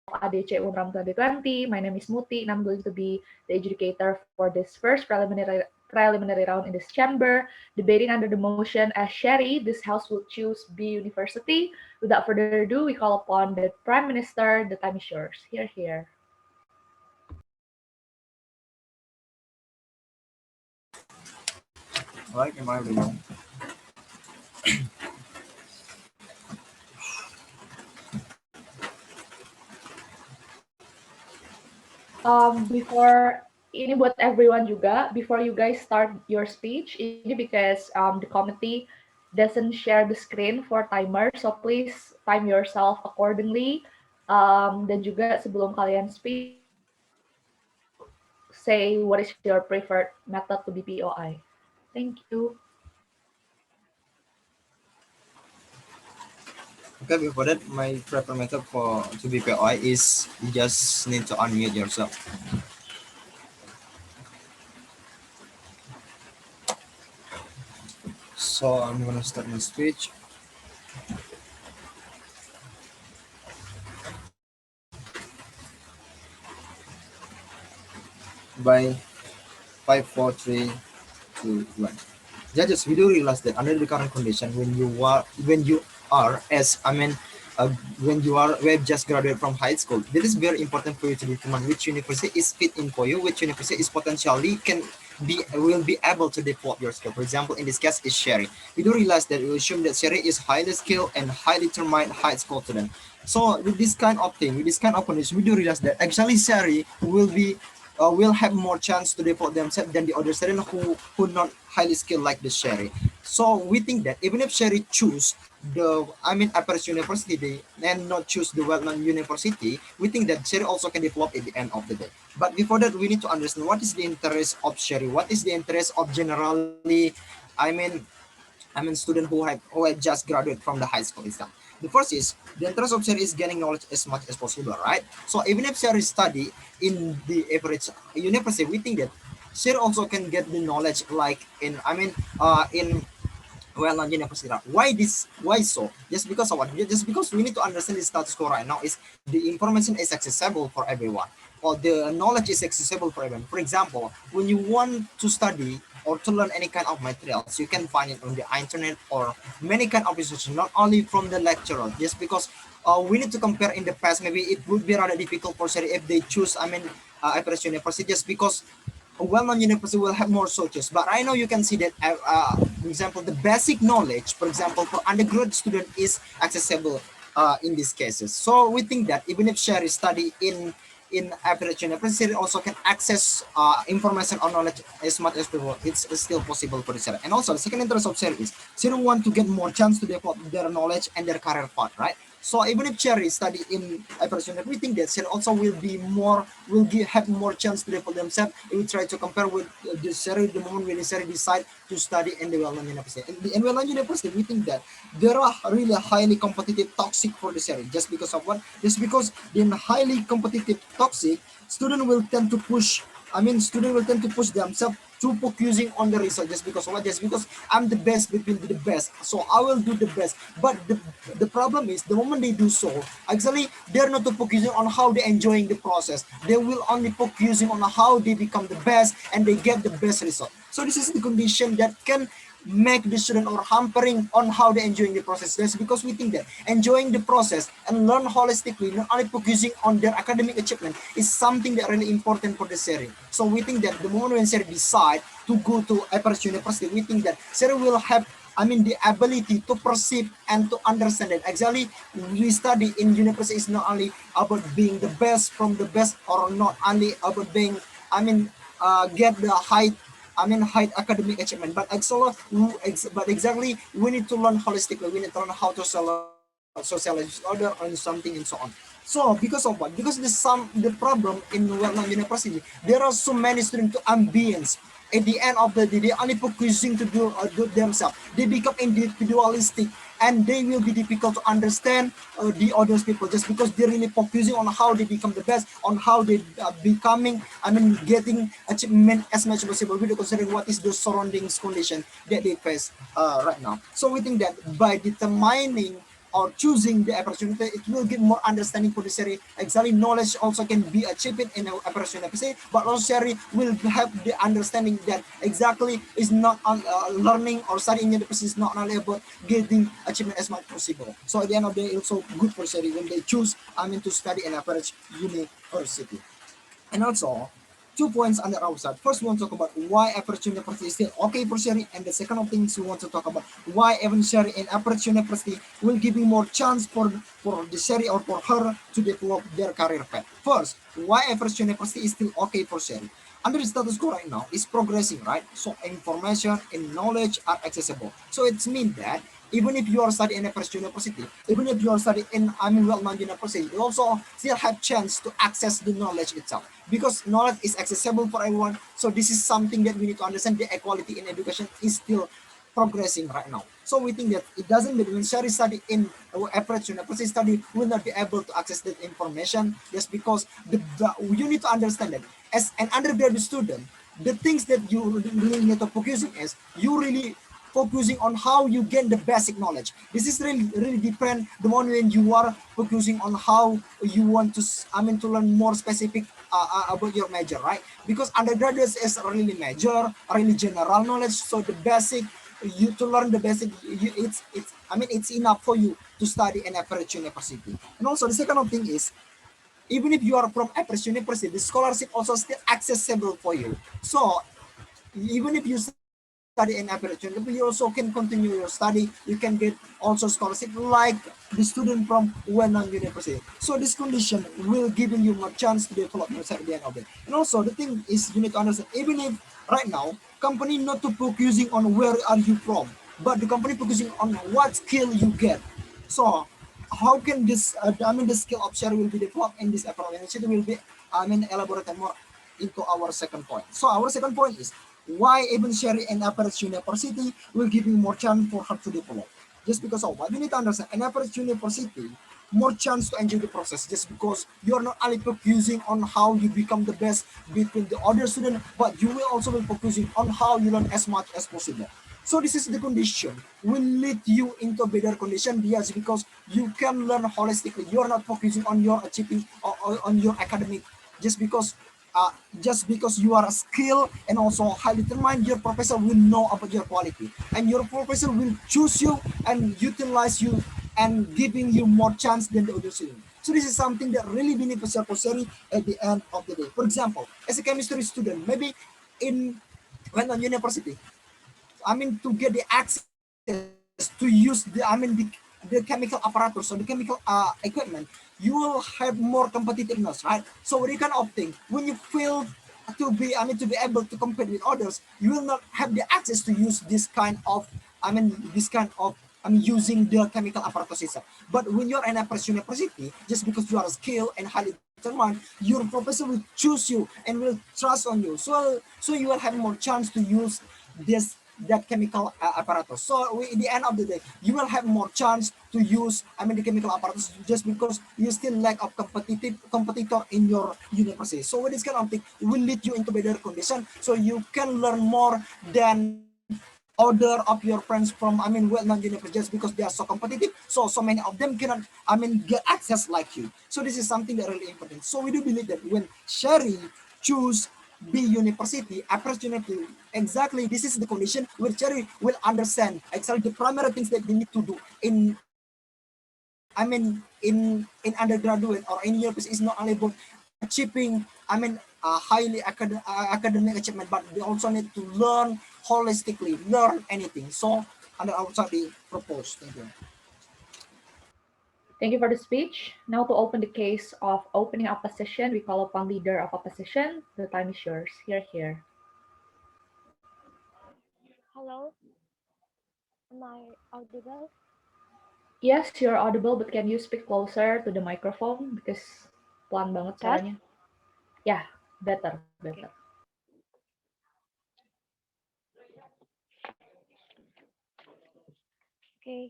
aDC Unram 2020. My name is Muti, and I'm going to be the adjudicator for this first preliminary round in this chamber, debating under the motion as Sherry, this House will choose B University. Without further ado, we call upon the Prime Minister. The time is yours. Here. Right, am I ready? Before ini buat everyone juga, before you guys start your speech, ini because the committee doesn't share the screen for timer, so please time yourself accordingly. Dan juga sebelum kalian speak, say what is your preferred method to BPOI. Thank you. Okay, before that, my preferred method for to BPOI is you just need to unmute yourself. So I'm gonna start my speech. By 5, 4, 3, 2, 1. Judges, we do realize that under the current condition, when you are as when you are just graduated from high school, it is very important for you to determine which university is fit in for you, which university is potentially will be able to develop your skill. For example, in this case is Sherry. We do realize that we assume that Sherry is highly skilled and highly determined high school student. So with this kind of thing, with this kind of condition, we do realize that actually Sherry will have more chance to develop themselves than the other student who not highly skilled like the Sherry. So we think that even if Sherry choose average university and not choose the well-known university, we think that Sherry also can develop at the end of the day. But before that, we need to understand what is the interest of Sherry, what is the interest of generally, student who have just graduated from the high school itself. The first is the interest of Sherry is gaining knowledge as much as possible, right? So even if Sherry study in the average university, we think that Sherry also can get the knowledge like in well-known university. Why so? Just because of what? Just because we need to understand the status quo right now is the information is accessible for everyone, or the knowledge is accessible for everyone. For example, when you want to study or to learn any kind of materials, you can find it on the internet or many kind of research, not only from the lecturer. Just because we need to compare in the past, maybe it would be rather difficult for Sherry if they choose average university, just because a well-known university will have more sources. But I know you can see that, for example, the basic knowledge, for example, for undergrad student is accessible in these cases. So we think that even if Sherry study in average university, also can access information or knowledge as much as possible. It's still possible for the Sherry. And also the second interest of Sherry is Sherry want to get more chance to develop their knowledge and their career path, right? So even if Sherry study in average university, we think that Sherry also have more chance to develop themselves. If we try to compare with the Sherry, the moment when Sherry decide to study in the well-known university. In well-known university, we think that there are really highly competitive, toxic for the Sherry. Just because of what? Just because in highly competitive, toxic, student will tend to push themselves to focusing on the result. Just because of what? Just because I'm the best between the best, so I will do the best. But the problem is the moment they do so, actually they're not focusing on how they're enjoying the process. They will only focusing on how they become the best and they get the best result. So this is the condition that can make the student or hampering on how they're enjoying the process. That's because we think that enjoying the process and learn holistically, not only focusing on their academic achievement, is something that really important for the Sherry. So we think that the moment when Sherry decide to go to average university, we think that Sherry will have the ability to perceive and to understand that actually we study in university is not only about being the best from the best, or not only about being get the high academic achievement, but exactly we need to learn holistically. We need to learn how to socialize with other and something and so on. So because of what? Because the problem in well-known university, there are so many students to ambience. At the end of the day, they only focusing to do themselves. They become individualistic, and they will be difficult to understand the other people, just because they're really focusing on how they become the best, on how they becoming, getting achievement as much as possible, without considering what is the surroundings condition that they face right now. So we think that by determining or choosing the opportunity, it will give more understanding for the Sherry. Exactly, knowledge also can be achieved in an opportunity, but also Sherry will have the understanding that exactly is not on learning or studying university is not only about getting achievement as much possible. So at the end of the day, it's also good for Sherry when they choose, to study in average university. And also, 2 points under our side. First, we want to talk about why average university is still okay for sharing, and the second of things we want to talk about why even sharing in average university will give you more chance for the sharing or for her to develop their career path. First, why average university is still okay for sharing. Under the status quo right now is progressing, right? So information and knowledge are accessible. So it's mean that even if you are studying in a first university, even if you are studying in well-known university, you also still have chance to access the knowledge itself because knowledge is accessible for everyone. So this is something that we need to understand. The equality in education is still progressing right now. So we think that it doesn't mean when Shari study in average university study will not be able to access that information just because you need to understand that as an undergraduate student, the things that you really need to focusing is you really focusing on how you gain the basic knowledge. This is really different the one when you are focusing on how you want to to learn more specific about your major, right? Because undergraduates is really major, really general knowledge. So the basic you to learn the basic it's it's enough for you to study in average university. And also the second thing is even if you are from average university, the scholarship also still accessible for you. So even if you study in average university, you also can continue your study. You can get also scholarship like the student from well-known university. So this condition will giving you more chance to develop yourself at the end of it. And also the thing is you need to understand even if right now company not to focusing on where are you from, but the company focusing on what skill you get. So how can this the skill of share will be developed in this approach initiative will be elaborated more into our second point. So our second point is why even sharing an average university will give you more chance for her to develop. Just because of what you need to understand, an average university more chance to enjoy the process just because you're not only focusing on how you become the best between the other student, but you will also be focusing on how you learn as much as possible. So this is the condition will lead you into better condition yes because you can learn holistically. You are not focusing on your achieving or on your academic just because uh, just because you are skilled and also highly determined, your professor will know about your quality and your professor will choose you and utilize you and giving you more chance than the other student. So this is something that really beneficial for Seri at the end of the day. For example, as a chemistry student, maybe in when on university, to get the access to use the chemical apparatus or the chemical equipment, you will have more competitiveness, right? So what kind of thing when you feel to be able to compete with others, you will not have the access to use this kind of using the chemical apparatus itself. But when you're in a press university, just because you are skilled and highly determined, your professor will choose you and will trust on you. So you will have more chance to use this that chemical apparatus. So in the end of the day, you will have more chance to use the chemical apparatus just because you still lack of competitive competitor in your university. So with this kind of thing will lead you into better condition so you can learn more than other of your friends from well-known universities just because they are so competitive. So many of them cannot get access like you. So this is something that really important. So we do believe that when Sherry choose B university, approach university, exactly this is the condition where Cherry will understand exactly the primary things that they need to do in undergraduate or in university is not only about achieving highly academic achievement, but they also need to learn holistically, learn anything. So under our study proposed. Thank you. Thank you for the speech. Now to open the case of opening opposition, we call upon leader of opposition. The time is yours. Here. Hello, am I audible? Yes, you're audible, but can you speak closer to the microphone because pelan banget Test. suaranya. Yeah, better. Okay. Okay.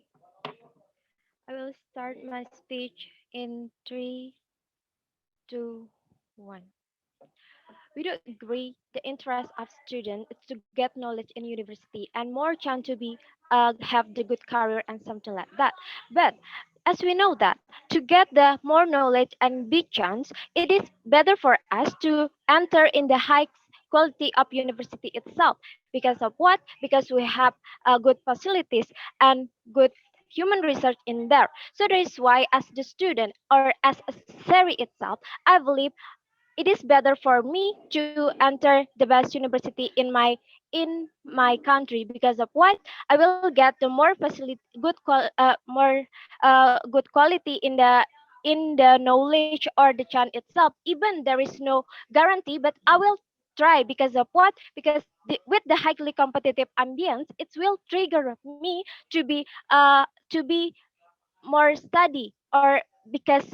I will start my speech in three, two, one. we do agree the interest of student is to get knowledge in university and more chance to be have the good career and something like that. But as we know that to get the more knowledge and big chance, it is better for us to enter in the high quality of university itself. Because of what? Because we have good facilities and good human research in there. So that is why as the student or as a SERI itself, I believe it is better for me to enter the best university in my country. Because of what? I will get the more facility more good quality in the knowledge or the chant itself. Even there is no guarantee, but I will try. Because of what? Because with the highly competitive ambience, it will trigger me to be more study, or because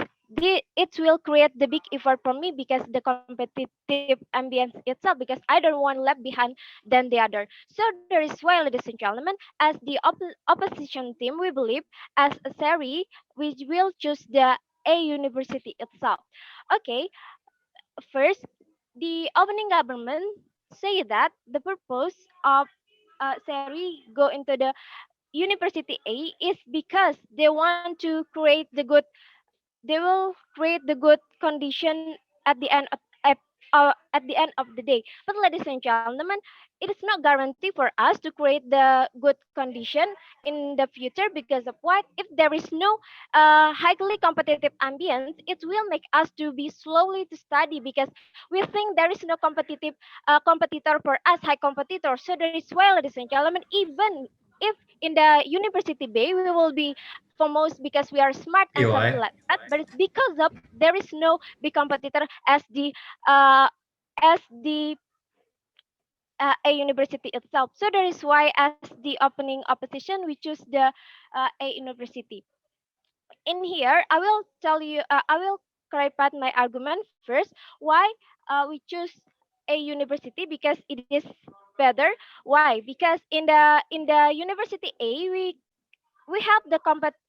it will create the big effort for me because the competitive ambience itself, because I don't want left behind than the other. So there is why, ladies and gentlemen, as the opposition team, we believe as a series we will choose the a university itself. Okay, first, the opening government say that the purpose of series go into the university A is because they want to create the good, they will create the good condition at the end of at the end of the day. But ladies and gentlemen, it is not guarantee for us to create the good condition in the future. Because of what? If there is no highly competitive ambience, it will make us to be slowly to study, because we think there is no competitive competitor for us, high competitor. So there is why, ladies and gentlemen, even if in the university bay we will be foremost because we are smart and something EY. like that, but it's because of there is no big competitor uh as the a university itself. So that is why as the opening opposition we choose the a university. In here I will tell you, I will clarify my argument first why we choose a university, because it is better. Why? Because in the university A we have the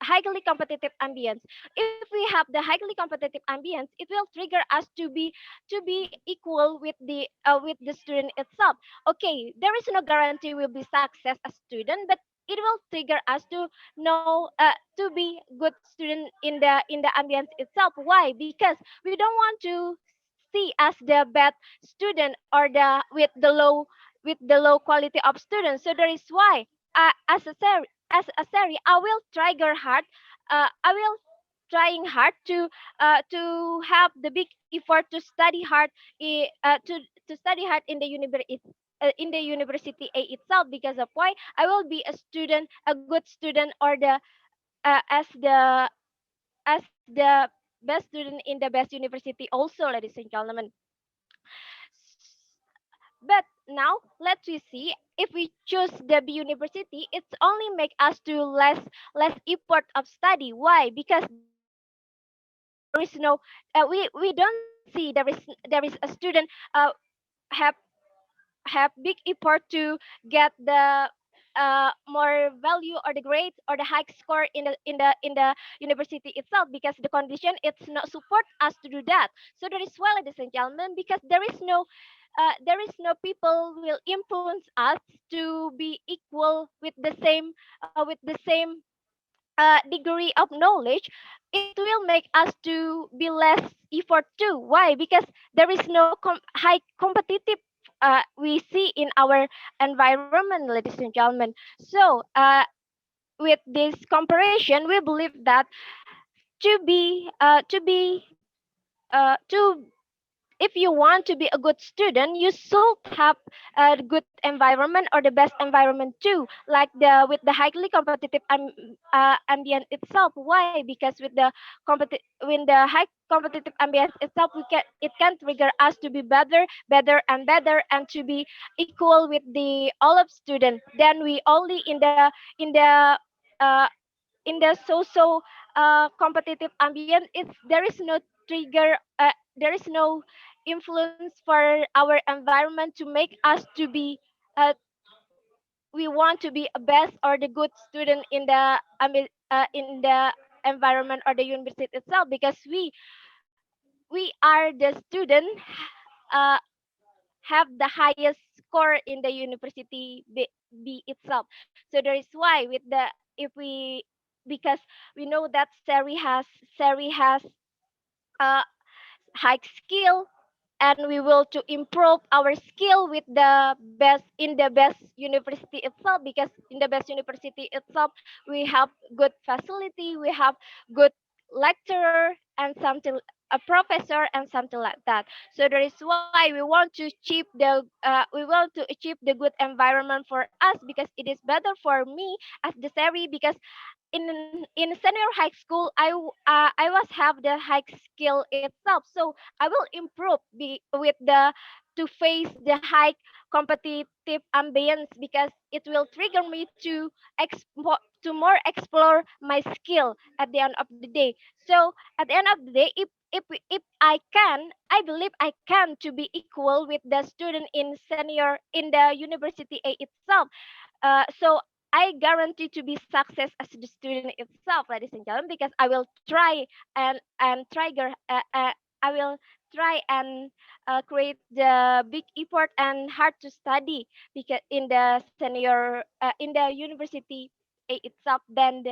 highly competitive ambience. If we have the highly competitive ambience, it will trigger us to be equal with the student itself. Okay, there is no guarantee we'll be success as student, but it will trigger us to know to be good student in the ambience itself. Why? Because we don't want to see as the bad student or the with the low quality of students. So that is why as a series, I will trigger hard. I will trying hard to have the big effort to study hard to study hard in the university A itself. Because of why I will be a student, a good student, or the as the best student in the best university also, ladies and gentlemen. But now let's we see, if we choose the B university, it's only make us to less effort of study. Why? Because there is no we don't see there is a student have have big effort to get the more value or the grades or the high score in the university itself, because the condition it's not support us to do that. So that is why, ladies and gentlemen, because there is no people will influence us to be equal with the same degree of knowledge. It will make us to be less effort too. Why? Because there is no high competitive we see in our environment, ladies and gentlemen. So with this comparison, we believe that to be to if you want to be a good student, you should have a good environment or the best environment too, like the with the highly competitive ambient itself. Why? Because with the when the high competitive ambience itself, we can it can trigger us to be better and to be equal with the all of students. Then we only in the uh, in the so competitive ambient, it's there is no trigger there is no influence for our environment to make us to be uh, we want to be a best or the good student in the environment or the university itself, because we are the student uh, have the highest score in the university B itself. So there is why with the if we because we know that Seri has uh, high skill, and we will to improve our skill with the best in the best university itself, because in the best university itself we have good facility, we have good lecturer and something, a professor and something like that. So there is why we want to achieve the good environment for us, because it is better for me as the Seri, because in senior high school I was have the high skill itself, so I will improve with the to face the high competitive ambience, because it will trigger me to to more explore my skill at the end of the day. So at the end of the day, if I can, I believe I can to be equal with the student in senior in the university A itself. So I guarantee to be success as the student itself, ladies and gentlemen, because I will try and trigger. I will try and create the big effort and hard to study, because in the senior in the university A itself, then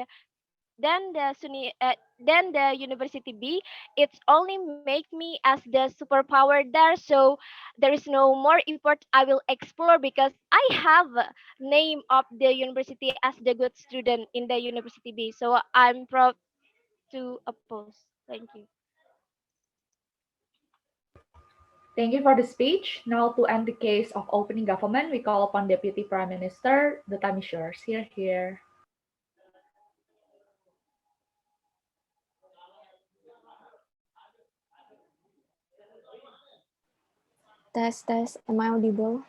the university B, it's only make me as the superpower there. So there is no more effort I will explore, because I have name of the university as the good student in the university B. So I'm proud to oppose. Thank you. Thank you for the speech. Now, to end the case of opening government, we call upon Deputy Prime Minister. The time is yours. Here, here. Test, test. Am I audible?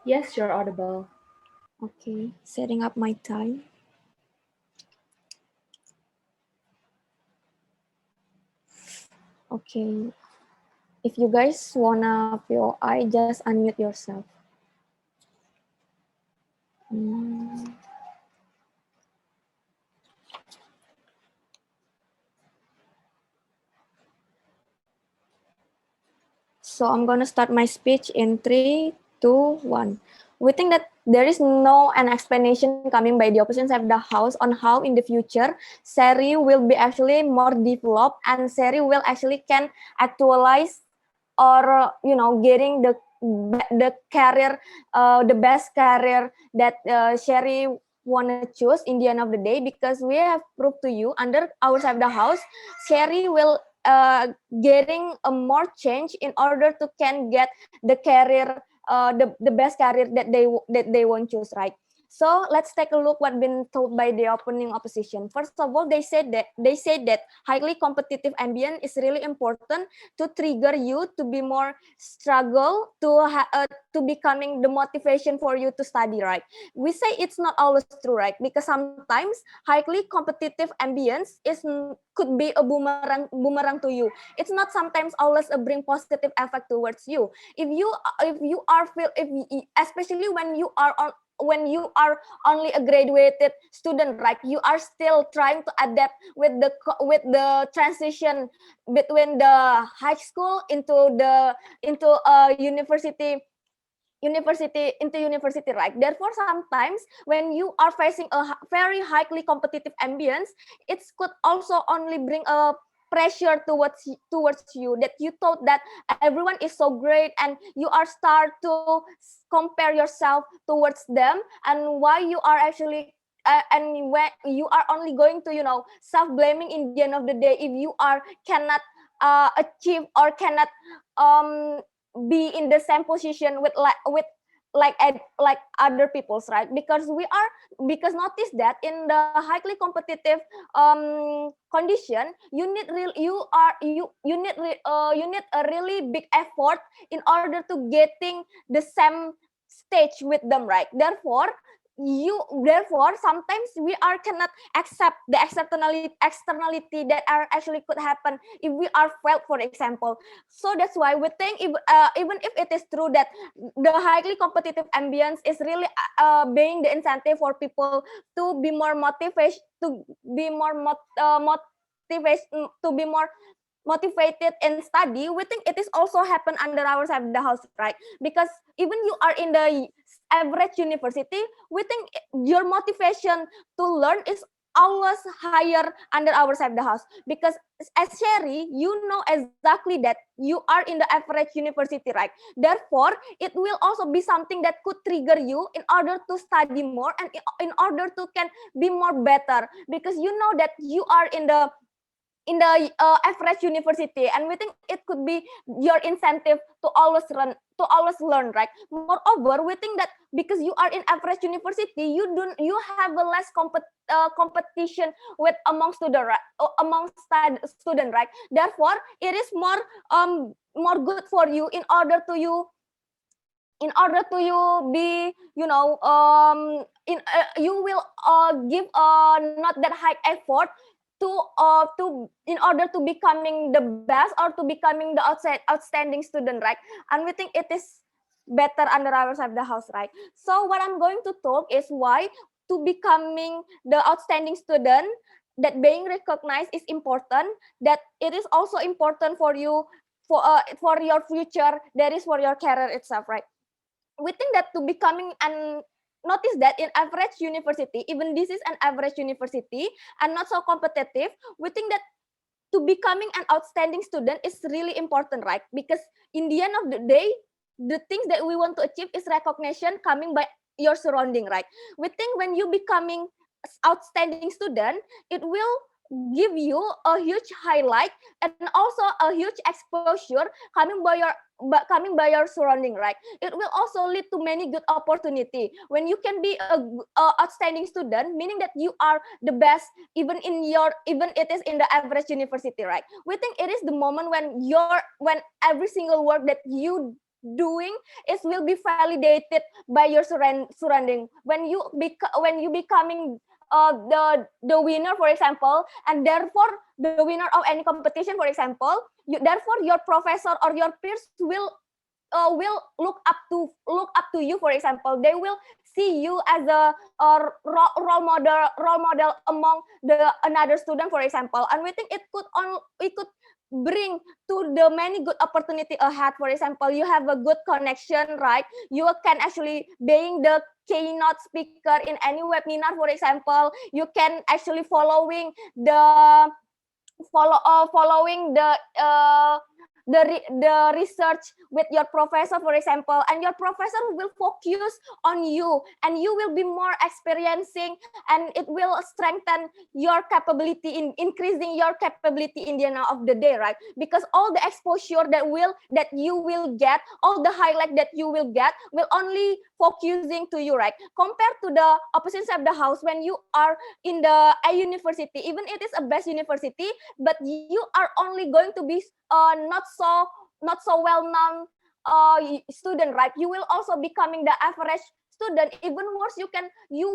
Yes, you're audible. Okay. Setting up my time. Okay. If you guys wanna POI, just unmute yourself. Hmm. So I'm gonna start my speech in 3, 2, 1. We think that there is no an explanation coming by the opposition side of the house on how in the future Seri will be actually more developed and Seri will actually can actualize or getting the career, the best career that Sherry wanna choose in the end of the day, because we have proved to you under our side of the house, Sherry will getting a more change in order to can get the career, the best career that they want choose, right? So let's take a look what been told by the opening opposition. First of all, they said that highly competitive ambient is really important to trigger you to be more struggle to becoming the motivation for you to study, right? We say it's not always true, right? Because sometimes highly competitive ambience could be a boomerang to you. It's not sometimes always a bring positive effect towards you. If you are feel if you, especially when you are only a graduated student, right? You are still trying to adapt with the transition between the high school into a university, right? Therefore sometimes when you are facing a very highly competitive ambience, it could also only bring a pressure towards you, that you thought that everyone is so great and you are start to compare yourself towards them, and why you are actually and when you are only going to self blaming in the end of the day if you are cannot achieve or cannot um be in the same position with other people's, right? Because notice that in the highly competitive condition, you need a really big effort in order to getting the same stage with them, right? Therefore sometimes we are cannot accept the externality that are actually could happen if we are failed, for example. So that's why we think even if it is true that the highly competitive ambience is really being the incentive for people to be more motivation to be more motivation to be more motivated in study, we think it is also happen under our side of the house, right? Because even you are in the average university, we think your motivation to learn is always higher under our side of the house. Because as Sherry, you know exactly that you are in the average university, right? Therefore, it will also be something that could trigger you in order to study more and in order to can be more better, because you know that you are in the average university, and we think it could be your incentive to always learn, right? Moreover, we think that because you are in average university, you have a less competition with among student, right? Student, right? Therefore, it is more good for you in order to you be, you will give not that high effort to in order to becoming the best or to becoming the outstanding student, right? And we think it is better under our side of the house, right? So what I'm going to talk is why to becoming the outstanding student, that being recognized is important, that it is also important for you for your future, that is for your career itself, right? We think that to becoming an notice that in average university, even this is an average university and not so competitive, we think that to becoming an outstanding student is really important, right? Because in the end of the day, the things that we want to achieve is recognition coming by your surrounding, right? We think when you becoming outstanding student, it will give you a huge highlight and also a huge exposure coming by your surrounding, right? It will also lead to many good opportunity when you can be a outstanding student, meaning that you are the best even it is in the average university, right? We think it is the moment when every single work that you doing is will be validated by your surrounding, when you becoming the winner, for example, and therefore the winner of any competition, for example, therefore your professor or your peers will look up to you, for example. They will see you as a role model among the another student, for example. And we think it could bring to the many good opportunity ahead. For example, you have a good connection, right? You can actually being the keynote speaker in any webinar, for example. You can actually following the research with your professor, for example, and your professor will focus on you, and you will be more experiencing, and it will strengthen your capability in increasing your capability in the end of the day, right? Because all the exposure that you will get, all the highlight that you will get will only focusing to you, right? Compared to the opposite side of the house, when you are in a university, even it is a best university, but you are only going to be not so well known student, right? You will also becoming the average student. Even worse, you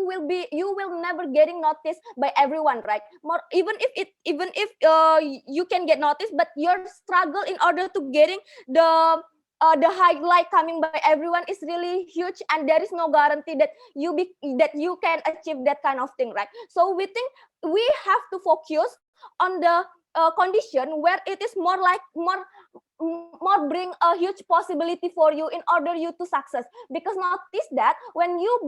will never getting noticed by everyone, right? More even if you can get noticed, but your struggle in order to getting the highlight coming by everyone is really huge, and there is no guarantee that that you can achieve that kind of thing, right? So we think we have to focus on the condition where it is more bring a huge possibility for you in order you to success. Because notice that when you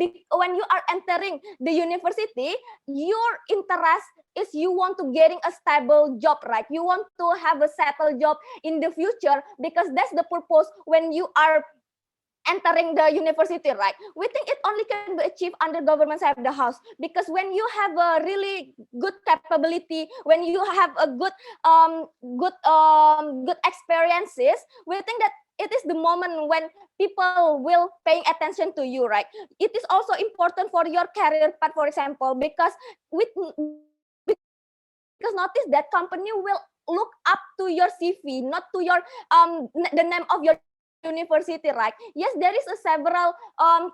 are entering the university, your interest is you want to getting a stable job, right? You want to have a settled job in the future, because that's the purpose when you are entering the university, right? We think it only can be achieved under government side of the house, because when you have a really good capability, when you have a good experiences, we think that it is the moment when people will paying attention to you, right? It is also important for your career path, for example, because notice that company will look up to your CV, not to your the name of your university, right? Yes, there is a several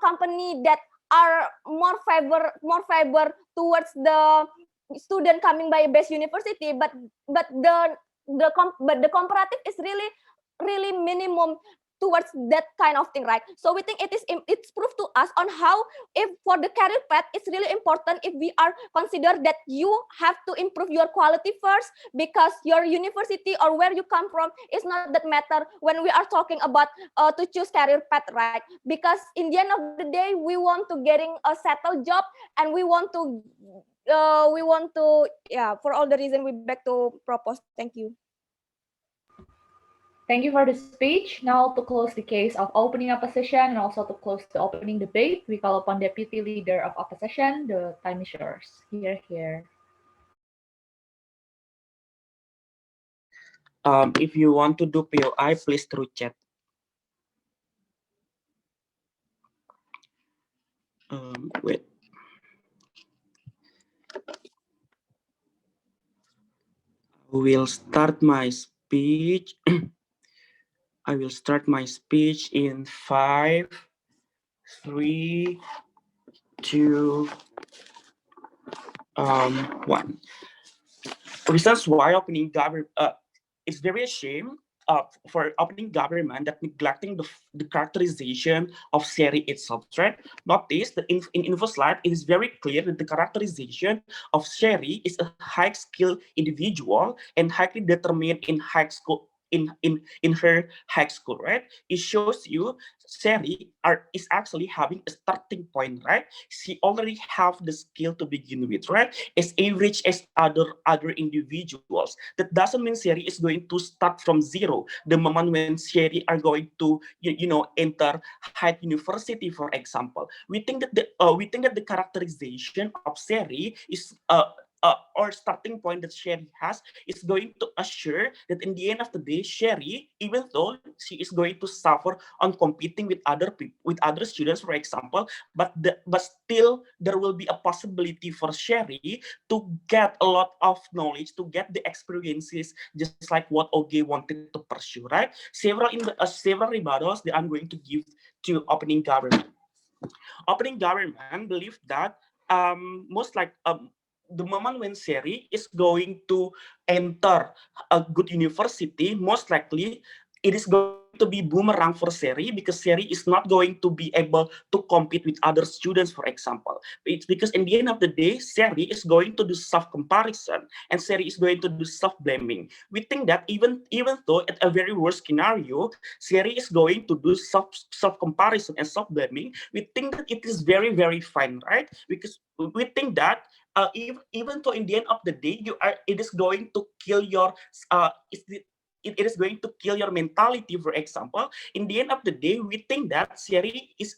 company that are more favor towards the student coming by a best university, but the comparative is really minimum towards that kind of thing, right? So we think it's proof to us on how, if for the career path, it's really important if we are consider that you have to improve your quality first, because your university or where you come from is not that matter when we are talking about to choose career path, right? Because in the end of the day, we want to getting a settled job, and we want to yeah, for all the reason we back to propose. Thank you. Thank you for the speech. Now to close the case of opening opposition and also to close the opening debate, we call upon Deputy Leader of Opposition. The time is yours. Here. If you want to do POI, please through chat. Wait. I will start my speech. I will start my speech in 5, 3, 2, 1. Reasons why opening government. It's very a shame for opening government that neglecting the characterization of Seri itself, right? Notice that in info slide, it is very clear that the characterization of Seri is a high-skilled individual and highly determined in high school. In her high school, right? It shows you Seri is actually having a starting point, right? She already have the skill to begin with, right? As average as other individuals. That doesn't mean Sherry is going to start from zero. The moment when Sherry are going to enter high university, for example, we think that the characterization of Sherry is or starting point that Sherry has is going to assure that in the end of the day, Sherry, even though she is going to suffer on competing with other people, with other students, for example, but still there will be a possibility for Sherry to get a lot of knowledge, to get the experiences, just like what OG wanted to pursue, right? Several rebuttals that I'm going to give to opening government. Opening government believe that most like the moment when Seri is going to enter a good university, most likely it is going to be boomerang for Seri because Seri is not going to be able to compete with other students, for example. It's because in the end of the day, Seri is going to do self-comparison and Seri is going to do self-blaming. We think that even though at a very worst scenario, Seri is going to do self-comparison and self-blaming, we think that it is very, very fine, right? Because we think that even though in the end of the day it is going to kill your it is going to kill your mentality, for example. In the end of the day, we think that Seri is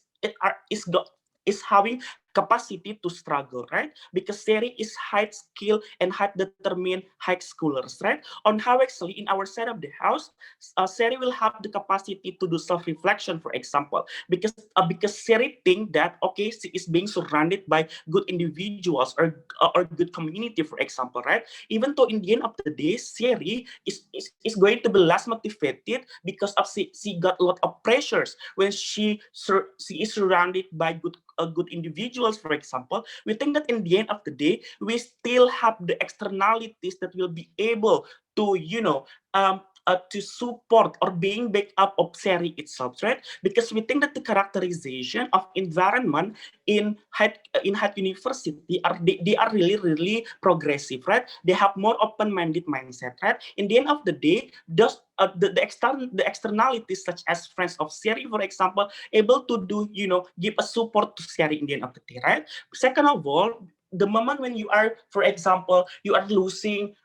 having capacity to struggle, right? Because Seri is high skill and high determined high schoolers, right? On how actually in our side of the house, Seri will have the capacity to do self-reflection, for example, because Seri think that okay, she is being surrounded by good individuals or good community, for example, right? Even though in the end of the day, Seri is going to be less motivated because of she got a lot of pressures when she is surrounded by good individuals, for example. We think that in the end of the day, we still have the externalities that will be able to to support or being back up of Seri itself, right? Because we think that the characterization of environment in high university they are really really progressive, right? They have more open-minded mindset, right? In the end of the day, those the externalities such as friends of Seri, for example, able to do give a support to Seri in the end of the day, right? Second of all, the moment when you are, for example, you are losing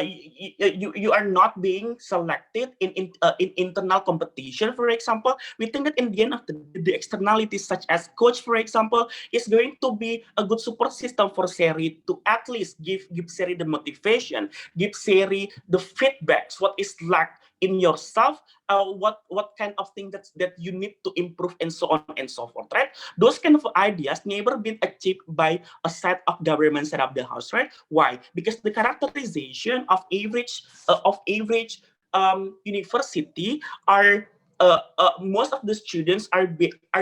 you are not being selected in internal competition, for example. We think that in the end of the externalities such as coach, for example, is going to be a good support system for Seri to at least give Seri the motivation, give Seri the feedbacks, what is lacked in yourself, what kind of thing that you need to improve, and so on and so forth, right? Those kind of ideas never been achieved by a set of government set up the house, right? Why? Because the characterization of average university are most of the students are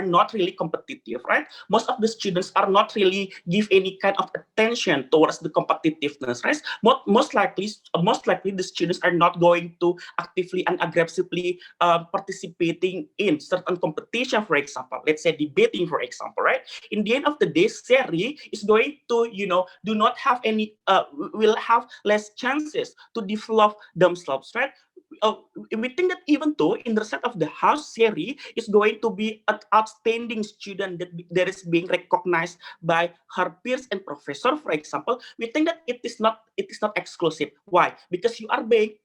not really competitive, right? Most of the students are not really give any kind of attention towards the competitiveness, right? Most likely the students are not going to actively and aggressively participating in certain competition, for example, let's say debating, for example, right? In the end of the day, Seri is going to, do not have any, will have less chances to develop themselves, right? uh, we think that even though in the set of the house, Seri is going to be an outstanding student that is being recognized by her peers and professor, for example, we think that it is not exclusive. Why? Because you are being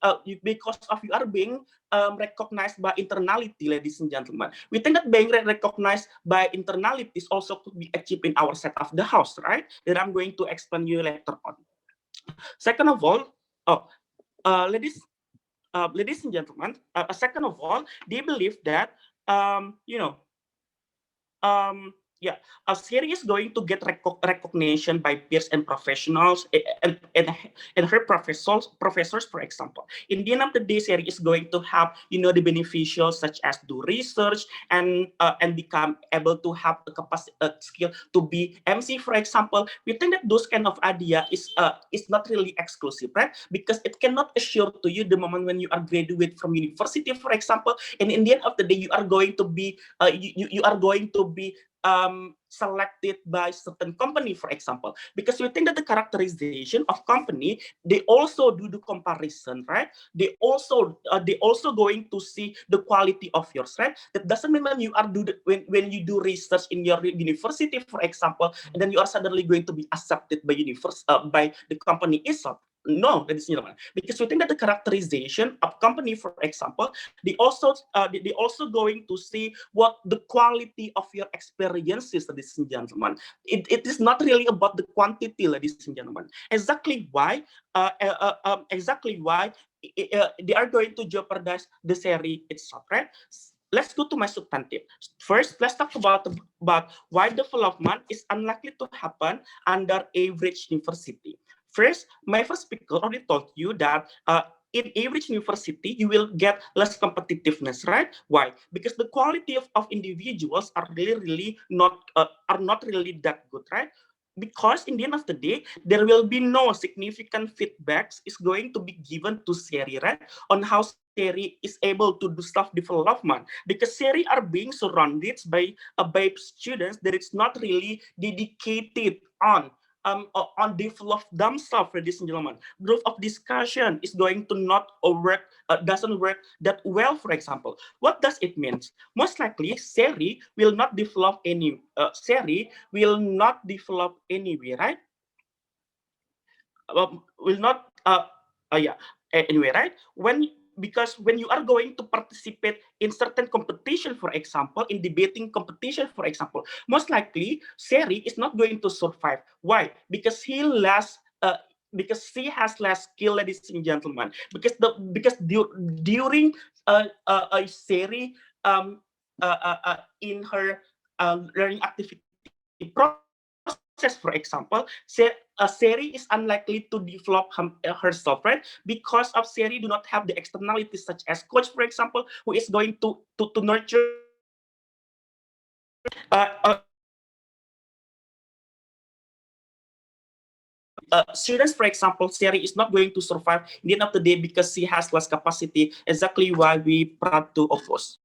recognized by internality, ladies and gentlemen. We think that being recognized by internality is also could be achieved in our set of the house, right? That I'm going to explain you later on. Second of all, oh, ladies and gentlemen, second of all, they believe that yeah, a series is going to get recognition by peers and professionals and her professors, for example. In the end of the day, series is going to have the beneficials such as do research and become able to have the capacity skill to be MC, for example. We think that those kind of idea is not really exclusive, right? Because it cannot assure to you the moment when you are graduate from university, for example, and in the end of the day, you are going to be you are going to be selected by certain company, for example, because we think that the characterization of company, they also do the comparison, right? They also going to see the quality of yours, right? That doesn't mean when you are when you do research in your university, for example, and then you are suddenly going to be accepted by the company itself. No, ladies and gentlemen, because we think that the characterization of company, for example, they also going to see what the quality of your experiences, ladies and gentlemen. It is not really about the quantity, ladies and gentlemen. They are going to jeopardize the series itself, right? Let's go to my substantive. First, let's talk about why development is unlikely to happen under average university. First, my first speaker already told you that in average university, you will get less competitiveness, right? Why? Because the quality of individuals are not really that good, right? Because in the end of the day, there will be no significant feedbacks is going to be given to Seri, right? On how Seri is able to do self development. Because Seri are being surrounded by students that it's not really dedicated on develop themselves, ladies and gentlemen. Group of discussion is going to not doesn't work that well, for example. What does it mean? Most likely, Seri will not develop anyway, right? Will not yeah anyway, right? Because when you are going to participate in certain competition, for example, in debating competition, for example, most likely Seri is not going to survive. Why? Because she has less skill, ladies and gentlemen. During a Seri in her learning activity process, for example, Seri is unlikely to develop herself, right? Because of Seri do not have the externalities such as coach, for example, who is going to nurture students, for example, Seri is not going to survive in the end of the day because she has less capacity. Exactly why we proud to oppose.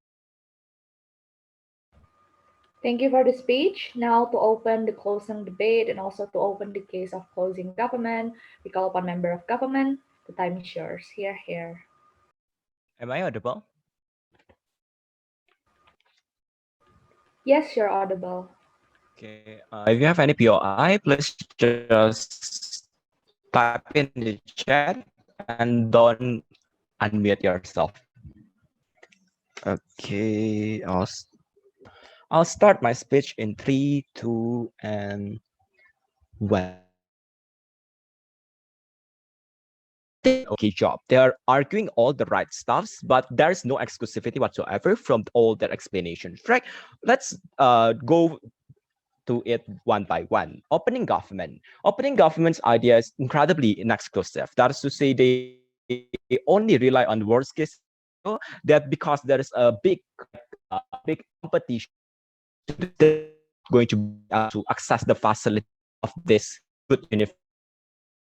Thank you for the speech. Now, to open the closing debate and also to open the case of closing government, we call upon member of government. The time is yours. Here. Am I audible? Yes, you're audible. Okay. If you have any POI, please just type in the chat and don't unmute yourself. Okay. I'll start my speech in 3, 2, and 1. Okay job. They are arguing all the right stuffs, but there's no exclusivity whatsoever from all their explanations, right? Let's go to it one by one. Opening government. Opening government's idea is incredibly inexclusive. That is to say, they only rely on worst case scenario scenario that because there is a big competition, students are not going to be able to access the facility of this good university.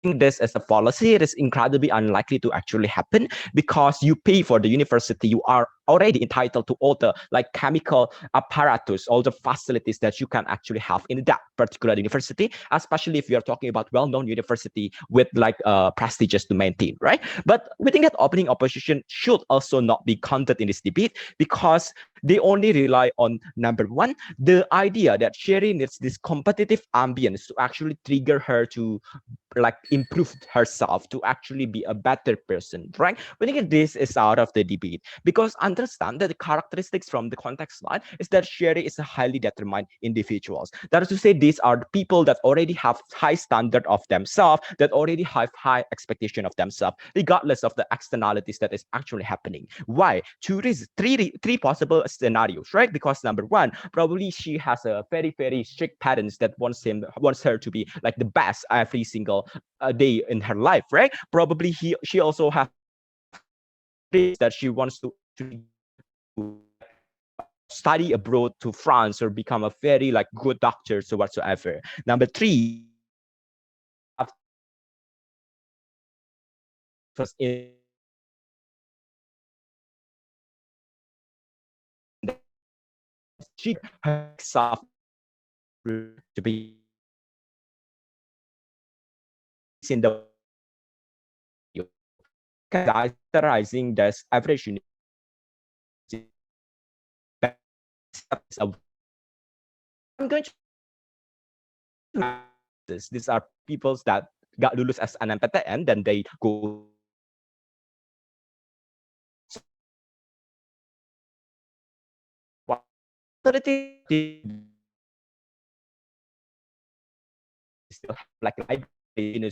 Having this as a policy, it is incredibly unlikely to actually happen because you pay for the university, you are already entitled to all the like chemical apparatus, all the facilities that you can actually have in that particular university, especially if you are talking about well-known university with like prestigious to maintain, right? But we think that opening opposition should also not be counted in this debate because they only rely on number one, the idea that Sherry needs this competitive ambience to actually trigger her to like improve herself to actually be a better person, right? We think this is out of the debate because understand that the characteristics from the context slide is that Sherry is a highly determined individuals. That is to say, these are the people that already have high standard of themselves, that already have high expectation of themselves, regardless of the externalities that is actually happening. Why? Two reasons, three possible scenarios, right? Because number one, probably she has a very strict parents that wants her to be like the best every single day in her life, right? Probably she also have dreams that she wants to actually to study abroad to France or become a very like good doctor so whatsoever. Number three, have first in she herself to be in the characterizing this average I'm going to this. These are people that got lulus as an MPTN, then they go still have like libraries,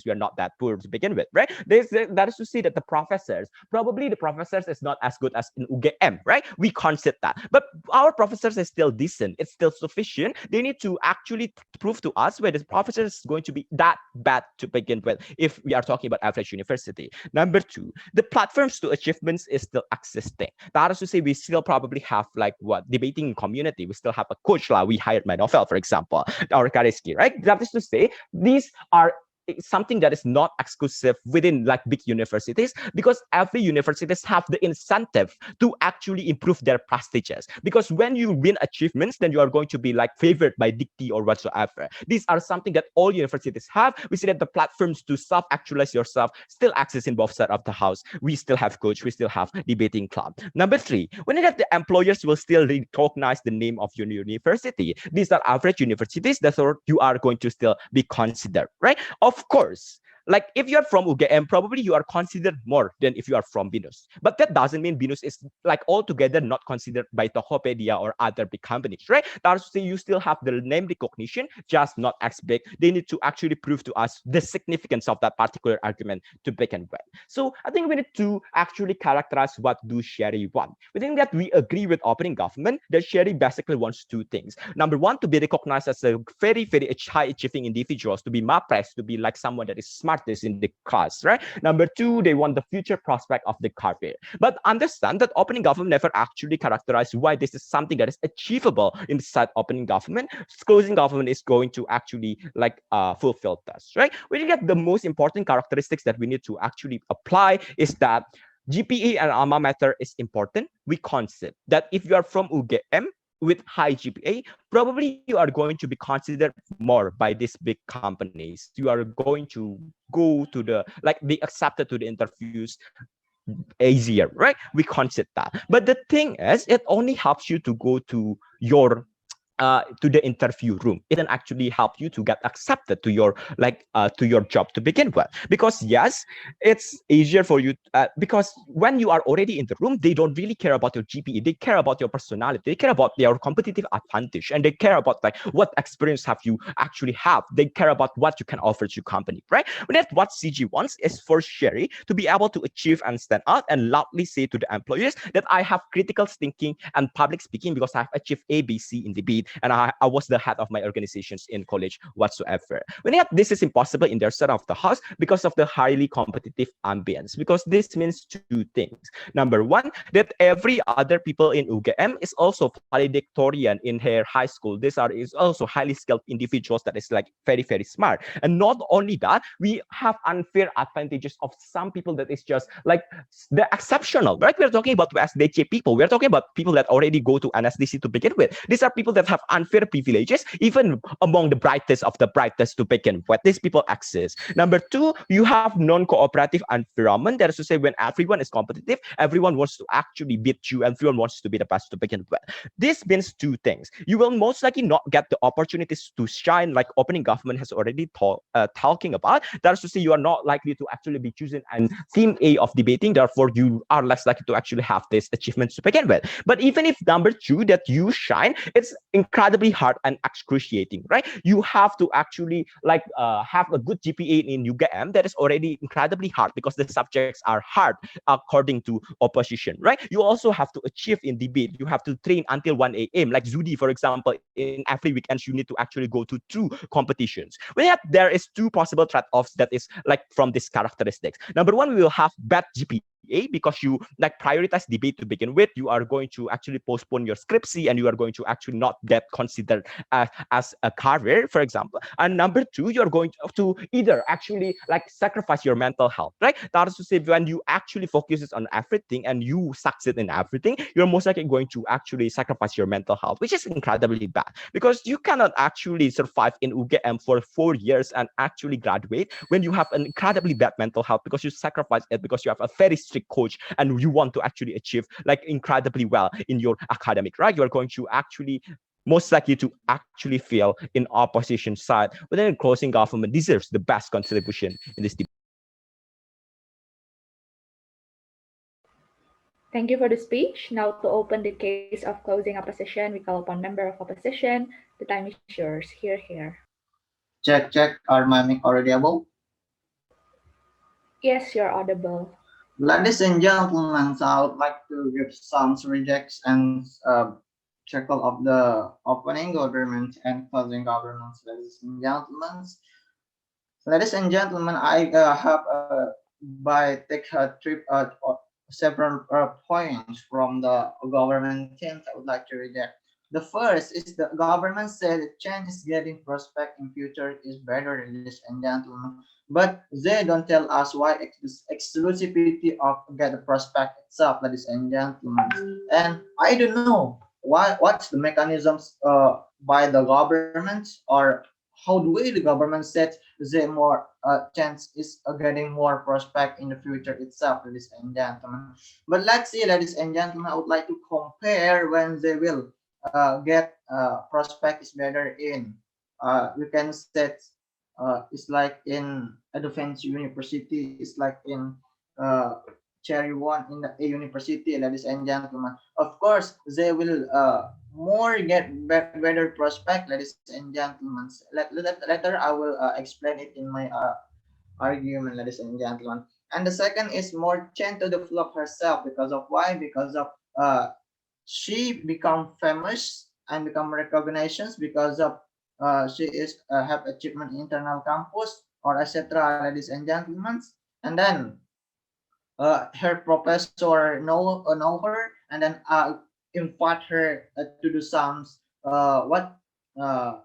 we are not that poor to begin with, right? That is to see that the professors, probably the professors is not as good as in UGM, right? We consider that. But our professors is still decent. It's still sufficient. They need to actually prove to us whether the professor is going to be that bad to begin with if we are talking about average university. Number two, the platforms to achievements is still existing. That is to say, we still probably have like what debating community. We still have a coach we hired my novel, for example, or Kariski, right? That is to say, these are something that is not exclusive within like big universities because every universities have the incentive to actually improve their prestiges because when you win achievements then you are going to be like favored by dictee or whatsoever. These are something that all universities have. We see that the platforms to self-actualize yourself still exist in both sides of the house. We still have coach, we still have debating club. Number three, when that the employers will still recognize the name of your university. These are average universities that you are going to still be considered, right? Of course, like if you're from UGM, probably you are considered more than if you are from Binus. But that doesn't mean Binus is like altogether not considered by Tokopedia or other big companies, right? That's to say you still have the name recognition, just not as big. They need to actually prove to us the significance of that particular argument to begin with. So I think we need to actually characterize what do Sherry want. We think that we agree with opening government that Sherry basically wants two things. Number one, to be recognized as a very high achieving individuals, to be mapped, to be like someone that is smartest in the class, right? Number two, they want the future prospect of the career. But understand that opening government never actually characterized why this is something that is achievable inside opening government. Closing government is going to actually like fulfill this, right? We think that the most important characteristics that we need to actually apply is that GPA and alma mater is important. We concept that if you are from UGM with high GPA, probably you are going to be considered more by these big companies. You are going to go to the like be accepted to the interviews easier, right? We concept that. But the thing is, it only helps you to go to the interview room. It can actually help you to get accepted to your job to begin with. Because yes, it's easier for you because when you are already in the room, they don't really care about your GPA. They care about your personality. They care about your competitive advantage, and they care about like what experience have you actually have. They care about what you can offer to your company, right? But that's what CG wants is for Sherry to be able to achieve and stand out and loudly say to the employers that I have critical thinking and public speaking because I have achieved ABC in debate. and I was the head of my organizations in college whatsoever. When yet this is impossible in their side of the house because of the highly competitive ambience, because this means two things. Number one, that every other people in UGM is also valedictorian in her high school. These are is also highly skilled individuals that is like very, very smart. And not only that, we have unfair advantages of some people that is just like the exceptional, right? We're talking about SDC people. We're talking about people that already go to an SDC to begin with. These are people that have unfair privileges, even among the brightest of the brightest to begin with. These people exist. Number two, you have non-cooperative environment. That is to say, when everyone is competitive, everyone wants to actually beat you, everyone wants to be the best to begin with. This means two things. You will most likely not get the opportunities to shine, like opening government has already talking about. That is to say, you are not likely to actually be chosen and theme A of debating. Therefore, you are less likely to actually have these achievements to begin with. But even if number two, that you shine, it's incredibly hard and excruciating, right? You have to actually like have a good GPA in UGM. That is already incredibly hard because the subjects are hard according to opposition, right? You also have to achieve in debate. You have to train until 1 a.m. Like Zudi, for example, in every weekend, you need to actually go to two competitions. Well, yeah, there is two possible trade-offs that is like from these characteristics. Number one, we will have bad GPA because you like prioritize debate to begin with. You are going to actually postpone your scriptsy and you are going to actually not get considered as a career, for example. And number two, you're going to either actually like sacrifice your mental health, right? That is to say, when you actually focuses on everything and you succeed in everything, you're most likely going to actually sacrifice your mental health, which is incredibly bad because you cannot actually survive in UGM for 4 years and actually graduate when you have an incredibly bad mental health because you sacrifice it because you have a very strict coach and you want to actually achieve like incredibly well in your academic, right? You're going to actually most likely to actually fail in opposition side, but then closing government deserves the best contribution in this debate. Thank you for the speech. Now to open the case of closing opposition, we call upon member of opposition. The time is yours. Here. Check, check. Are my mic already able? Yes, you're audible. Ladies and gentlemen, so I would like to give some rejects and circle of the opening government and closing governments, ladies and gentlemen. Ladies and gentlemen, I have by take a trip several points from the government teams I would like to reject. The first is the government said change is getting prospect in future is better, ladies and gentlemen. But they don't tell us why exclusivity of get the prospect itself, ladies and gentlemen. And I don't know what's the mechanisms by the government or how the way the government said the more chance is getting more prospect in the future itself, ladies and gentlemen. But let's see, ladies and gentlemen, I would like to compare when they will get prospect is better in. We can set it's like in a defense university, it's like in uh, cherry one in a university, ladies and gentlemen. Of course, they will more get better prospect, ladies and gentlemen. Later I will explain it in my argument, ladies and gentlemen. And the second is more chance to develop herself because of why? Because of she become famous and become recognitions because of she is have achievement in internal campus or etc. Ladies and gentlemen, and then her professor know her and then invite her to do some what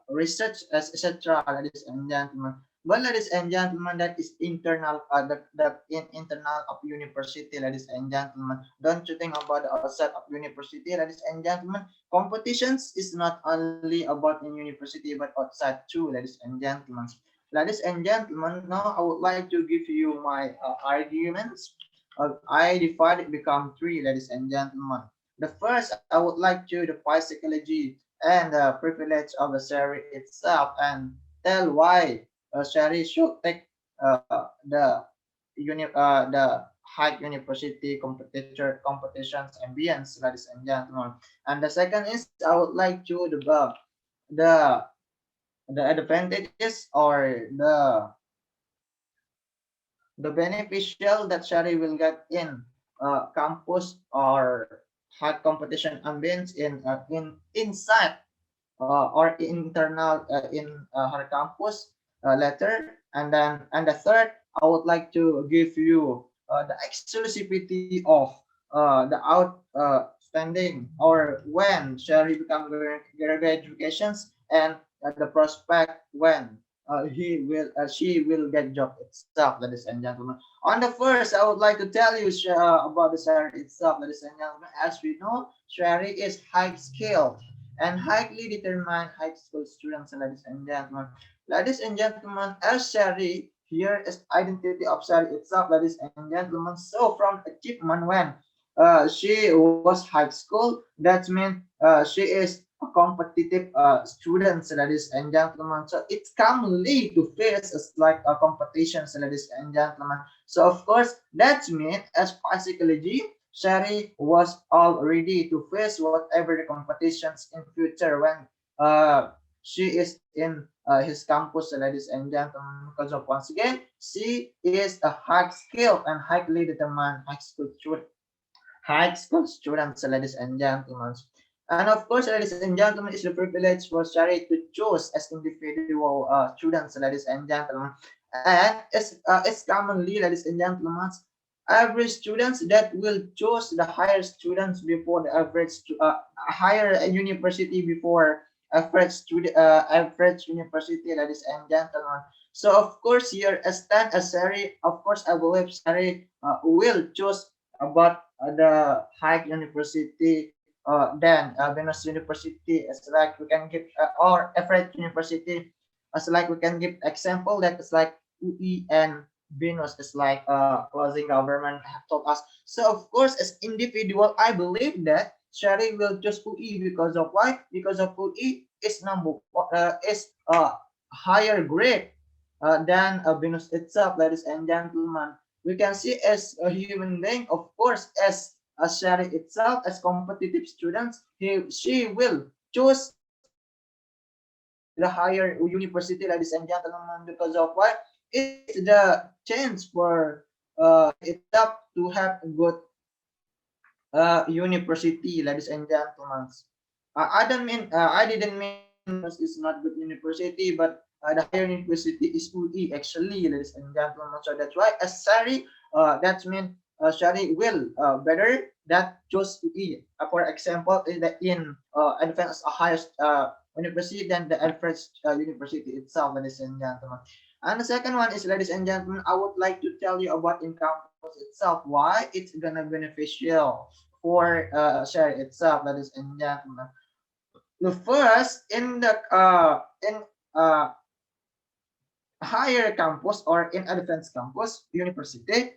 research etc. Ladies and gentlemen. But ladies and gentlemen, that is internal that in internal of university, ladies and gentlemen. Don't you think about the outside of university, ladies and gentlemen? Competitions is not only about in university but outside too, ladies and gentlemen. Ladies and gentlemen, now I would like to give you my arguments. I divide it become three, ladies and gentlemen. The first, I would like to define psychology and the privilege of the Sherry itself and tell why Sherry should take the high university competitions ambience, ladies and gentlemen. And the second is I would like to develop the the advantages or the beneficial that Shari will get in campus or hard competition ambience in inside or internal in her campus letter. And the third, I would like to give you the exclusivity of the outstanding or when Sherry become graduate educations, and the prospect when she will get job itself, ladies and gentlemen. On the first, I would like to tell you about the Sherry itself, ladies and gentlemen. As we know, Sherry is high skilled and highly determined high school students, ladies and gentlemen. Ladies and gentlemen, as Sherry, here is identity of Sherry itself, ladies and gentlemen. So from achievement when she was high school, that means she is a competitive student, ladies and gentlemen. So it's commonly to face as like a competition, ladies and gentlemen. So of course, that means as psychology, Sherry was all ready to face whatever the competitions in future when she is in his campus, ladies and gentlemen. Because of once again, she is a high skilled and highly determined high school students, ladies and gentlemen. And of course, ladies and gentlemen, it's a privilege for Sherry to choose as individual students, ladies and gentlemen. And it's commonly, ladies and gentlemen, every students that will choose the higher students before the higher university before average university, ladies and gentlemen. So of course here as stand as Sari, of course I believe Sari will choose about the high university then Venus University, as like we can give or average university, as like we can give example that is like UE and Venus is like closing government have told us. So of course, as individual, I believe that Sherry will choose UE because of why? Because of UE is is higher grade than Venus itself, ladies and gentlemen. We can see as a human being, of course, as Sherry itself, as competitive students, she will choose the higher university, ladies and gentlemen, because of what? It's the chance for itself to have a good university, ladies and gentlemen. I didn't mean Venus is not good university, but the higher university is UE actually, ladies and gentlemen. So that's why as Sari, that means Sari will better that choose UE. For example, in advanced highest university than the average university itself, ladies and gentlemen. And the second one is, ladies and gentlemen, I would like to tell you about in campus itself, why it's gonna beneficial for share itself, ladies and gentlemen. The first in uh, higher campus or in advanced campus university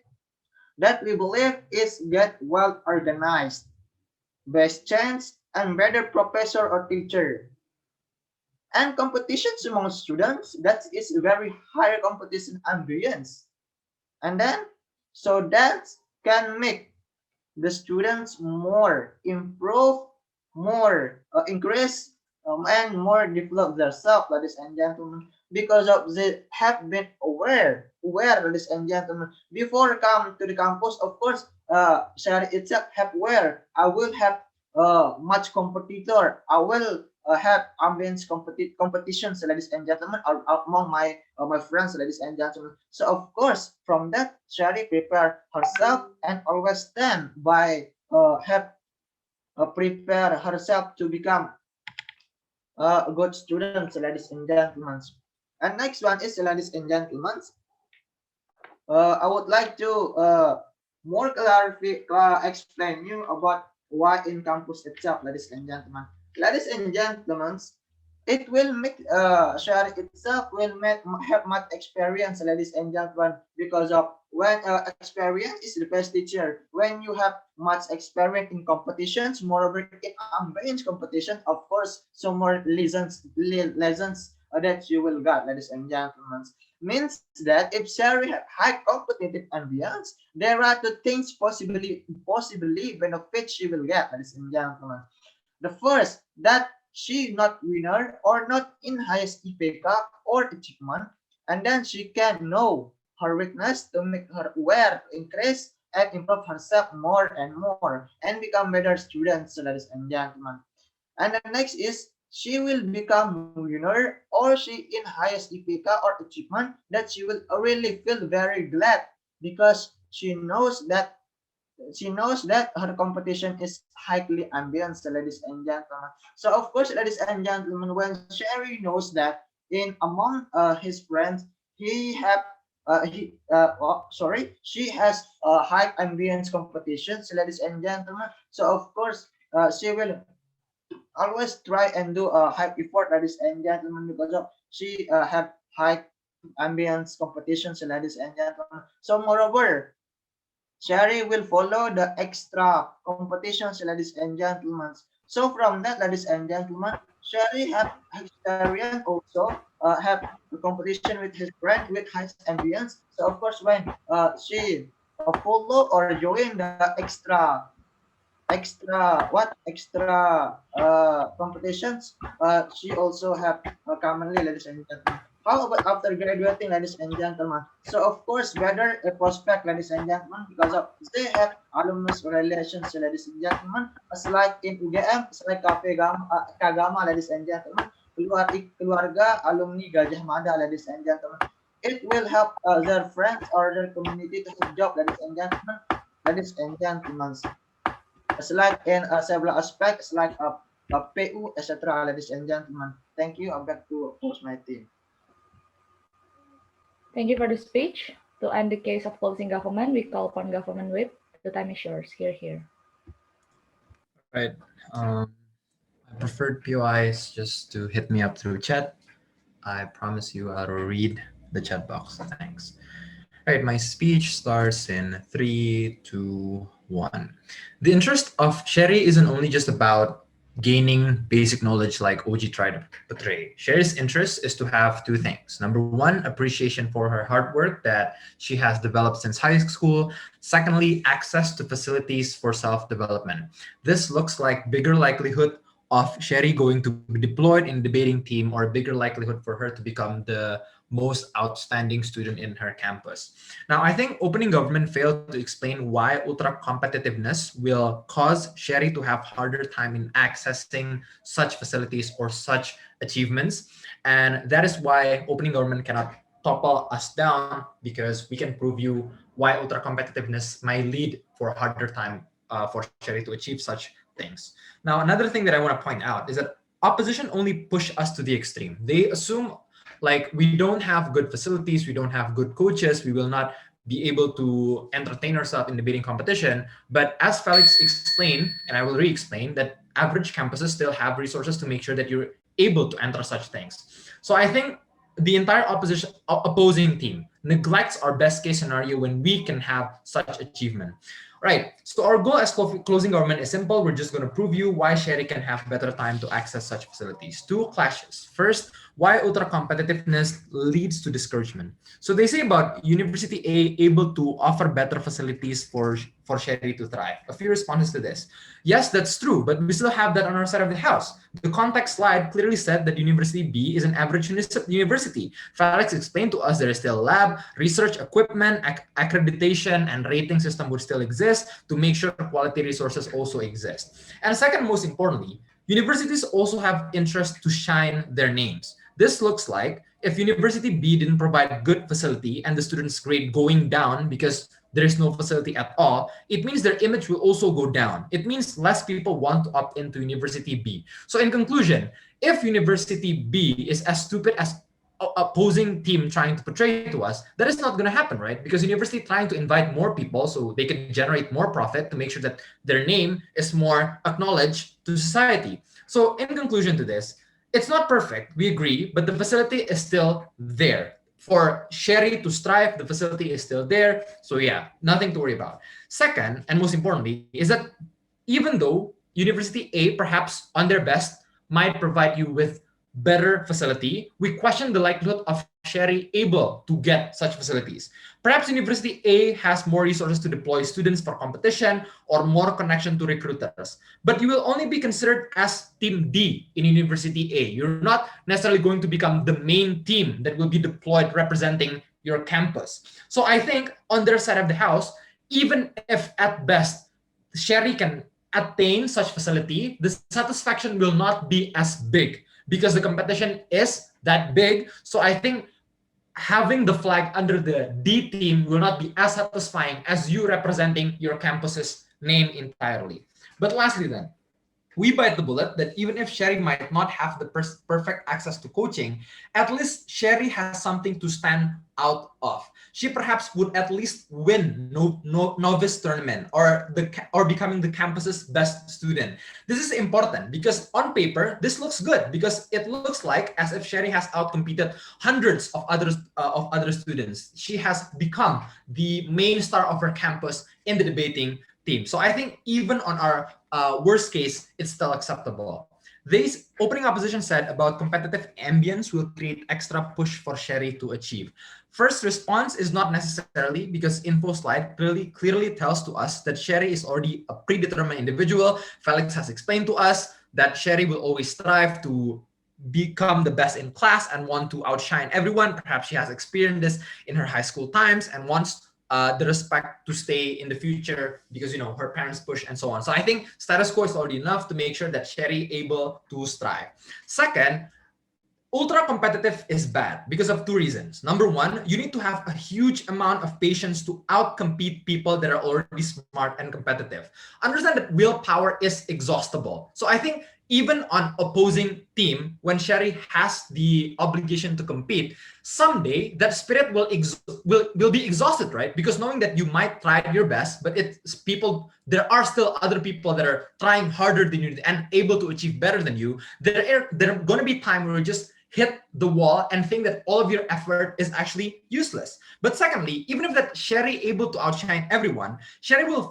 that we believe is get well organized, best chance, and better professor or teacher. And competitions among students that is very higher competition ambience. And then so that can make the students more improve, more increase, and more develop themselves, ladies and gentlemen, because of they have been aware, ladies and gentlemen, before come to the campus. Of course, share itself have where I will have much competitor. I will have ambience competitions, ladies and gentlemen, among my friends, ladies and gentlemen. So of course, from that, Shari prepare herself and always stand by have prepare herself to become a good student, ladies and gentlemen. And next one is, ladies and gentlemen, I would like to more explain you about why in campus itself, ladies and gentlemen. Ladies and gentlemen, it will make share itself will make have much experience, ladies and gentlemen, because of when experience is the best teacher. When you have much experience in competitions, moreover in ambience competition, of course, so more lessons that you will get, ladies and gentlemen. Means that if Sherry have high competitive ambience, there are two things possibly benefits she will get, ladies and gentlemen. The first, that she not winner or not in highest IPK or achievement, and then she can know her weakness to make her aware, to increase and improve herself more and more, and become better students, ladies and gentlemen. And the next is she will become winner or she in highest IPK or achievement, that she will really feel very glad because she knows that her competition is highly ambient, ladies and gentlemen. So of course, ladies and gentlemen, when Sherry knows that in among his friends, he have she has high ambience competitions, ladies and gentlemen. So of course, she will always try and do a high effort, ladies and gentlemen, because of she have high ambience competitions, ladies and gentlemen. So moreover, Sherry will follow the extra competitions, ladies and gentlemen. So from that, ladies and gentlemen, Sherry have experience also have a competition with his friend with high ambience. So of course, when she follow or join the extra competitions, she also have commonly, ladies and gentlemen. How about after graduating, ladies and gentlemen? So of course, better a prospect, ladies and gentlemen, because of they have alumnus relations, ladies and gentlemen. As like in UGM, it's like Kagama, ladies and gentlemen. Keluarga alumni Gajah Mada, ladies and gentlemen. It will help their friends or their community to have job, ladies and gentlemen. Ladies and gentlemen, it's like in several aspects like a PU, etc. Ladies and gentlemen, thank you. I'm back to host my team. Thank you for the speech. To end the case of closing government, we call upon Government Whip. The time is yours. Here. Right. I preferred POIs just to hit me up through chat. I promise you I'll read the chat box. Thanks. Right, my speech starts in 3, 2, 1. The interest of Sherry isn't only just about gaining basic knowledge like OG tried to portray. Sherry's interest is to have two things. Number one, appreciation for her hard work that she has developed since high school. Secondly, access to facilities for self-development. This looks like bigger likelihood of Sherry going to be deployed in debating team or bigger likelihood for her to become the most outstanding student in her campus. Now, I think opening government failed to explain why ultra competitiveness will cause Sherry to have harder time in accessing such facilities or such achievements. And that is why opening government cannot topple us down, because we can prove you why ultra competitiveness might lead for a harder time for Sherry to achieve such things. Now, another thing that I want to point out is that opposition only push us to the extreme. They assume like we don't have good facilities, we don't have good coaches, we will not be able to entertain ourselves in debating competition. But as Felix explained, and I will re-explain, that average campuses still have resources to make sure that you're able to enter such things. So I think the entire opposing team neglects our best case scenario when we can have such achievement. Right. So our goal as closing government is simple. We're just going to prove you why Sherry can have better time to access such facilities. Two clashes. First, why ultra competitiveness leads to discouragement. So they say about University A able to offer better facilities for Sherry to thrive. A few responses to this. Yes, that's true, but we still have that on our side of the house. The context slide clearly said that University B is an average university. Felix explained to us there is still lab, research equipment, accreditation, and rating system would still exist to make sure quality resources also exist. And second, most importantly, universities also have interest to shine their names. This looks like if University B didn't provide good facility and the students' grade going down because there is no facility at all, it means their image will also go down. It means less people want to opt into University B. So in conclusion, if University B is as stupid as opposing team trying to portray to us, that is not going to happen, right? Because university trying to invite more people so they can generate more profit to make sure that their name is more acknowledged to society. So in conclusion to this, it's not perfect, we agree, but the facility is still there. For Sherry to strive, the facility is still there. So yeah, nothing to worry about. Second, and most importantly, is that even though University A perhaps on their best might provide you with better facility, we question the likelihood of Sherry able to get such facilities. Perhaps University A has more resources to deploy students for competition or more connection to recruiters, but you will only be considered as Team D in University A. You're not necessarily going to become the main team that will be deployed representing your campus. So I think on their side of the house, even if at best Sherry can attain such facility, the satisfaction will not be as big because the competition is that big. So I think having the flag under the D team will not be as satisfying as you representing your campus's name entirely. But lastly then, we bite the bullet that even if Sherry might not have the perfect access to coaching, at least Sherry has something to stand out of. She perhaps would at least win novice tournament or becoming the campus's best student. This is important because on paper this looks good because it looks like as if Sherry has outcompeted hundreds of other students. She has become the main star of her campus in the debating team. So I think even on our worst case, it's still acceptable. This opening opposition said about competitive ambience will create extra push for Sherry to achieve. First response is not necessarily because info slide clearly tells to us that Sherry is already a predetermined individual. Felix has explained to us that Sherry will always strive to become the best in class and want to outshine everyone. Perhaps she has experienced this in her high school times and wants the respect to stay in the future because her parents push and so on. So I think status quo is already enough to make sure that Sherry able to strive. Second, ultra competitive is bad because of two reasons. Number one, you need to have a huge amount of patience to outcompete people that are already smart and competitive. Understand that willpower is exhaustible. So I think even on opposing team, when Sherry has the obligation to compete, someday that spirit will be exhausted, right? Because knowing that you might try your best, but there are still other people that are trying harder than you and able to achieve better than you. There are going to be time where you just hit the wall and think that all of your effort is actually useless. But secondly, even if that Sherry able to outshine everyone, Sherry will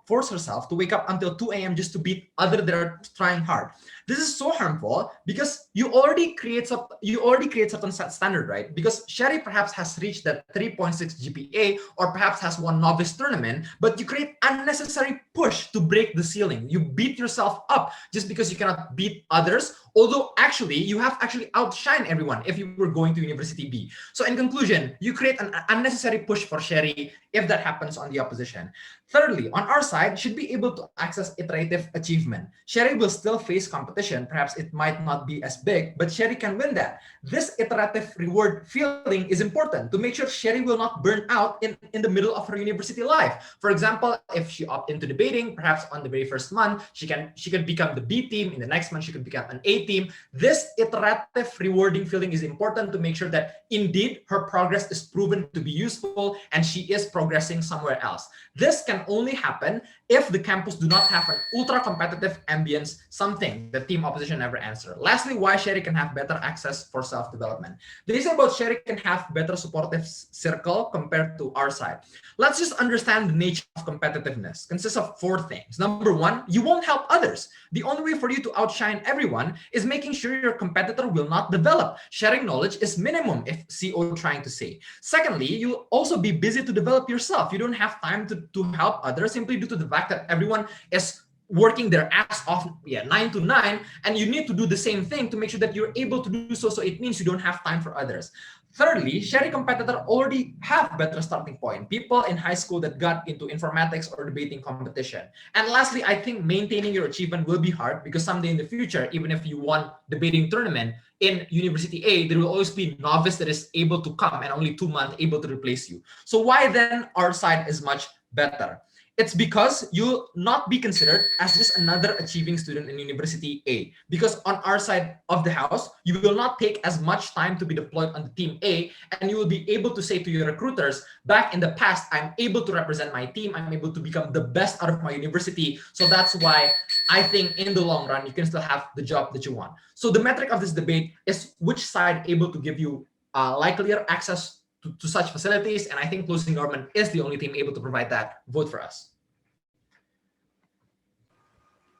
force herself to wake up until 2 a.m. just to beat others that are trying hard. This is so harmful because you already create certain standard, right? Because Sherry perhaps has reached that 3.6 GPA or perhaps has won novice tournament, but you create unnecessary push to break the ceiling. You beat yourself up just because you cannot beat others, although actually you have actually outshine everyone if you were going to University B. So in conclusion, you create an unnecessary push for Sherry if that happens on the opposition. Thirdly, on our side, should be able to access iterative achievement. Sherry will still face competition. Perhaps it might not be as big, but Sherry can win that. This iterative reward feeling is important to make sure Sherry will not burn out in the middle of her university life. For example, if she opt into debating, perhaps on the very first month, she could become the B team. In the next month, she could become an A team. This iterative rewarding feeling is important to make sure that indeed her progress is proven to be useful and she is progressing somewhere else. This can only happen if the campus do not have an ultra competitive ambience, something the team opposition never answer. Lastly, why Sherry can have better access for self-development. They say about Sherry can have better supportive circle compared to our side. Let's just understand the nature of competitiveness. Consists of four things. Number one, you won't help others. The only way for you to outshine everyone is making sure your competitor will not develop. Sharing knowledge is minimum, if CO trying to say. Secondly, you'll also be busy to develop yourself. You don't have time to help others simply due to the fact that everyone is working their ass off 9 to 9, and you need to do the same thing to make sure that you're able to do so. So it means you don't have time for others. Thirdly, Sherry competitor already have better starting point. People in high school that got into informatics or debating competition. And lastly, I think maintaining your achievement will be hard because someday in the future, even if you won debating tournament in University A, there will always be novice that is able to come and only 2 months able to replace you. So why then our side is much better? It's because you'll not be considered as just another achieving student in University A. Because on our side of the house, you will not take as much time to be deployed on the team A, and you will be able to say to your recruiters, back in the past, I'm able to represent my team, I'm able to become the best out of my university. So that's why I think in the long run, you can still have the job that you want. So the metric of this debate is which side able to give you likelier access to such facilities, and I think closing government is the only team able to provide that. Vote for us.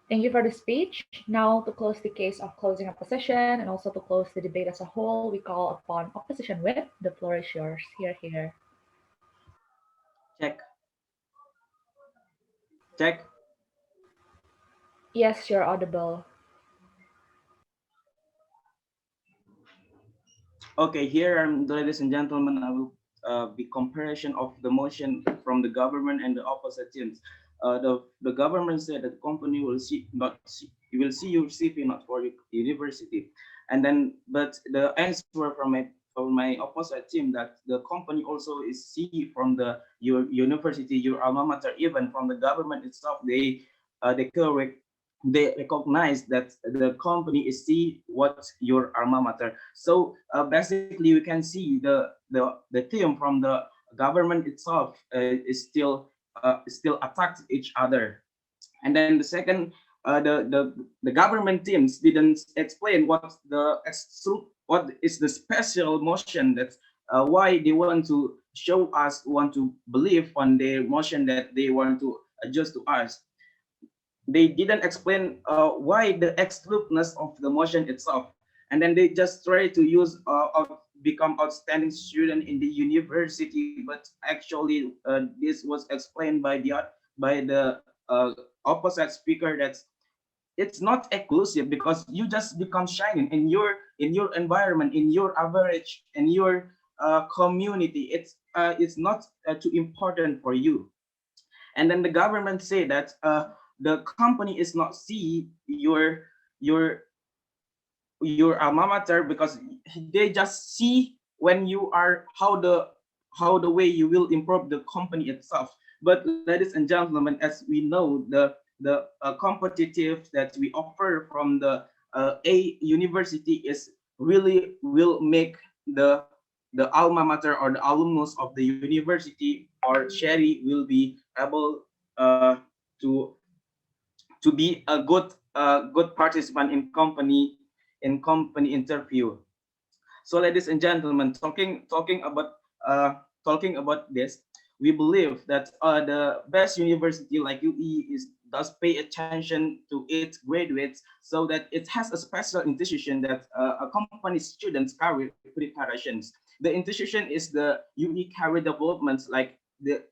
Thank you for the speech. Now, to close the case of closing opposition and also to close the debate as a whole, we call upon opposition whip. The floor is yours. Here. Check. Check. Yes, you're audible. Okay, here, ladies and gentlemen, I will be comparison of the motion from the government and the opposite teams. the government said that the company will see not see, you will see your CV not for your university, and then but the answer from my opposite team that the company also is see from the your university, your alma mater, even from the government itself. They correct, they recognize that the company is see what your alma mater. So basically we can see the team from the government itself still attack each other. And then the second, the government teams didn't explain what is the special motion that why they want to show us, want to believe on their motion that they want to adjust to us. They didn't explain why the exclusiveness of the motion itself, and then they just try to use become outstanding student in the university. But actually this was explained by the opposite speaker that it's not exclusive, because you just become shining in your environment, in your average, in your community. It's not too important for you. And then the government say that the company is not see your your alma mater, because they just see when you are how the way you will improve the company itself. But ladies and gentlemen, as we know, the competitive that we offer from the a university is really will make the alma mater or the alumnus of the university or Sherry will be able to be a good participant in company interview. So, ladies and gentlemen, talking about this, we believe that the best university like UE is does pay attention to its graduates, so that it has a special institution that accompanies students' career preparations. The institution is the UE Career Development, like the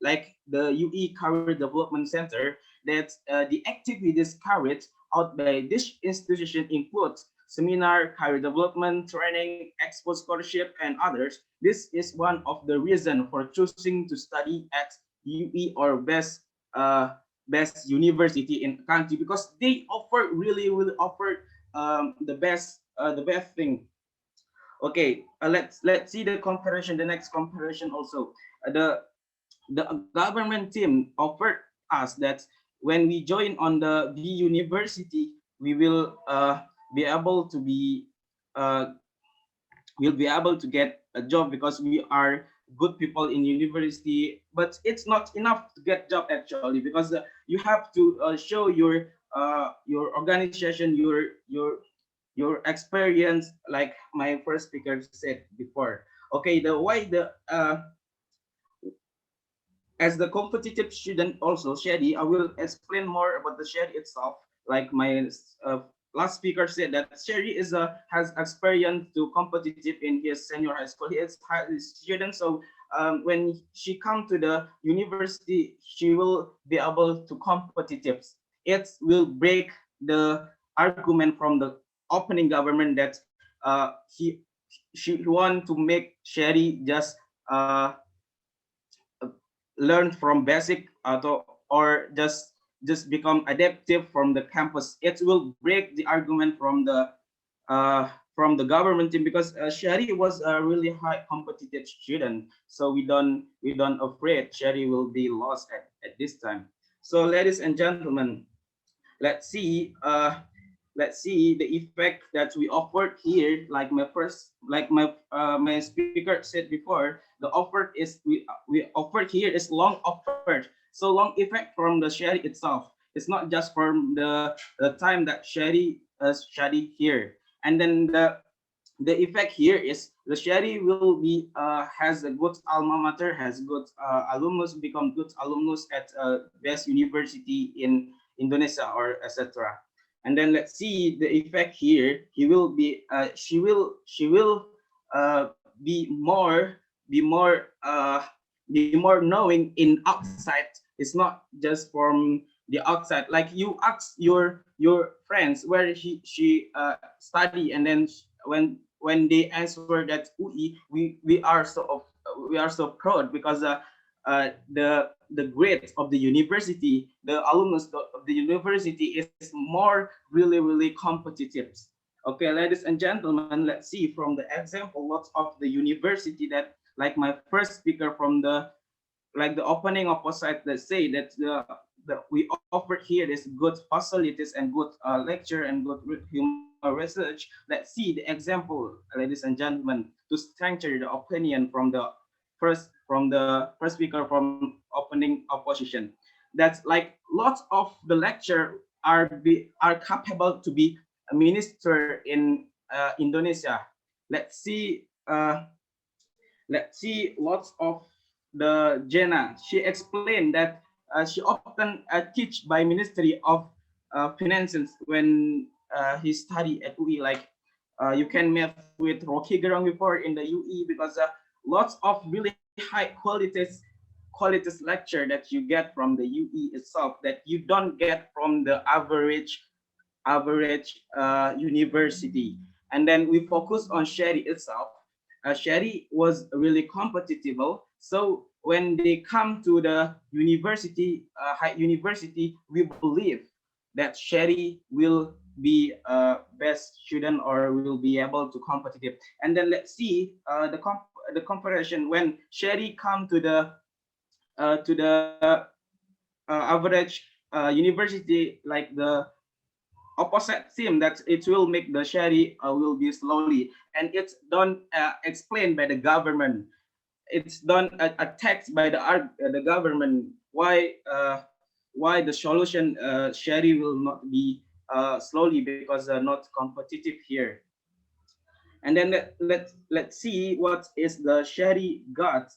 UE Career Development Center. That the activities carried out by this institution includes seminar, career development, training, expo scholarship, and others. This is one of the reasons for choosing to study at UE or best university in the country, because they offer really offer the best thing. Okay, let's see the comparison. The next comparison also, the government team offered us that when we join on the B university, we be able to be uh, we'll be able to get a job because we are good people in university. But it's not enough to get job actually, because you have to show your organization, your experience, like my first speaker said before. Okay, the why the as the competitive student also Shady, I will explain more about the Shady itself. Like my last speaker said that Sherry has experience to competitive in his senior high school. He is high student, so when she come to the university, she will be able to competitive. It will break the argument from the opening government that he she want to make Sherry just learn from basic or just become adaptive from the campus. It will break the argument from the government team, because Sherry was a really high competitive student, so we don't afraid Sherry will be lost at this time. So, ladies and gentlemen, let's see the effect that we offered here. Like my speaker said before, the offer is we offered here is long offered. So long effect from the Sherry itself. It's not just from the time that Sherry studied here. And then the effect here is the Sherry will be has a good alma mater, has good alumnus, become good alumnus at best university in Indonesia or etc. And then let's see the effect here. He will be she will be more knowing in outside. It's not just from the outside. Like you ask your friends where study, and then when they answer that UI, we are so proud, because the grades of the university, the alumnus of the university is more really competitive. Okay, ladies and gentlemen, let's see from the example lots of the university that, like my first speaker from the, like the opening opposite that say that the we offer here is good facilities and good lecture and good human research. Let's see the example, ladies and gentlemen, to strengthen the opinion from the first speaker from opening opposition. That's like lots of the lecture are capable to be a minister in Indonesia. Let's see lots of the Jenna. She explained that she often teach by Ministry of Finances when he study at UE. Like you can meet with Rocky Gerong before in the UE, because lots of really high qualities lecture that you get from the UE itself that you don't get from the average university. And then we focus on Sherry itself. Sherry was really competitive. So when they come to the university, high university, we believe that Sherry will be best student or will be able to competitive. And then let's see the comparison when Sherry come to the average university, like the opposite theme, that it will make the Sherry will be slowly, and it's done explained by the government. It's done a text by the government why the solution Sherry will not be slowly, because not competitive here. And then let's see what is the Sherry got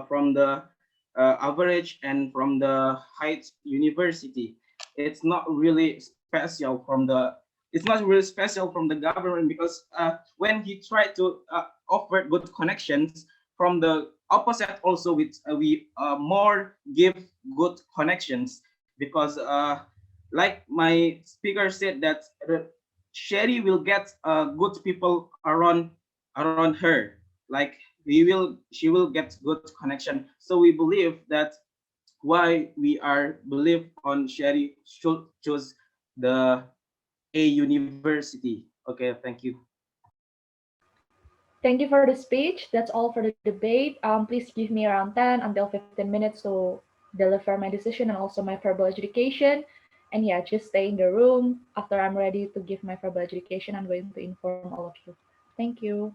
from the average and from the height university. It's not really special from the government, because when he tried to offer good connections from the opposite also, with we more give good connections, because like my speaker said that Sherry will get good people around her. Like she will get good connection. So we believe that why we are believe on Sherry should choose the A university. Okay, thank you. Thank you for the speech. That's all for the debate. Please give me around 10 until 15 minutes to deliver my decision and also my verbal adjudication. And yeah, just stay in the room. After I'm ready to give my verbal adjudication, I'm going to inform all of you. Thank you.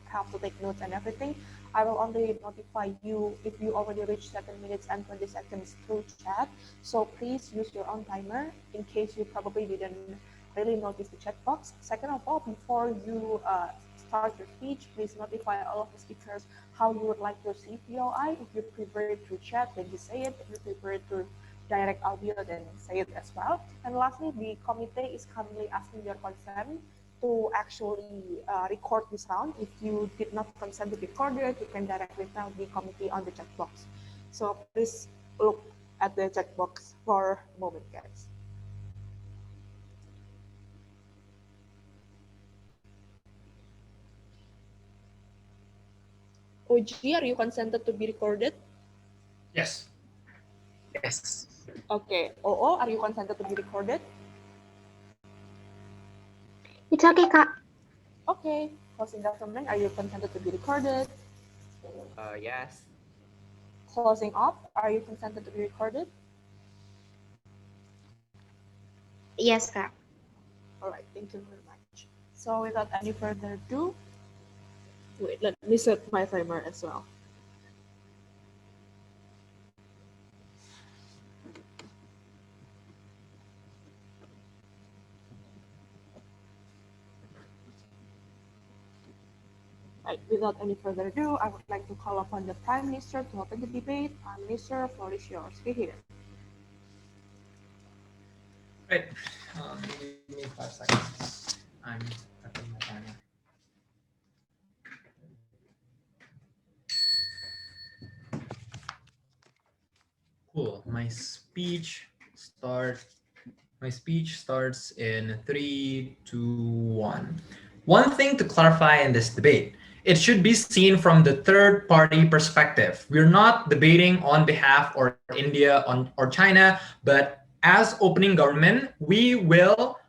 Have to take notes and everything. I will only notify you if you already reached 7 minutes and 20 seconds through chat. So please use your own timer in case you probably didn't really notice the chat box. Second of all, before you start your speech, please notify all of the speakers how you would like to receive POI. If you prefer it through chat, then just say it. If you prefer it through direct audio, then say it as well. And lastly, the committee is currently asking your consent to actually record this round. If you did not consent to be recorded, you can directly tell the committee on the chat box. So please look at the chat box for a moment, guys. OG, are you consented to be recorded? Yes. Yes. Okay. OO, are you consented to be recorded? It's okay, Kak. Okay. Closing government, are you consented to be recorded? Yes. Closing off, are you consented to be recorded? Yes, Kak. All right, thank you very much. So without any further ado, wait, let me set my timer as well. Right, without any further ado, I would like to call upon the Prime Minister to open the debate. Prime Minister, floor is yours. Be here. Right. Give me 5 seconds. I'm prepping my timer. Cool. My speech starts in 3, 2, 1. One thing to clarify in this debate: it should be seen from the third party perspective. We're not debating on behalf or India or China, but as opening government, we will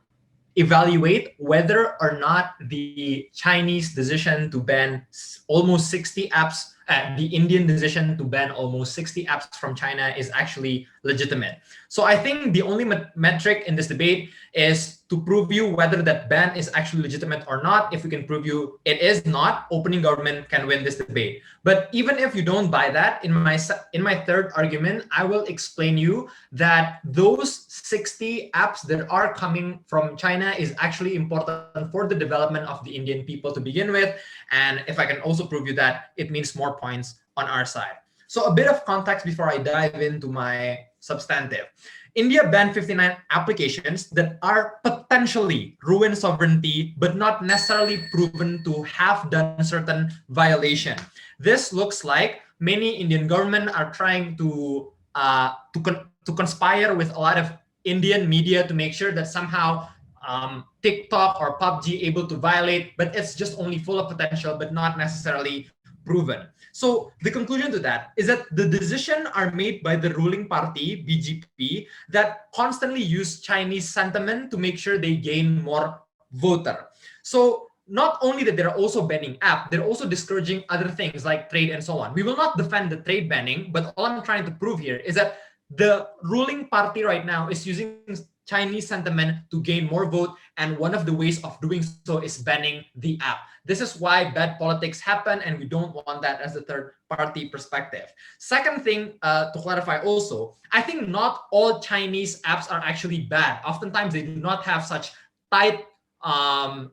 evaluate whether or not the Chinese decision to ban almost 60 apps, the Indian decision to ban almost 60 apps from China is actually legitimate. So I think the only metric in this debate is to prove you whether that ban is actually legitimate or not. If we can prove you it is not, opening government can win this debate. But even if you don't buy that, in my third argument, I will explain you that those 60 apps that are coming from China is actually important for the development of the Indian people to begin with. And if I can also prove you that, it means more points on our side. So a bit of context before I dive into my substantive. India banned 59 applications that are potentially ruin sovereignty, but not necessarily proven to have done certain violation. This looks like many Indian government are trying to conspire with a lot of Indian media to make sure that somehow TikTok or PUBG able to violate, but it's just only full of potential, but not necessarily proven. So the conclusion to that is that the decision are made by the ruling party, BJP, that constantly use Chinese sentiment to make sure they gain more voter. So not only that they're also banning app, they're also discouraging other things like trade and so on. We will not defend the trade banning, but all I'm trying to prove here is that the ruling party right now is using Chinese sentiment to gain more vote, and one of the ways of doing so is banning the app. This is why bad politics happen, and we don't want that as the third party perspective. Second thing to clarify also, I think not all Chinese apps are actually bad. Oftentimes they do not have such tight um,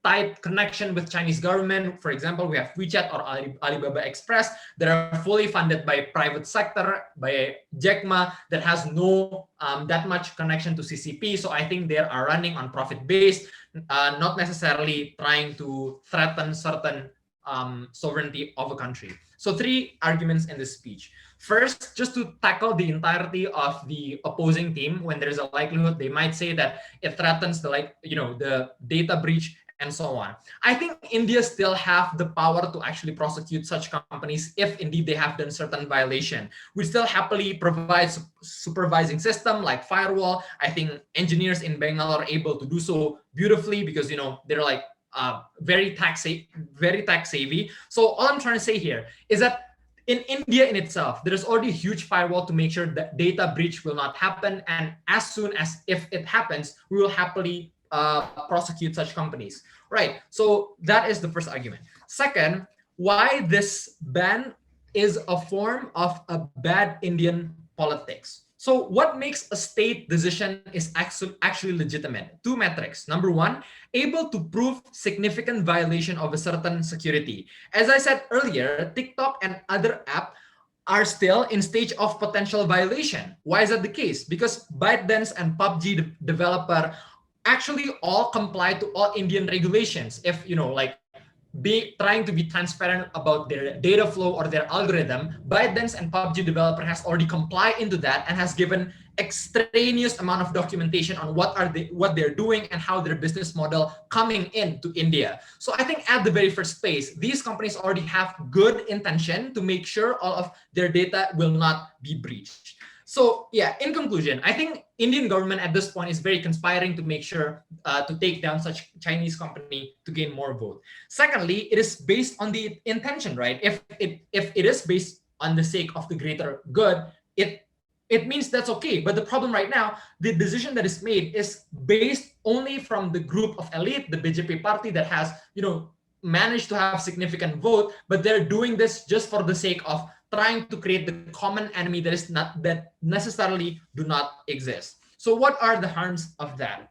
tight connection with Chinese government. For example, we have WeChat or Alibaba Express that are fully funded by private sector, by Jack Ma, that has no that much connection to CCP. So I think they are running on profit base, not necessarily trying to threaten certain sovereignty of a country. So three arguments in this speech. First, just to tackle the entirety of the opposing team, when there's a likelihood they might say that it threatens the data breach and so on. I think India still have the power to actually prosecute such companies if indeed they have done certain violation. We still happily provide supervising system like firewall. I think engineers in Bangalore are able to do so beautifully because they're like very tax savvy. So all I'm trying to say here is that in India in itself, there is already a huge firewall to make sure that data breach will not happen. And as soon as if it happens, we will happily prosecute such companies. Right. So that is the first argument. Second, why this ban is a form of a bad Indian politics. So what makes a state decision is actually legitimate? Two metrics. Number one, able to prove significant violation of a certain security. As I said earlier, TikTok and other apps are still in stage of potential violation. Why is that the case? Because ByteDance and PUBG developer actually all comply to all Indian regulations. If be trying to be transparent about their data flow or their algorithm, ByteDance and PUBG developer has already complied into that and has given extraneous amount of documentation on what they're doing and how their business model coming into India. So I think at the very first place, these companies already have good intention to make sure all of their data will not be breached. So yeah, in conclusion, I think Indian government at this point is very conspiring to make sure to take down such Chinese company to gain more vote. Secondly, it is based on the intention, right? If it is based on the sake of the greater good, it means that's okay. But the problem right now, the decision that is made is based only from the group of elite, the BJP party that has managed to have significant vote, but they're doing this just for the sake of trying to create the common enemy that necessarily do not exist. So what are the harms of that?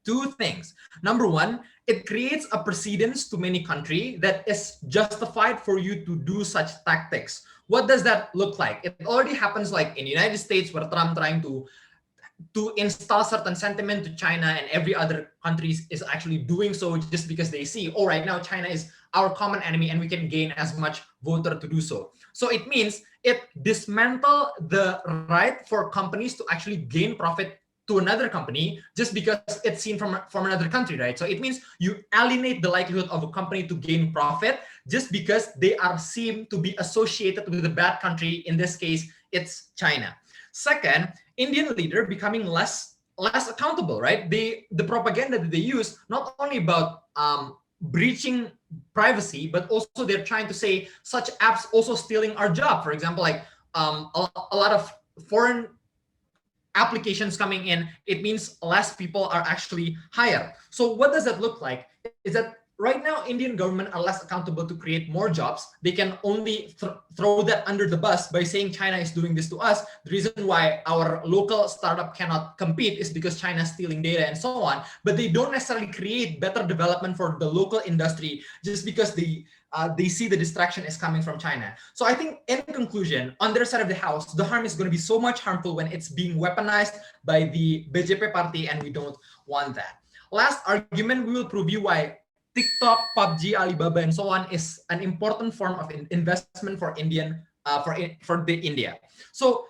Two things. Number one, it creates a precedence to many countries that is justified for you to do such tactics. What does that look like? It already happens like in the United States where Trump trying to to install certain sentiment to China, and every other countries is actually doing so just because they see, oh, right now China is our common enemy and we can gain as much voter to do so. So it means it dismantle the right for companies to actually gain profit to another company just because it's seen from another country, right? So it means you alienate the likelihood of a company to gain profit just because they are seen to be associated with a bad country. In this case, it's China. Second, Indian leader becoming less accountable, right? The propaganda that they use not only about breaching privacy, but also they're trying to say such apps also stealing our job. For example, like a lot of foreign applications coming in, it means less people are actually hired. So what does that look like? Is that right now Indian government are less accountable to create more jobs. They can only throw that under the bus by saying China is doing this to us. The reason why our local startup cannot compete is because China is stealing data and so on. But they don't necessarily create better development for the local industry just because they see the distraction is coming from China. So I think in conclusion, on their side of the house, the harm is going to be so much harmful when it's being weaponized by the BJP party, and we don't want that. Last argument, we will prove you why TikTok, PUBG, Alibaba, and so on is an important form of investment for for the India. So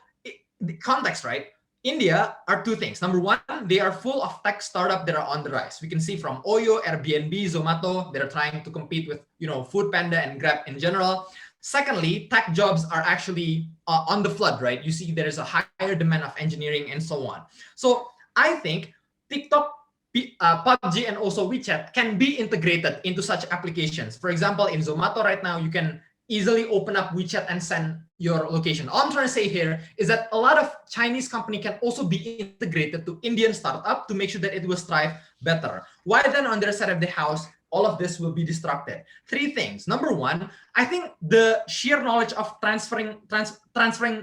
the context, right? India are two things. Number one, they are full of tech startups that are on the rise. We can see from Oyo, Airbnb, Zomato, they're trying to compete with Food Panda and Grab in general. Secondly, tech jobs are actually on the flood, right? You see there's a higher demand of engineering and so on. So I think TikTok, PUBG, and also WeChat can be integrated into such applications. For example, in Zomato right now, you can easily open up WeChat and send your location. All I'm trying to say here is that a lot of Chinese company can also be integrated to Indian startup to make sure that it will strive better. Why then on their side of the house, all of this will be distracted? Three things. Number one, I think the sheer knowledge of transferring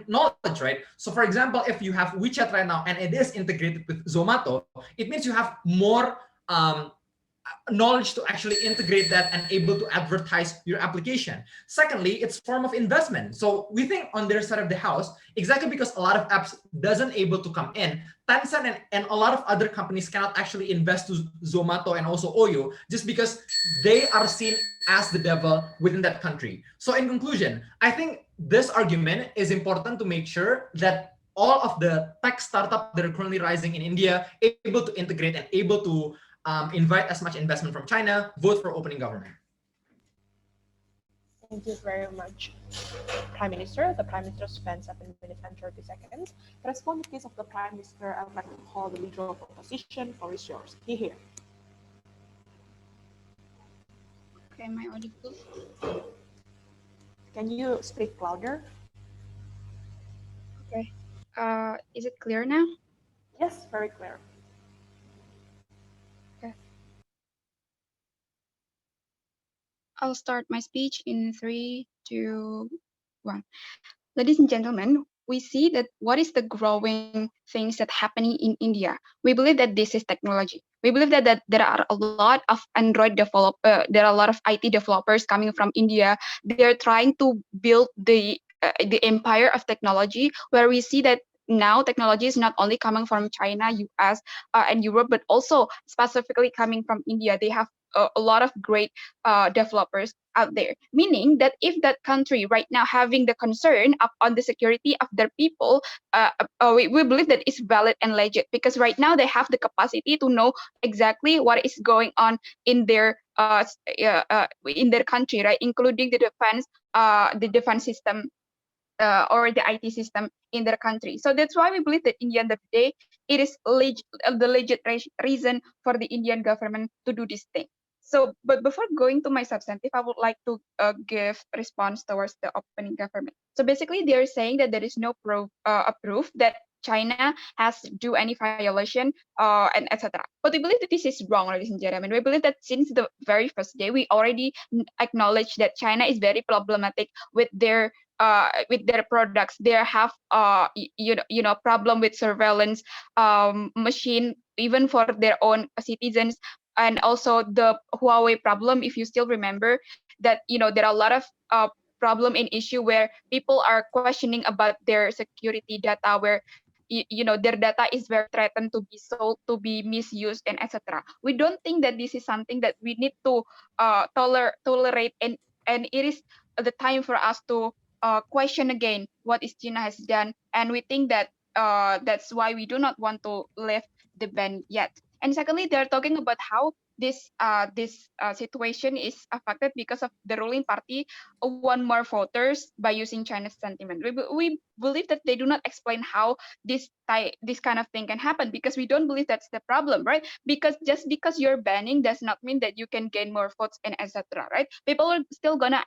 knowledge, right? So for example, if you have WeChat right now and it is integrated with Zomato, it means you have more knowledge to actually integrate that and able to advertise your application. Secondly, it's form of investment. So we think on their side of the house, exactly because a lot of apps doesn't able to come in, Tencent and a lot of other companies cannot actually invest to Zomato and also Oyo just because they are seen as the devil within that country. So in conclusion, I think this argument is important to make sure that all of the tech startups that are currently rising in India able to integrate and able to invite as much investment from China, vote for opening government. Thank you very much, Prime Minister. The Prime Minister spent 7 minutes and 30 seconds. To respond to the case of the Prime Minister, I would like to call the leader of opposition. Floor is yours. Here. Okay, am I audible? Can you speak louder? Okay. Is it clear now? Yes, very clear. Okay. I'll start my speech in 3, 2, 1. Ladies and gentlemen, we see that what is the growing things that happening in India. We believe that this is technology. We believe that there are a lot of Android there are a lot of IT developers coming from India. They're trying to build the empire of technology, where we see that now technology is not only coming from China, US, and Europe, but also specifically coming from India. They have a lot of great developers out there, meaning that if that country right now having the concern on the security of their people, we believe that it's valid and legit, because right now they have the capacity to know exactly what is going on in their country, right, including the defense system or the IT system in their country. So that's why we believe that in the end of the day, it is the legit reason for the Indian government to do this thing. So, but before going to my substantive, I would like to give response towards the opening government. So basically, they're saying that there is no proof that China has do any violation and etc. But we believe that this is wrong, ladies and gentlemen. We believe that since the very first day, we already acknowledge that China is very problematic with their products. They have problem with surveillance machine even for their own citizens, and also the Huawei problem. If you still remember that, there are a lot of problem in issue where people are questioning about their security data, where their data is very threatened to be sold, to be misused, and etc. We don't think that this is something that we need to tolerate, and it is the time for us to question again what is China has done, and we think that that's why we do not want to lift the ban yet. And secondly, they're talking about how this situation is affected because of the ruling party won more voters by using China's sentiment. We believe that they do not explain how this kind of thing can happen, because we don't believe that's the problem, right? Because just because you're banning does not mean that you can gain more votes and etc. Right? People are still gonna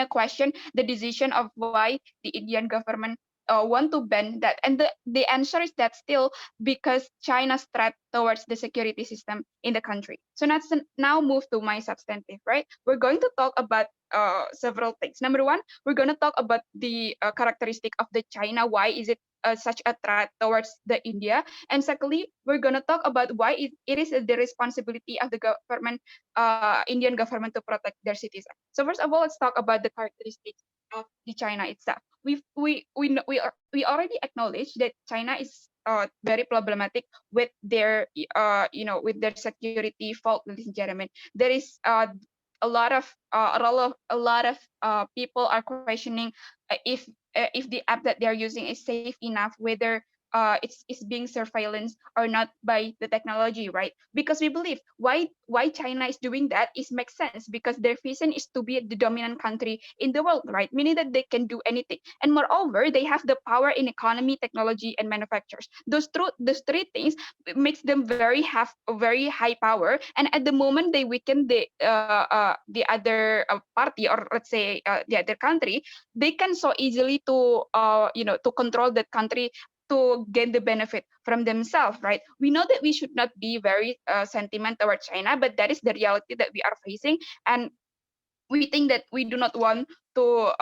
question the decision of why the Indian government want to ban that, and the answer is that still because China's threat towards the security system in the country. So let's now move to my substantive, right? We're going to talk about several things. Number one, we're going to talk about the characteristic of the China. Why is it such a threat towards the India? And secondly, we're going to talk about why it is the responsibility of the government, Indian government, to protect their citizens. So first of all, let's talk about the characteristics of the China itself. We already acknowledge that China is very problematic with their with their security fault, ladies and gentlemen. There is a lot of people are questioning if the app that they're using is safe enough, whether it's being surveillance or not by the technology, right? Because we believe why China is doing that is makes sense, because their vision is to be the dominant country in the world, right? Meaning that they can do anything, and moreover, they have the power in economy, technology, and manufacturers. Those three things makes them have a very high power, and at the moment they weaken the other party, or let's say the other country, they can so easily to to control that country to gain the benefit from themselves, right? We know that we should not be very sentiment towards China, but that is the reality that we are facing, and we think that we do not want to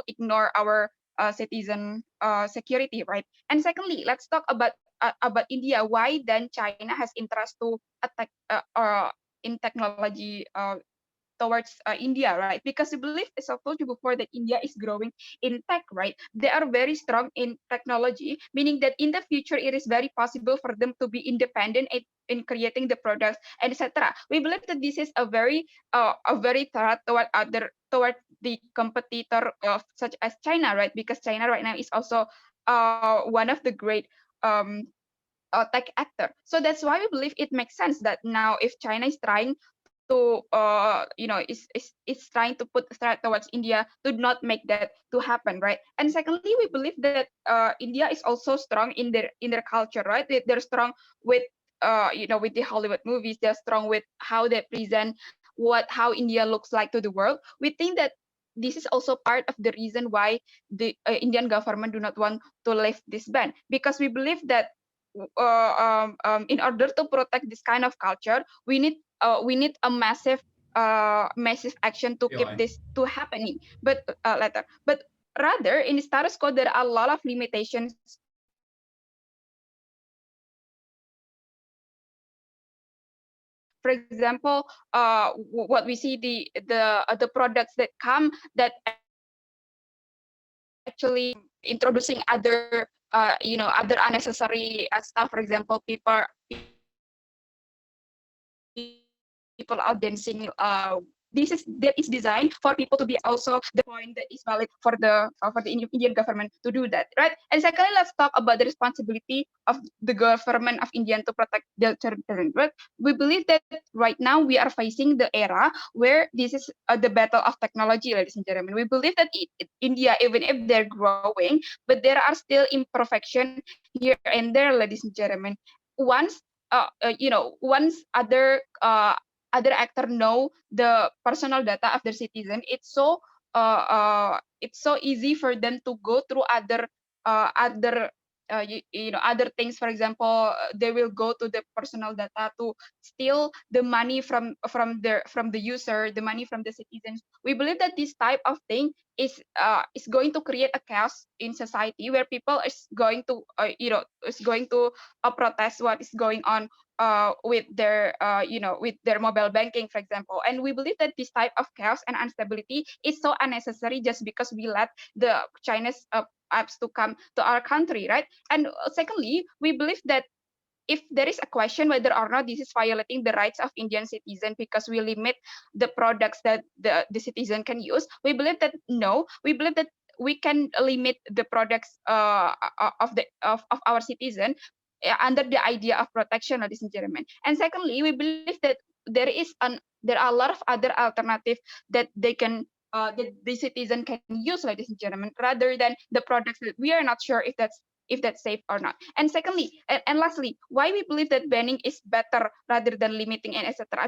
ignore our citizen security, right? And secondly, let's talk about India. Why then China has interest to attack in technology towards India, right? Because we believe, as I told you before, that India is growing in tech, right? They are very strong in technology, meaning that in the future it is very possible for them to be independent in creating the products, etc. We believe that this is a very threat toward the competitor of such as China, right? Because China right now is also one of the great tech actor. So that's why we believe it makes sense that now if China is trying to is trying to put a threat towards India, to not make that to happen, right? And secondly, we believe that India is also strong in their culture, right? They're strong with with the Hollywood movies. They're strong with how they present how India looks like to the world. We think that this is also part of the reason why the Indian government do not want to lift this ban, because we believe that in order to protect this kind of culture, we need a massive action to keep POI. this to happening. But later, but rather in status quo, there are a lot of limitations. For example, what we see the products that come that actually introducing other other unnecessary stuff. For example, people out dancing. That is designed for people to be also the point that is valid for the Indian government to do that, right? And secondly, let's talk about the responsibility of the government of India to protect their children. Right? We believe that right now we are facing the era where this is the battle of technology, ladies and gentlemen. We believe that India, even if they're growing, but there are still imperfection here and there, ladies and gentlemen. Once once other actor know the personal data of their citizen, it's so easy for them to go through other other things. For example, they will go to the personal data to steal the money from the user, the money from the citizens. We believe that this type of thing is going to create a chaos in society, where people is going to protest what is going on with their mobile banking, for example. And we believe that this type of chaos and instability is so unnecessary, just because we let the China's apps to come to our country, right? And secondly, we believe that if there is a question whether or not this is violating the rights of Indian citizen because we limit the products that the citizen can use, we believe that no, we believe that we can limit the products of our citizen under the idea of protection, ladies and gentlemen. And secondly, we believe that there are a lot of other alternative that they can that the citizen can use, ladies and gentlemen, rather than the products that we are not sure if that's safe or not. And secondly, and lastly, why we believe that banning is better rather than limiting and etc.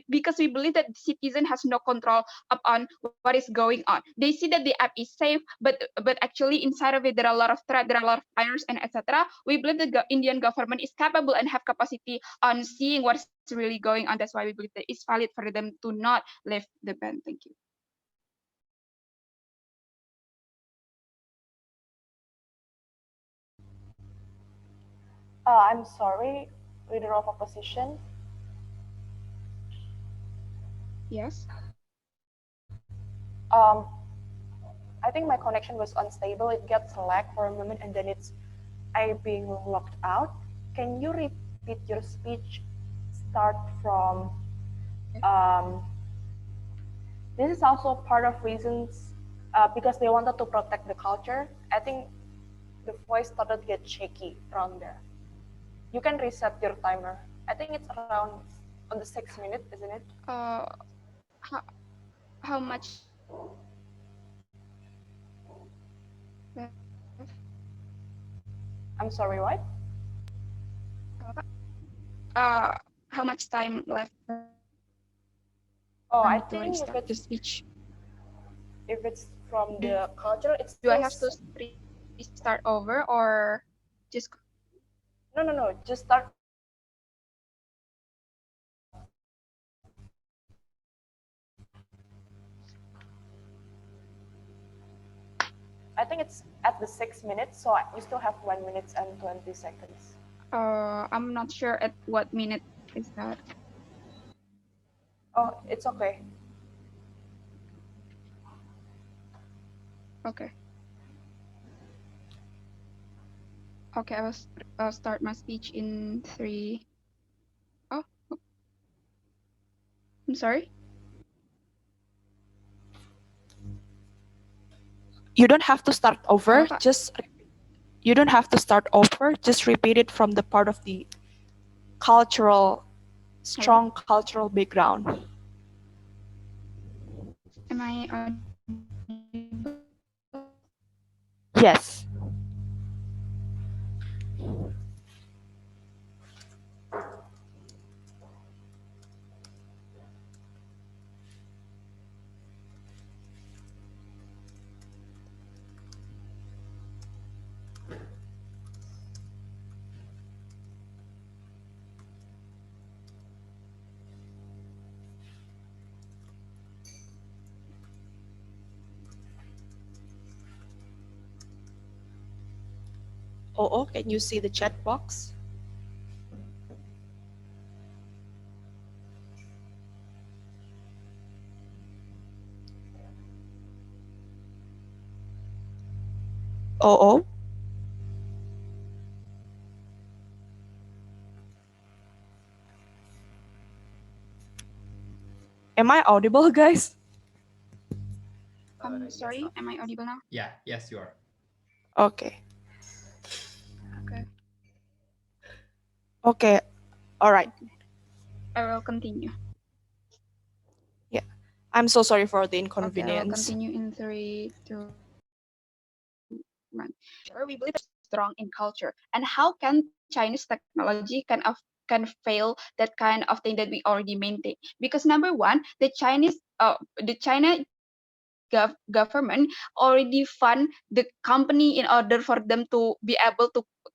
Because we believe that the citizen has no control upon what is going on. They see that the app is safe, but actually inside of it there are a lot of threat, there are a lot of virus and etc. We believe that the Indian government is capable and have capacity on seeing what's really going on. That's why we believe that it's valid for them to not lift the ban. Thank you. I'm sorry, leader of opposition. Yes. Um, I think my connection was unstable. It gets lag for a moment and then I being locked out. Can you repeat your speech? Start from. Um, this is also part of reasons because they wanted to protect the culture. I think the voice started to get shaky around there. You can reset your timer. I think it's around on the 6 minute, isn't it? How, how much left? I'm sorry, what? How much time left for me to Oh, I restart the think speech? if it's from the culture, it's Do I still have to restart over or just no. Just start from the culture. I think it's at the 6 minutes, so you still have 1 minute and 20 seconds. I'm not sure at what minute is that. Oh, it's okay. Okay. Okay, I'll start my speech in 3. Oh, I'm sorry. You don't have to start over. Apa? You don't have to start over. Just repeat it from the part of the cultural, strong cultural background. Am I audible? Yes. Oh, can you see the chat box? Oh. Am I audible, guys? I'm sorry. Am I audible now? Yeah, yes, you are. Okay. Okay. Okay. All right. I will continue. Yeah. I'm so sorry for the Okay, I will inconvenience. continue in 3, 2, 1. Sure, we believe that strong in culture. And how can Chinese technology can fail that kind of thing that we already maintain? Because number one, the China government already fund the company in order for them to be able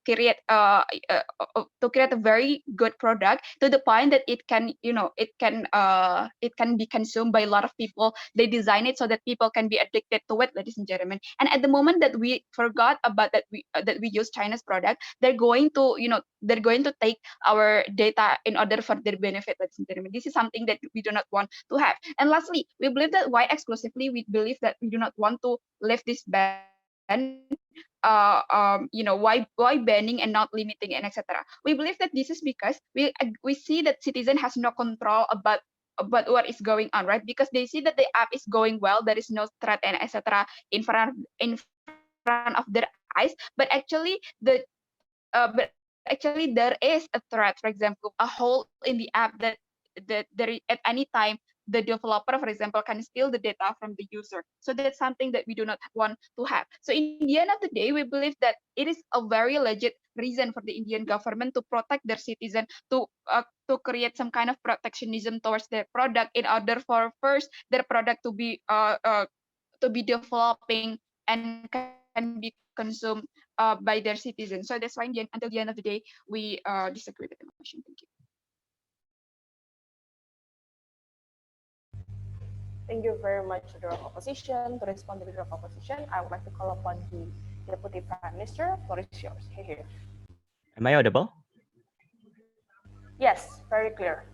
create to create a very good product to the point that it can it can be consumed by a lot of people. They design it so that people can be addicted to it, ladies and gentlemen. And at the moment that we forgot about that we use China's product, they're going to take our data in order for their benefit, ladies and gentlemen. This is something that we do not want to have. And lastly, we believe that why exclusively we believe that we do not want to lift this ban, because why banning and not limiting and etc. We believe that this is because we see that citizen has no control about what is going on, right? Because they see that the app is going well, there is no threat and etc. In front of their eyes, but actually there is a threat. For example, a hole in the app that there at any time the developer, for example, can steal the data from the user. So that's something that we do not want to have. So in the end of the day, we believe that it is a very legit reason for the Indian government to protect their citizen, to create some kind of protectionism towards their product in order for first their product to be developing and can be consumed by their citizens. So that's why until the end of the day, we disagree with the motion. Thank you. Thank you very much to the opposition. To respond to the opposition, I would like to call upon the Deputy Prime Minister. Floor is yours. Here. Am I audible? Yes, very clear.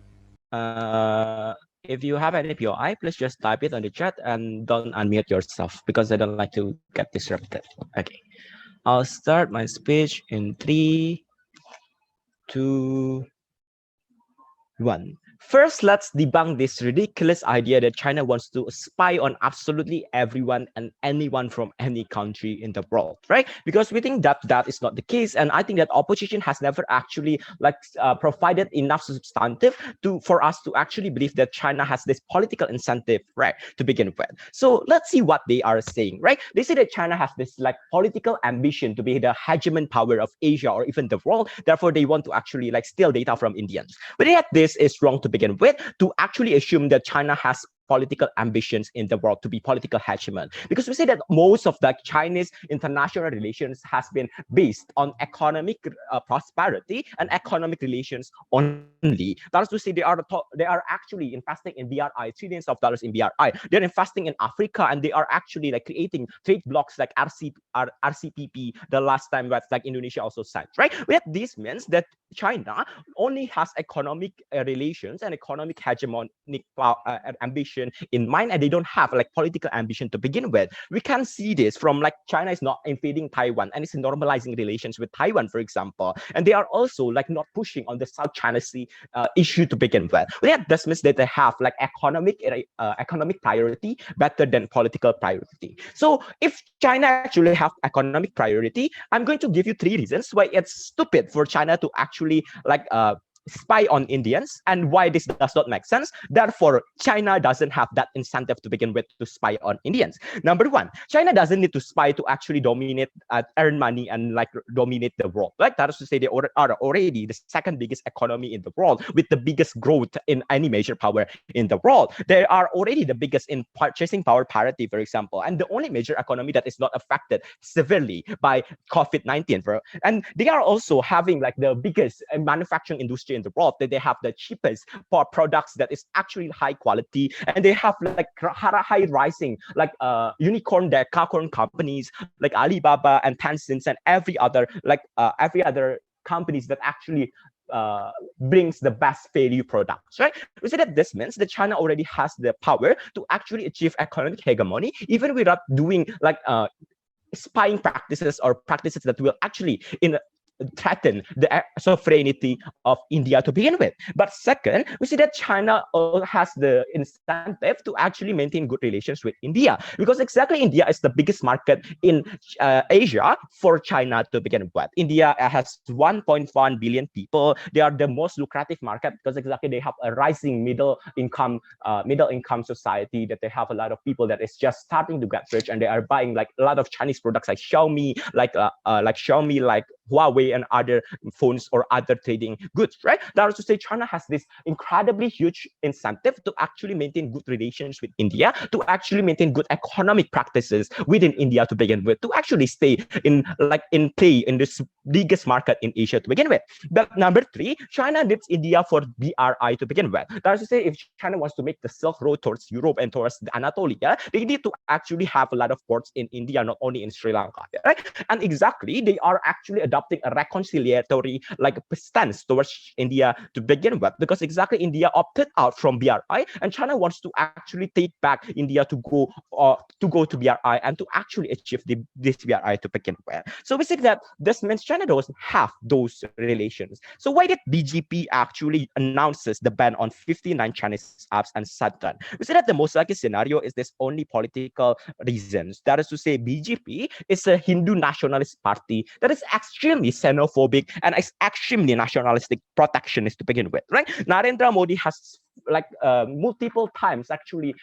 If you have any POI, please just type it on the chat and don't unmute yourself because I don't like to get disrupted. Okay, I'll start my speech in 3, 2, 1. First, let's debunk this ridiculous idea that China wants to spy on absolutely everyone and anyone from any country in the world, right? Because we think that that is not the case, and I think that opposition has never actually provided enough substantive for us to actually believe that China has this political incentive, right, to begin with. So let's see what they are saying, right? They say that China has this political ambition to be the hegemon power of Asia or even the world. Therefore, they want to actually steal data from Indians. But yet, this is wrong to begin with, to actually assume that China has political ambitions in the world to be political hegemon, because we say that most of the Chinese international relations has been based on economic prosperity and economic relations only. That is to say, they are actually investing in BRI, trillions of dollars in BRI. They're investing in Africa, and they are actually creating trade blocks like RCPP the last time that Indonesia also signed, right? Well, this means that China only has economic relations and economic hegemonic ambition in mind, and they don't have political ambition to begin with. We can see this from China is not invading Taiwan and it's normalizing relations with Taiwan, for example, and they are also not pushing on the South China Sea issue to begin with. Well, yeah, this means that they have economic priority better than political priority. So if China actually have economic priority, I'm going to give you 3 reasons why it's stupid for China to actually spy on Indians and why this does not make sense. Therefore, China doesn't have that incentive to begin with to spy on Indians. Number 1, China doesn't need to spy to actually dominate, earn money and dominate the world. That is to say, they are already the second biggest economy in the world with the biggest growth in any major power in the world. They are already the biggest in purchasing power parity, for example, and the only major economy that is not affected severely by COVID-19. And they are also having the biggest manufacturing industry in the world, that they have the cheapest products that is actually high quality, and they have high rising unicorn decacorn companies like Alibaba and Tencent and every other companies that actually brings the best value products, right? We say that this means that China already has the power to actually achieve economic hegemony even without doing spying practices or practices that will actually threaten the sovereignty of India to begin with. But second, we see that China has the incentive to actually maintain good relations with India, because exactly India is the biggest market in Asia for China to begin with. India has 1.1 billion people. They are the most lucrative market because exactly they have a rising middle income society, that they have a lot of people that is just starting to get rich, and they are buying a lot of Chinese products like Xiaomi, Huawei and other phones or other trading goods, right? That is to say, China has this incredibly huge incentive to actually maintain good relations with India, to actually maintain good economic practices within India to begin with, to actually stay in play in this biggest market in Asia to begin with. But number 3, China needs India for BRI to begin with. That is to say, if China wants to make the Silk Road towards Europe and towards Anatolia, they need to actually have a lot of ports in India, not only in Sri Lanka, right? And exactly, they are actually adopting adopting a reconciliatory like stance towards India to begin with, because exactly India opted out from BRI, and China wants to actually take back India to go to BRI and to actually achieve this BRI to begin with. So we see that this means China doesn't have those relations. So why did BGP actually announces the ban on 59 Chinese apps and shut down? We see that the most likely scenario is this only political reasons. That is to say, BGP is a Hindu nationalist party that is extremely xenophobic and is extremely nationalistic protectionist to begin with, right? Narendra Modi has multiple times actually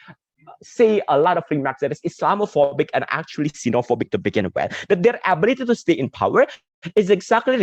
say a lot of remarks that is Islamophobic and actually xenophobic to begin with. That their ability to stay in power is exactly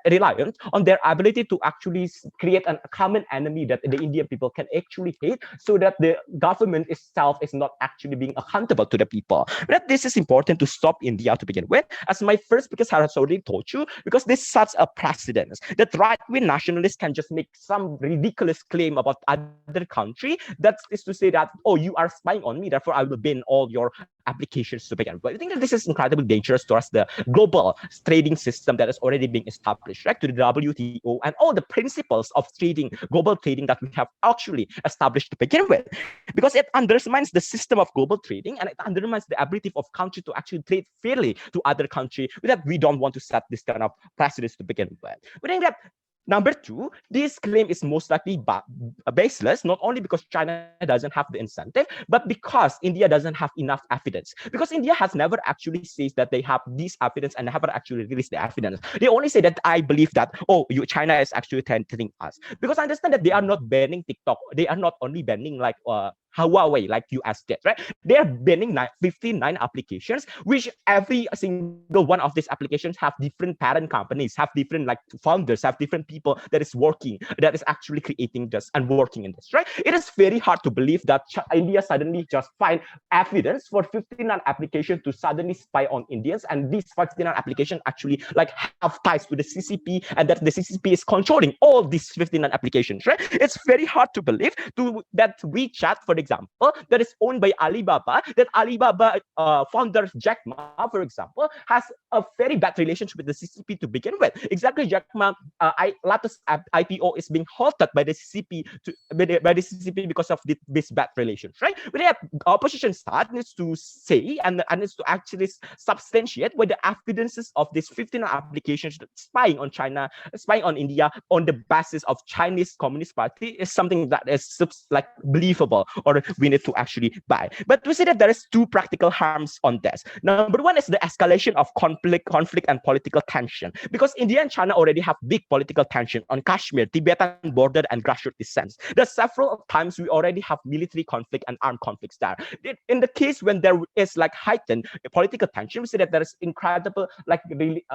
reliant on their ability to actually create a common enemy that the Indian people can actually hate, so that the government itself is not actually being accountable to the people. But this is important to stop India to begin with, as my first, because I has already told you, because this sets a precedent that right-wing nationalists can just make some ridiculous claim about other country, that is to say that, oh, you are spying on me, therefore I will ban all your applications to begin with. I think that this is incredibly dangerous towards the global trading system that is already being established, right, to the WTO and all the principles of trading, global trading that we have actually established to begin with, because it undermines the system of global trading, and it undermines the ability of country to actually trade fairly to other country. That we don't want to set this kind of precedents to begin with. We think that number two, this claim is most likely baseless, not only because China doesn't have the incentive, but because India doesn't have enough evidence. Because India has never actually says that they have this evidence and never actually released the evidence. They only say that I believe that, oh, China is actually threatening us. Because I understand that they are not banning TikTok. They are not only banning like Huawei, like US did, right? They are banning 59 applications, which every single one of these applications have different parent companies, have different like founders, have different people that is working, that is actually creating this and working in this, right? It is very hard to believe that India suddenly just find evidence for 59 applications to suddenly spy on Indians, and these 59 applications actually like have ties to the CCP, and that the CCP is controlling all these 59 applications, right? It's very hard to believe that WeChat, for example, that is owned by Alibaba, that Alibaba founder Jack Ma, for example, has a very bad relationship with the CCP to begin with. Exactly, Jack Ma, latest IPO is being halted by the CCP by the CCP because of this bad relations, right? But the opposition side needs to say and needs to actually substantiate where the evidences of these 15 applications spying on China, spying on India on the basis of Chinese Communist Party is something that is like believable, or we need to actually buy. But we see that there is two practical harms on this. Number one is the escalation of conflict and political tension, because India and China already have big political tension on Kashmir, Tibetan border, and grassroots dissent. There's several times we already have military conflict and armed conflicts there. In the case when there is like heightened political tension, we see that there is incredible like really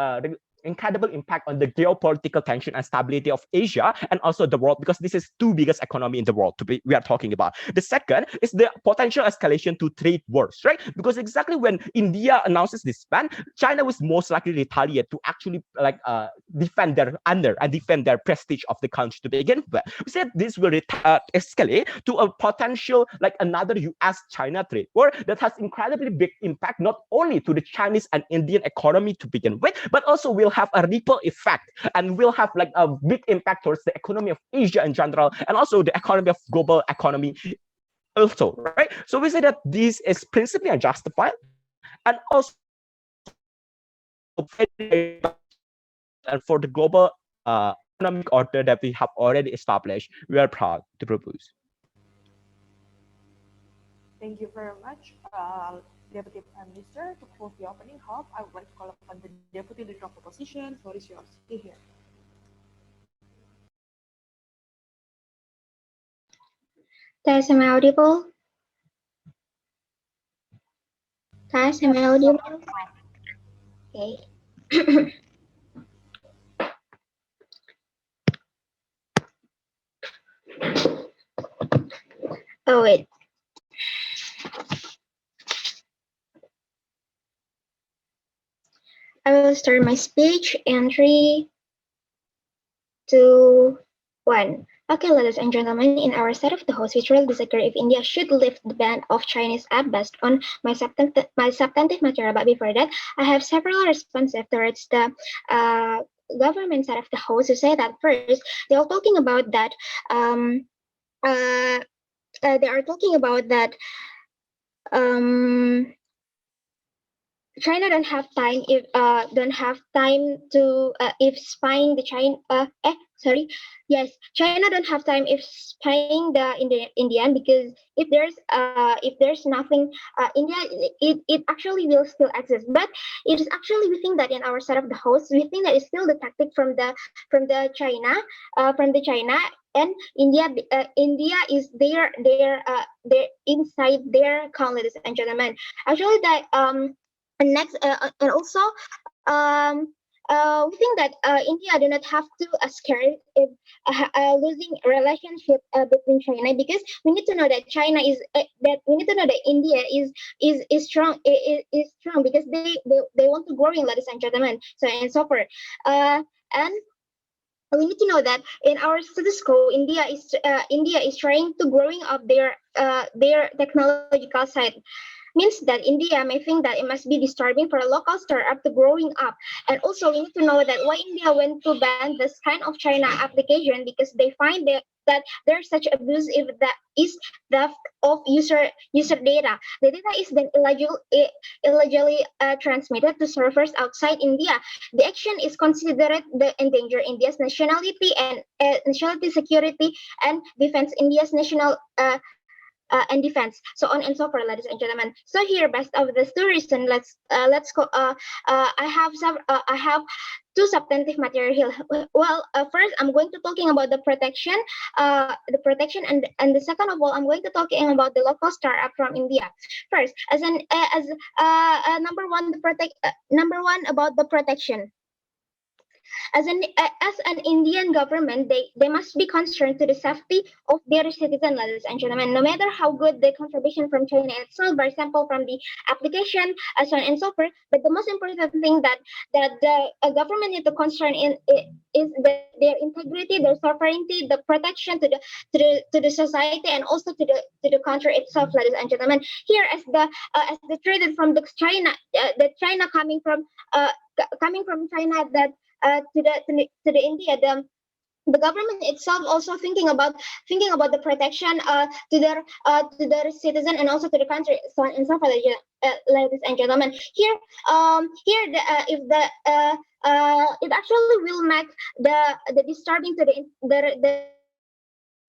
incredible impact on the geopolitical tension and stability of Asia and also the world, because this is two biggest economy in the world we are talking about. The second is the potential escalation to trade wars, right? Because exactly when India announces this ban, China was most likely retaliate to actually like defend their honor and defend their prestige of the country to begin with. We said this will escalate to a potential like another US-China trade war that has incredibly big impact not only to the Chinese and Indian economy to begin with, but also will have a ripple effect and will have like a big impact towards the economy of Asia in general and also the economy of global economy also, right? So we say that this is principally unjustified and also very and for the global economic order that we have already established, we are proud to propose. Thank you very much, Deputy Prime Minister. To close the opening half, I would like to call upon the Deputy Leader of Opposition. Floor is yours. Stay here. Test, am I audible? Test, am I audible? Okay. Oh, wait. I will start my speech in 3, 2, 1. Okay, ladies and gentlemen, in our side of the host, we truly disagree if India should lift the ban of Chinese app based on my substantive material. But before that, I have several responses towards the uh, government side of the host who say that first, they are talking about that uh, they are talking about that um, China don't have time to if spying the China sorry, yes, China don't have time if spying the Indian, because if there's nothing, India, it actually will still exist. But it is actually, we think that in our side of the host, we think that it's still the tactic from the China, and India is their inside their count, ladies and gentlemen. Actually, that and next, and also, we think that India do not have to scare if losing relationship between China, because we need to know that China is that we need to know that India is strong, is strong, because they want to grow in, ladies and gentlemen, so and so forth. And we need to know that in our status quo, India is trying to growing up their technological side. Means that India may think that it must be disturbing for a local startup to growing up. And also, we need to know that why India went to ban this kind of China application, because they find that there's such abuse if that is theft of user data. The data is then illegally transmitted to servers outside India. The action is considered the endanger India's nationality and nationality, security, and defense India's national and defense, so on and so forth, ladies and gentlemen. So here, best of the two reasons, let's go. I have two substantive material here. Well, first I'm going to talking about the protection, and the second of all, I'm going to talking about the local startup from India. First, number one about the protection. As an Indian government, they must be concerned to the safety of their citizens, ladies and gentlemen. No matter how good the contribution from China itself, for example, from the application, so on and so forth. But the most important thing that the government need to concern is their integrity, their sovereignty, the protection to the society, and also to the country itself, ladies and gentlemen. Here, as the traded from the China coming from China, that to the India, the government itself also thinking about the protection to their citizen, and also to the country, so on and so forth, ladies and gentlemen. Here the if the it actually will make the disturbing to the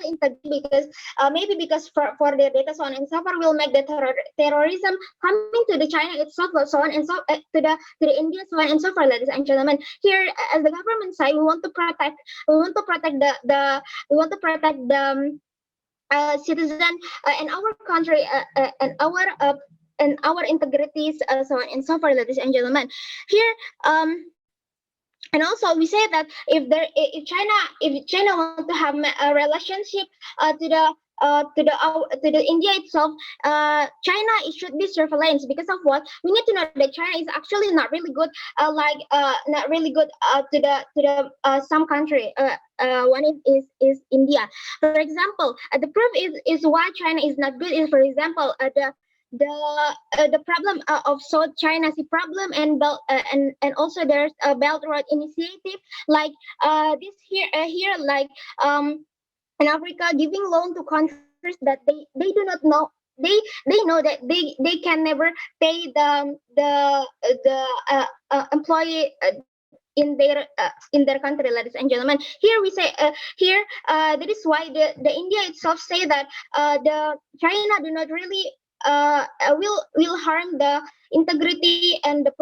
integrity, because maybe because for their data, so on and so forth, will make the terrorism coming to the China itself, so on and so to the India, so on and so forth, ladies and gentlemen. Here, as the government side, we want to protect citizen and our country, and our integrities, so on and so forth, ladies and gentlemen. Here, and also we say that if China want to have a relationship to the India itself, China, it should be surveillance. Because of what? We need to know that China is actually not really good, not really good to the some country. One is India. For example, the proof is why China is not good is, for example, the problem of South China Sea problem, and also there's a Belt Road Initiative, like this here, like in Africa, giving loan to countries that they do not know. They know that they can never pay the employee in their country, ladies and gentlemen. Here we say that is why the India itself say that the China do not really will harm the integrity and the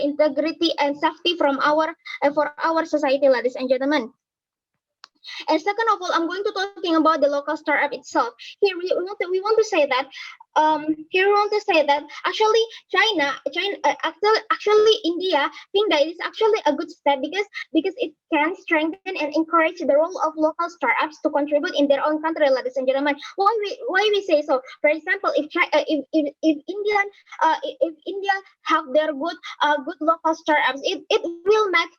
integrity and safety from for our society, ladies and gentlemen. And second of all, I'm going to talking about the local startup itself. Here we want to say that here we want to say that actually actually India think that it's actually a good step because it can strengthen and encourage the role of local startups to contribute in their own country, ladies and gentlemen. Why we say so? For example, if Indian if India have their good local startups, it will make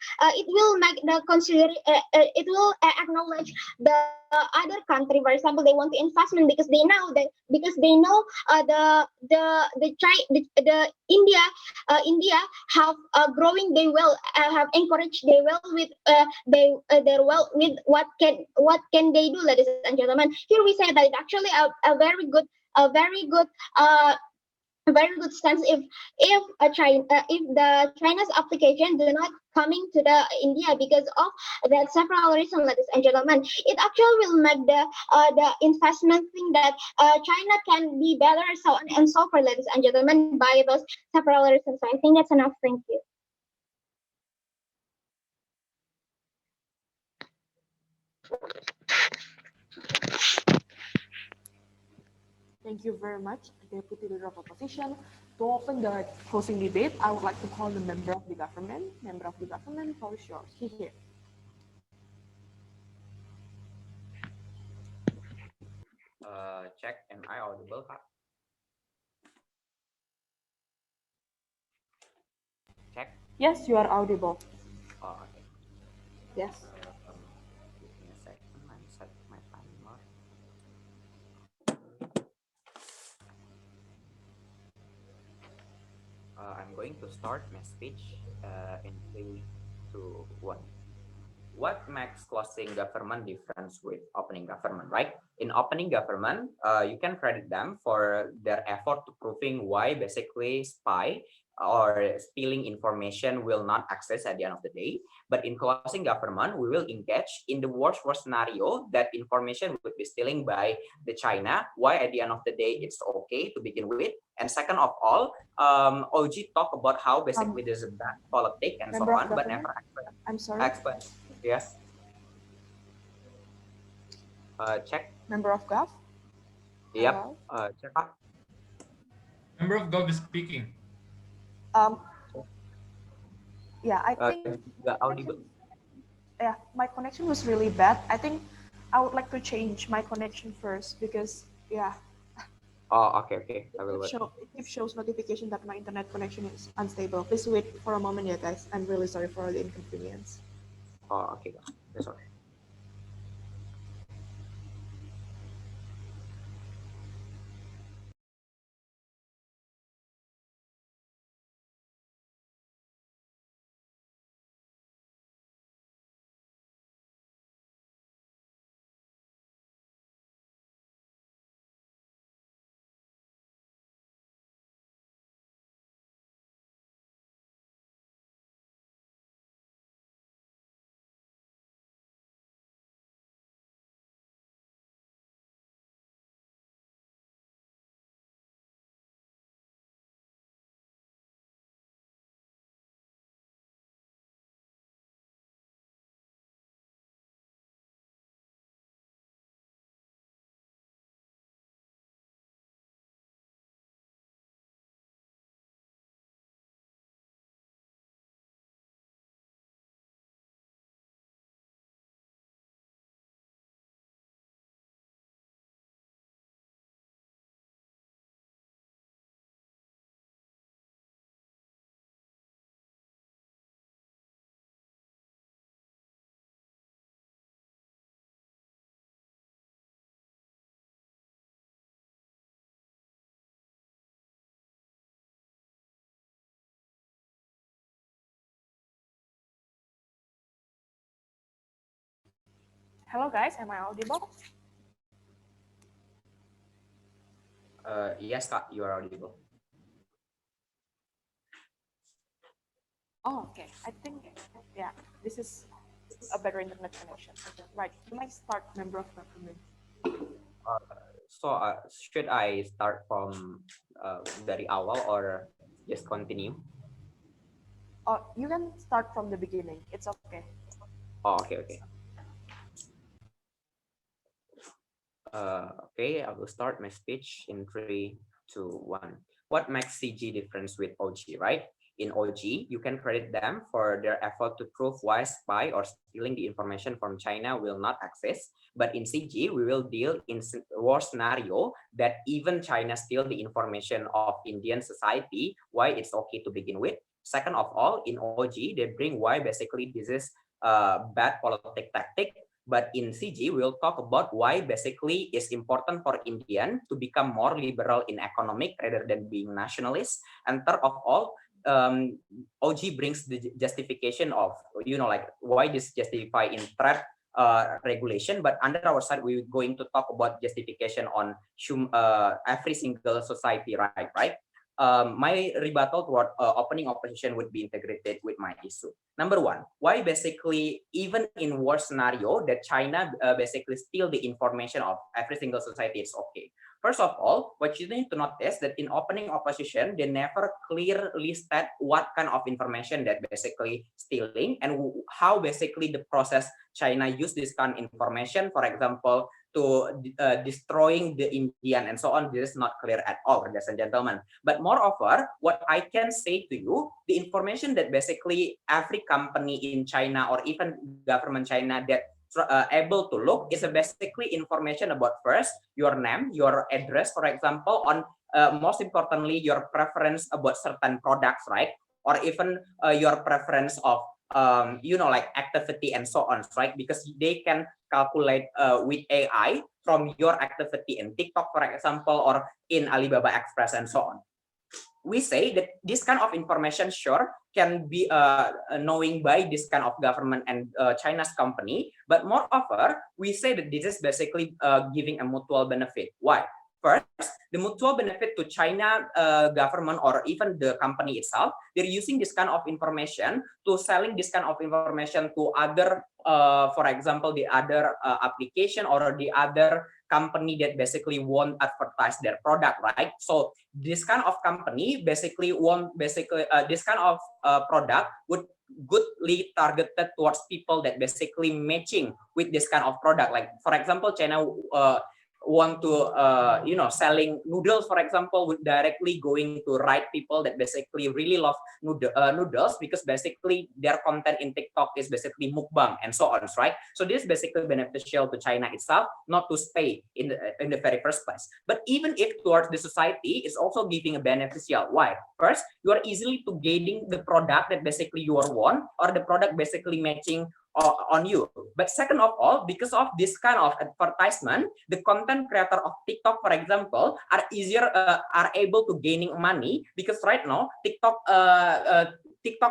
the consider it will acknowledge the other country. For example, they want to investment because they know the India have growing they well have encouraged they well with their well with what can they do, ladies and gentlemen. Here we say that it's actually a very good uh a very good sense if the China's application do not coming to the India because of that several reasons, ladies and gentlemen. It actually will make the investment thing that China can be better, so on and so forth, ladies and gentlemen, by those several reasons. So I think that's enough. Thank you. Thank you very much, Deputy Leader of Opposition. To open the closing debate, I would like to call the member of the government. Member of the government, floor is yours. Here. Check, am I audible, Kak? Check. Yes, you are audible. Oh, okay. Yes. Give me a second. I'm set my timer. I'm going to start my speech in 3, 2, 1. What makes closing government difference with opening government, right? In opening government, you can credit them for their effort to proving why basically spy or stealing information will not access at the end of the day. But in closing government, we will engage in the worst scenario that information would be stealing by the China. Why at the end of the day it's okay to begin with. And second of all, OG talk about how basically there's a bad politics and so Member of on, but government, never I'm sorry. explain. Yes. Check. Member of Gov. Yep. Hello? Check out. Member of Gov is speaking. Um, yeah, I think The audible. yeah, my connection was really bad. I think I would like to change my connection first because yeah, Oh, okay. I will wait. it shows notification that my internet connection is unstable. Please wait for a moment, yeah, guys. I'm really sorry for the inconvenience. Oh, okay. That's okay. Hello, guys. Am I audible? Yes, Kak, you are audible. Oh, okay. I think yeah, this is a better internet connection. Okay, right. You might start, member of government. Should I start from dari awal or just continue? You can start from the beginning. It's okay. Oh, okay. Okay, I will start my speech in 3, 2, 1. What makes CG difference with OG, right? In OG, you can credit them for their effort to prove why spy or stealing the information from China will not exist. But in CG, we will deal in war scenario that even China steal the information of Indian society, why it's okay to begin with. Second of all, in OG, they bring why basically this is bad politic tactic. But in CG, we'll talk about why basically it's important for Indian to become more liberal in economic rather than being nationalist. And third of all, OG brings the justification of, like why this justify in threat regulation. But under our side, we're going to talk about justification on every single society, right? My rebuttal toward opening opposition would be integrated with my issue. Number one, why basically even in war scenario that China basically steal the information of every single society is okay. First of all, what you need to notice that in opening opposition, they never clearly state what kind of information that basically stealing and how basically the process China use this kind of information. For example, to destroying the Indian and so on. This is not clear at all, ladies and gentlemen. But moreover, what I can say to you, the information that basically every company in China or even government China that able to look is basically information about first your name, your address, for example, on most importantly your preference about certain products, right? Or even your preference of like activity and so on, right? Because they can calculate with AI from your activity in TikTok, for example, or in Alibaba Express and so on. We say that this kind of information sure can be knowing by this kind of government and China's company, but moreover, we say that this is basically giving a mutual benefit. Why? First, the mutual benefit to China government or even the company itself, they're using this kind of information to selling this kind of information to other, for example, the other application or the other company that basically won't advertise their product, right? So this kind of company basically won't this kind of product would goodly targeted towards people that basically matching with this kind of product. Like for example, China want to selling noodles, for example, would directly going to right people that basically really love noodles, because basically their content in TikTok is basically mukbang and so on, right? So this is basically beneficial to China itself, not to stay in the very first place. But even if towards the society, it's also giving a beneficial. Why? First, you are easily to gaining the product that basically you are want, or the product basically matching on you. But second of all, because of this kind of advertisement, the content creator of TikTok, for example, are able to gaining money, because right now TikTok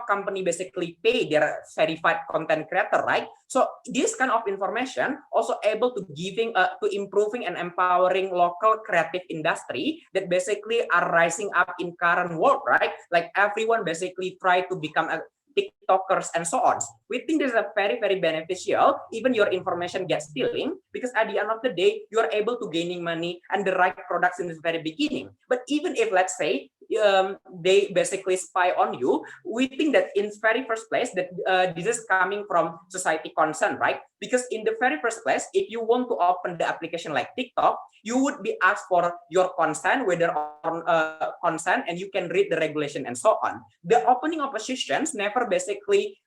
company basically pay their verified content creator, right? So this kind of information also able to giving to improving and empowering local creative industry that basically are rising up in current world, right? Like everyone basically try to become a TikTokers and so on. We think this is a very, very beneficial, even your information gets stealing, because at the end of the day, you are able to gaining money and the right products in the very beginning. But even if, let's say, they basically spy on you, we think that in very first place that this is coming from society concern, right? Because in the very first place, if you want to open the application like TikTok, you would be asked for your consent, whether on consent, and you can read the regulation and so on. The opening oppositions never basically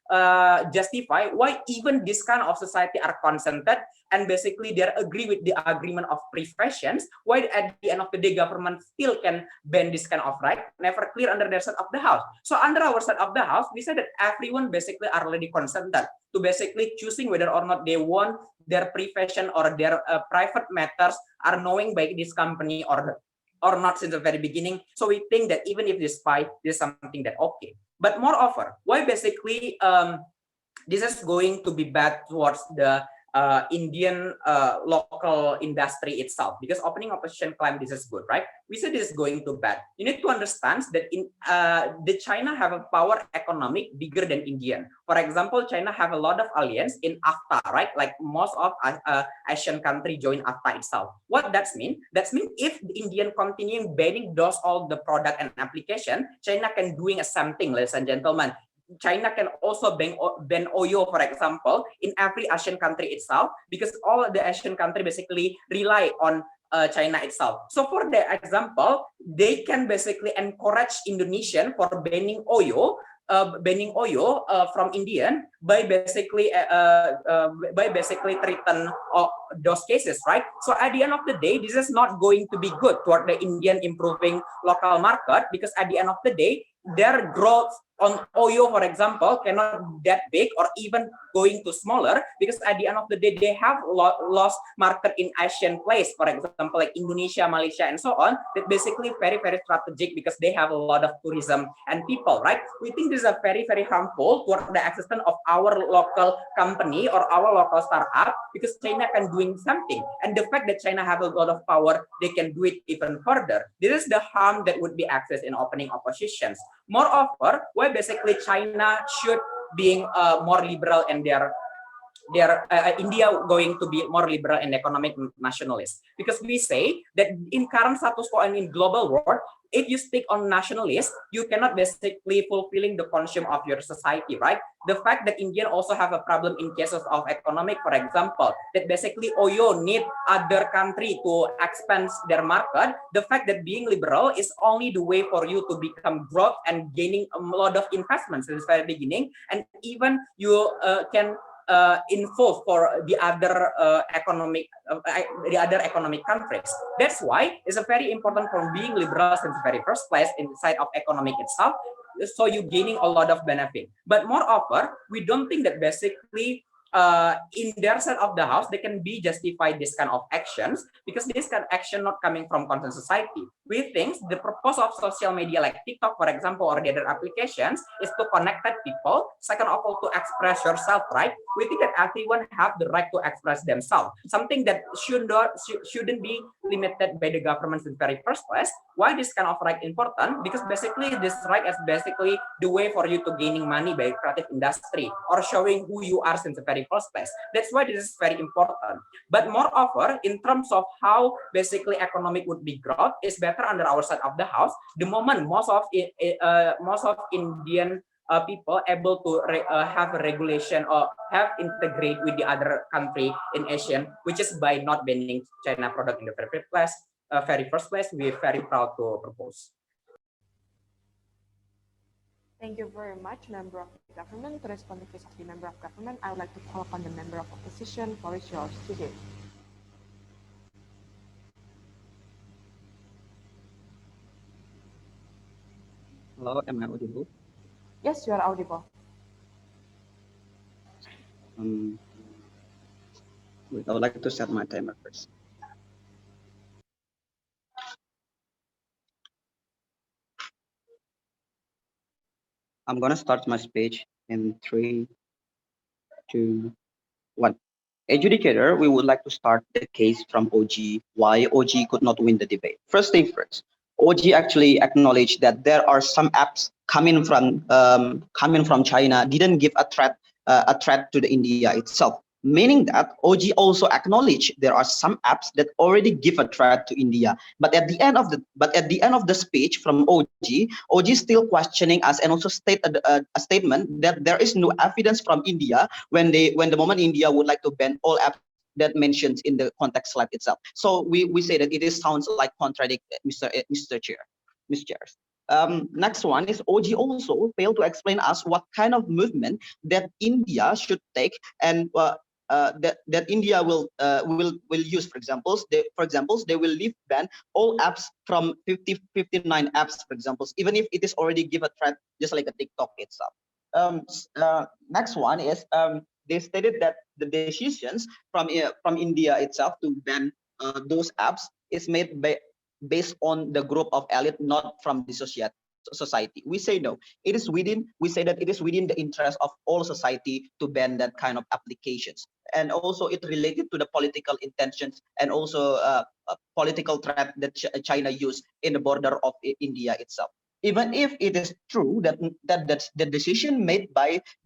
justify why even this kind of society are consented and basically they agree with the agreement of professions, why at the end of the day government still can ban this kind of right, never clear under their side of the house. So under our side of the house, we said that everyone basically are already consented to basically choosing whether or not they want their profession or their private matters are knowing by this company or not since the very beginning. So we think that even if this spy, this is something that okay. But moreover, why basically this is going to be bad towards the Indian local industry itself? Because opening opposition claim this is good, right? We said this is going to bad. You need to understand that in the China have a power economic bigger than Indian. For example, China have a lot of alliance in AFTA, right? Like most of Asian country join AFTA itself. What that mean? That means if the Indian continue banning those all the product and application, China can doing a something, ladies and gentlemen. China can also ban oil, for example, in every Asian country itself, because all the Asian country basically rely on China itself. So for the example, they can basically encourage Indonesian for banning oil from Indian by basically threaten those cases, right? So at the end of the day, this is not going to be good toward the Indian improving local market, because at the end of the day, their growth on oil, for example, cannot that big or even going to smaller, because at the end of the day, they have lost market in Asian place, for example, like Indonesia, Malaysia, and so on. That basically very, very strategic because they have a lot of tourism and people, right? We think this is a very, very harmful toward the existence of our local company or our local startup, because China can doing something. And the fact that China have a lot of power, they can do it even further. This is the harm that would be accessed in opening oppositions. Moreover, why basically China should being more liberal in their India going to be more liberal and economic nationalist, because we say that in current status quo and in global world, if you stick on nationalist, you cannot basically fulfilling the consume of your society, right? The fact that Indian also have a problem in cases of economic, for example, that basically oil need other country to expand their market. The fact that being liberal is only the way for you to become growth and gaining a lot of investments in the very beginning, and even you can involved for the other economic countries. That's why it's a very important from being liberal since the very first place inside of economic itself. So you gaining a lot of benefit. But moreover, we don't think that basically in their side of the house they can be justify this kind of actions, because this kind of action not coming from concerned society. We think the purpose of social media like TikTok, for example, or the other applications is to connect people. Second of all, to express yourself, right? We think that everyone have the right to express themselves, something that shouldn't be limited by the government in the very first place. Why this kind of right important? Because basically this right is basically the way for you to gaining money by creative industry or showing who you are since the very first place. That's why this is very important. But moreover, in terms of how basically economic would be growth, is better under our side of the house. The moment most of Indian people able to have a regulation or have integrate with the other country in Asian, which is by not banning China product in the very first place, we're very proud to propose. Thank you very much, member of the government. To respond to the case of the member of government, I would like to call upon the member of opposition, Boris George, to give. Hello, am I audible? Yes, you are audible. Wait, I would like to set my timer first. I'm gonna start my speech in 3, 2, 1. Adjudicator, we would like to start the case from OG, why OG could not win the debate. First thing first, OG actually acknowledged that there are some apps coming from China didn't give a threat to the India itself, meaning that OG also acknowledged there are some apps that already give a threat to India. But at the end of the speech from OG still questioning us and also state a statement that there is no evidence from India when the moment India would like to ban all apps that mentions in the context slide itself. So we say that it sounds like contradict Mr. Chair, Mr. Chairs. Next one is OG also failed to explain us what kind of movement that India should take and that India will use. For example, they will leave ban all apps from 59 apps, for example, even if it is already give a threat, just like a TikTok itself. Next one is they stated that the decisions from India itself to ban those apps is made based on the group of elite, not from the society. We say no. We say that it is within the interest of all society to ban that kind of applications. And also it related to the political intentions and also a political threat that China used in the border of India itself. Even if it is true that the decision made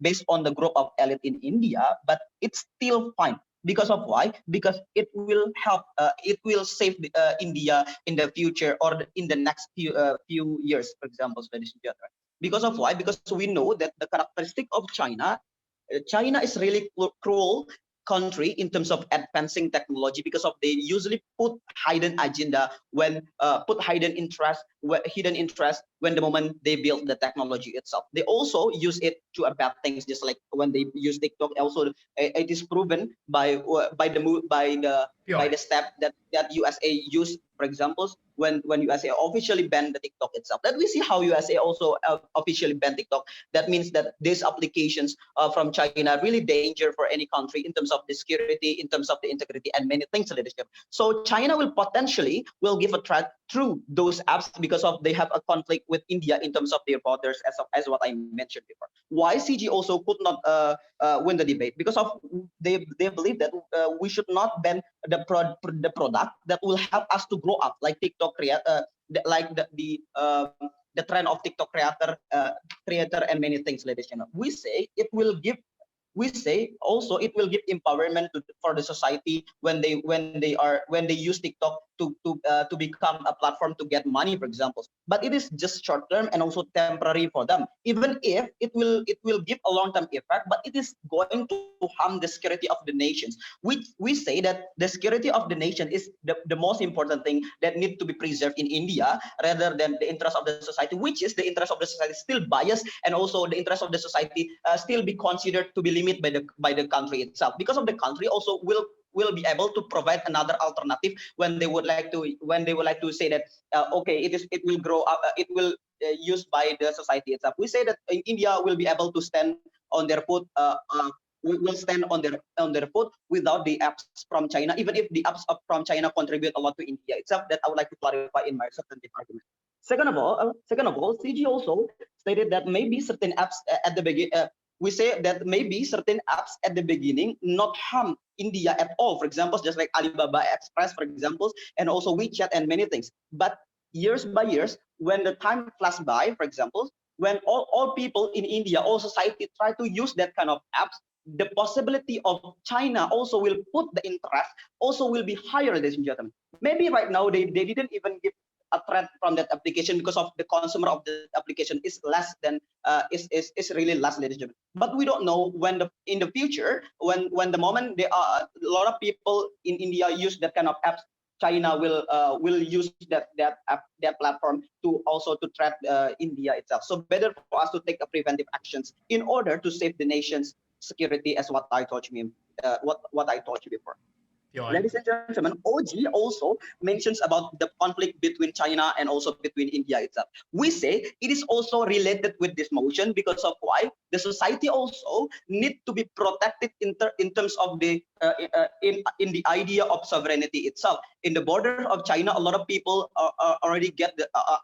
based on the group of elite in India, but it's still fine. Because of why? Because it will help. It will save India in the future or in the next few years, for example, ladies and gentlemen. Because of why? Because we know that the characteristic of China is really cruel country in terms of advancing technology because of they usually put hidden agenda when put hidden interest when the moment they build the technology itself. They also use it to bad things, just like when they use TikTok. Also, it is proven by the step that USA used, for example, when USA officially banned the TikTok itself. That we see how USA also officially banned TikTok. That means that these applications from China are really danger for any country in terms of the security, in terms of the integrity, and many things leadership. So China will potentially will give a threat through those apps because of they have a conflict with India in terms of their borders, as what I mentioned before. Why CG also could not win the debate because of they believe that we should not ban the product that will help us to grow up, like TikTok like the trend of TikTok creator and many things, ladies and gentlemen. We say also it will give empowerment for the society when they use TikTok to become a platform to get money, for example. But it is just short term and also temporary for them. Even if it will give a long term effect, but it is going to harm the security of the nations. We say that the security of the nation is the most important thing that need to be preserved in India rather than the interest of the society, which is the interest of the society still biased, and also the interest of the society still be considered to be limited by the country itself, because of the country also will be able to provide another alternative when they would like to say that okay, it will grow up, it will used by the society itself. We say that in India will be able to stand on their foot, will stand on their foot without the apps from China, even if the apps from China contribute a lot to India itself. That I would like to clarify in my substantive argument. Second of all, CG also stated that maybe certain apps at the beginning. We say that maybe certain apps at the beginning not harm India at all. For example, just like Alibaba Express, for example, and also WeChat and many things. But years by years, when the time flashes by, for example, when all people in India, all society try to use that kind of apps, the possibility of China also will put the interest also will be higher, ladies and gentlemen. Maybe right now they didn't even give a threat from that application because of the consumer of the application is less than is really less, ladies and gentlemen. But we don't know when in the future when the moment there are a lot of people in India use that kind of apps, China will use that platform to also to threat India itself. So better for us to take a preventive actions in order to save the nation's security, as what I told you what I told you before. Ladies and gentlemen, OG also mentions about the conflict between China and also between India itself. We say it is also related with this motion because of why the society also need to be protected in terms of the in the idea of sovereignty itself. In the border of China, a lot of people are already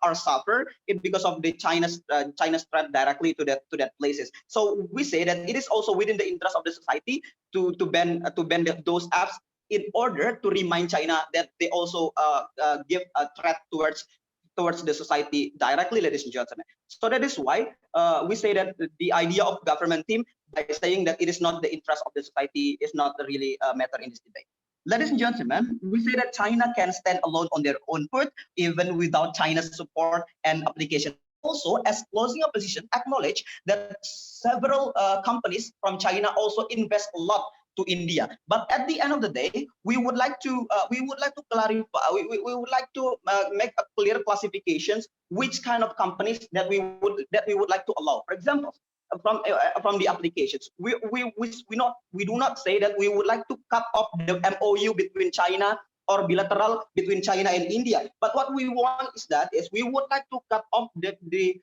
are suffer it because of the China's threat directly to that places. So we say that it is also within the interest of the society to ban those apps in order to remind China that they also give a threat towards the society directly, ladies and gentlemen. So that is why we say that the idea of government team by saying that it is not the interest of the society is not really a matter in this debate. Ladies and gentlemen, we say that China can stand alone on their own foot even without China's support and application. Also, as closing opposition, acknowledge that several companies from China also invest a lot to India. But at the end of the day, we would like to clarify. We would like to make a clear classifications which kind of companies that we would like to allow. For example, from the applications, we do not say that we would like to cut off the MOU between China or bilateral between China and India. But what we want is we would like to cut off the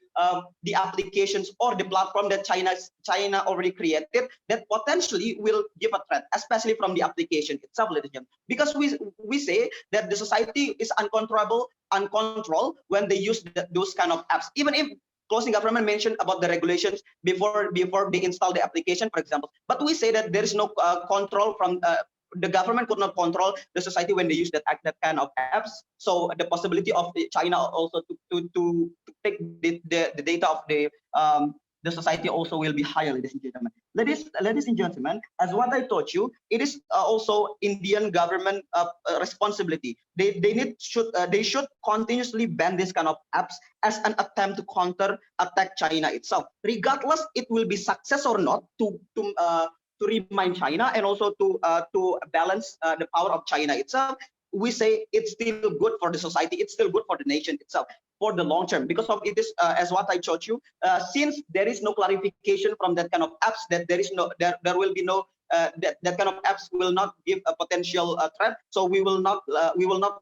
applications or the platform that China already created that potentially will give a threat, especially from the application itself, ladies and gentlemen. Because we say that the society is uncontrolled when they use those kind of apps, even if closing government mentioned about the regulations before they install the application, for example. But we say that there is no control from the government could not control the society when they use that kind of apps. So the possibility of China also to take the data of the society also will be higher, ladies and gentlemen. Ladies and gentlemen, as what I told you, it is also Indian government responsibility. They should continuously ban this kind of apps as an attempt to counter attack China itself, regardless it will be success or not to remind China and also to balance the power of China itself. We say it's still good for the society, it's still good for the nation itself for the long term, because of it is as what I showed you, since there is no clarification from that kind of apps, that there will be no that kind of apps will not give a potential threat, so we will not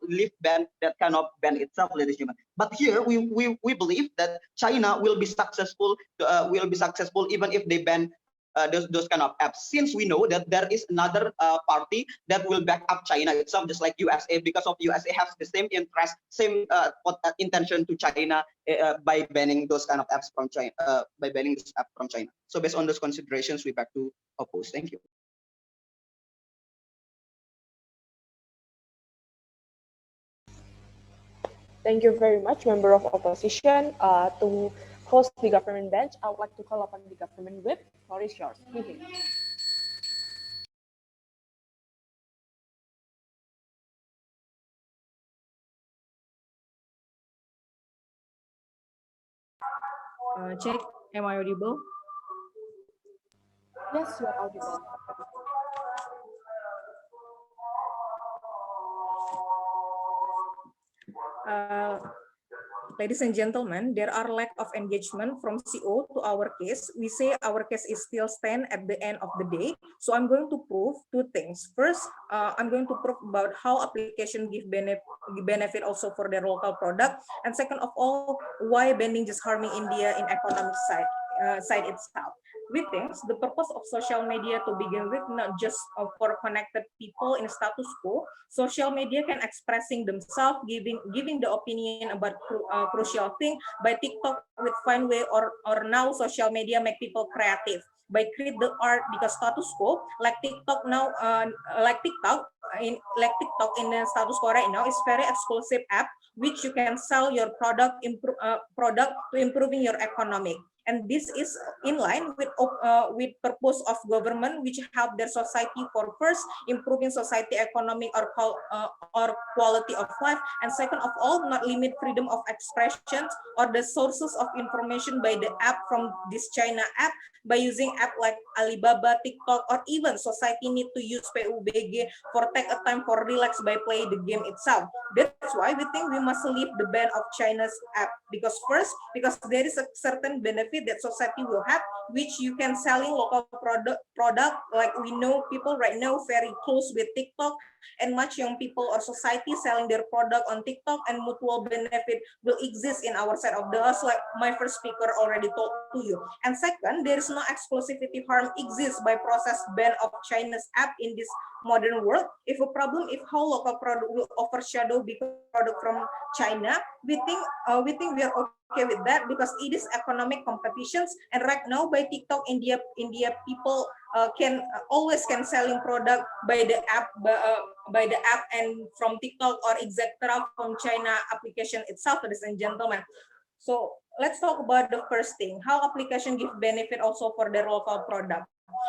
lift ban that kind of ban itself, ladies and gentlemen. But here we believe that China will be successful, even if they ban those kind of apps, since we know that there is another party that will back up China itself, just like USA, because of USA has the same interest, same intention to China by banning those kind of apps from China, by banning this app from China. So based on those considerations, we back to oppose. Thank you. Thank you very much, member of opposition. To host the government bench, I would like to call upon the government whip. Floor is yours. Check, am I audible? Yes, you are audible. Uh, Ladies and gentlemen, there are lack of engagement from CO to our case. We say our case is still stand at the end of the day. So I'm going to prove two things. First, I'm going to prove about how application give benefit also for their local product. And second of all, why banning just harming India in economic side itself. We think the purpose of social media to begin with, not just for connected people in status quo. Social media can expressing themselves, giving the opinion about crucial thing by TikTok with fun way, or now social media make people creative by create the art, because status quo like TikTok now, like TikTok in the status quo right now is very exclusive app which you can sell your product to improving your economic. And this is in line with purpose of government, which help their society for first improving society economic or quality of life, and second of all, not limit freedom of expression or the sources of information by the app from this China app, by using app like Alibaba, TikTok, or even society need to use PUBG for take a time for relax by play the game itself. That's why we think we must leave the ban of China's app, because there is a certain benefit that society will have, which you can selling local product like we know people right now very close with TikTok, and much young people or society selling their product on TikTok, and mutual benefit will exist in our side of the house, like my first speaker already told to you. And second, there is no exclusivity harm exists by process ban of China's app in this modern world. If a problem, if how local product will overshadow big product from China, we think we are okay with that, because it is economic competitions. And right now by TikTok, India people can always can selling product by the app and from TikTok or etc. from China application itself, ladies and gentlemen. So let's talk about the first thing, how application give benefit also for their local product.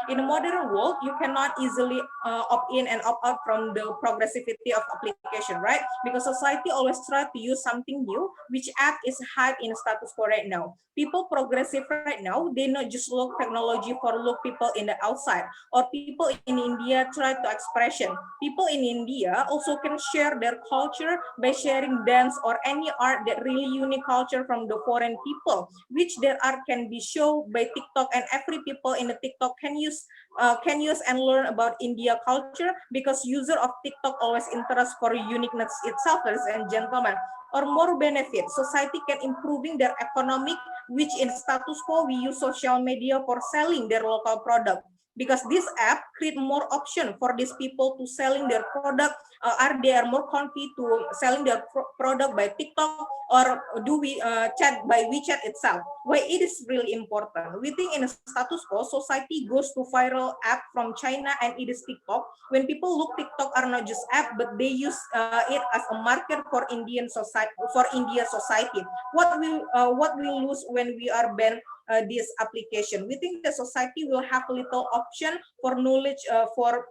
In a modern world, you cannot easily opt in and opt out from the progressivity of application, right? Because society always try to use something new, which app is hype in status quo right now. People progressive right now, they not just look technology for look people in the outside, or people in India try to expression. People in India also can share their culture by sharing dance or any art that really unique culture from the foreign people, which their art can be shown by TikTok, and every people in the TikTok can use and learn about India culture, because user of TikTok always interest for uniqueness itself, ladies and gentlemen. Or more benefit, society can improving their economic, which in status quo we use social media for selling their local product, because this app create more option for these people to selling their product. Are they are more confident to selling their product by TikTok, or do we chat by WeChat itself? Why it is really important? We think in a status quo, society goes to viral app from China, and it is TikTok. When people look, TikTok are not just app, but they use it as a market for Indian society, for India society. What we lose when we are banned this application? We think the society will have little option for knowledge, for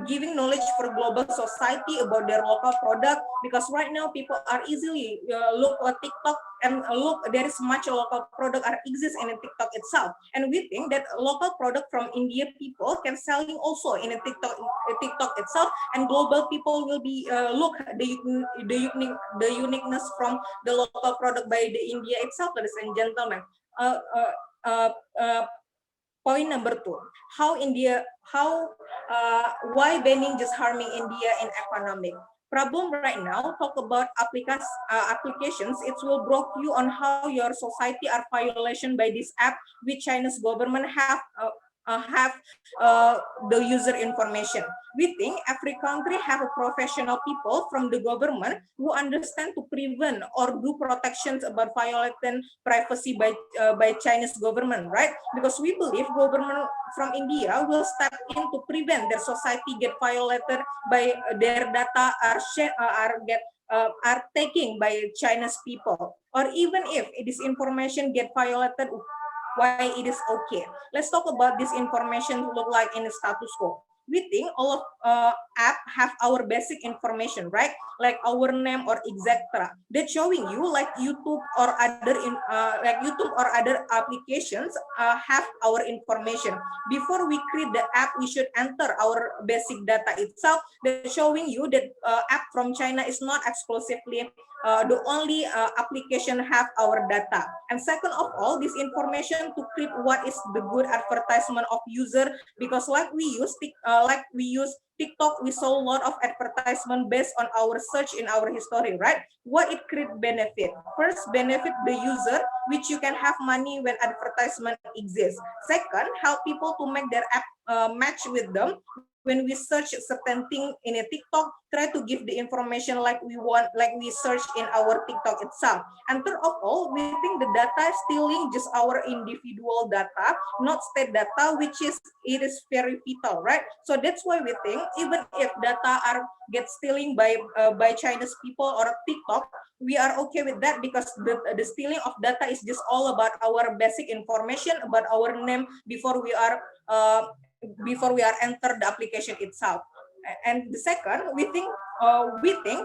giving knowledge for global society about their local product, because right now people are easily look at TikTok And look, there is much local product are exist in TikTok itself, and we think that local product from India people can selling also in a TikTok itself, and global people will be look the uniqueness from the local product by the India itself, ladies and gentlemen. Uh, uh, uh, uh, Point number 2, why banning just harming India in economic problem right now. Talk about applications, it will block you on how your society are violation by this app which China's government have the user information. We think every country have a professional people from the government who understand to prevent or do protections about violating privacy by Chinese government, right? Because we believe government from India will step in to prevent their society get violated by their data are taken by Chinese people, or even if this information get violated, why it is okay. Let's talk about this information look like in the status quo. We think all of app have our basic information, right? Like our name or etc. They're showing you like YouTube or other applications have our information. Before we create the app, we should enter our basic data itself. They're showing you that app from China is not exclusively the only application have our data. And second of all, this information to create what is the good advertisement of user, because like we use TikTok, we saw a lot of advertisement based on our search in our history, right? What it create benefit? First, benefit the user, which you can have money when advertisement exists. Second, help people to make their app match with them. When we search certain thing in a TikTok, try to give the information like we want, like we search in our TikTok itself. And third of all, we think the data stealing just our individual data, not state data, which is it is very vital, right? So that's why we think even if data are get stealing by Chinese people or TikTok, we are okay with that, because the stealing of data is just all about our basic information about our name before we are enter the application itself. And the second, we think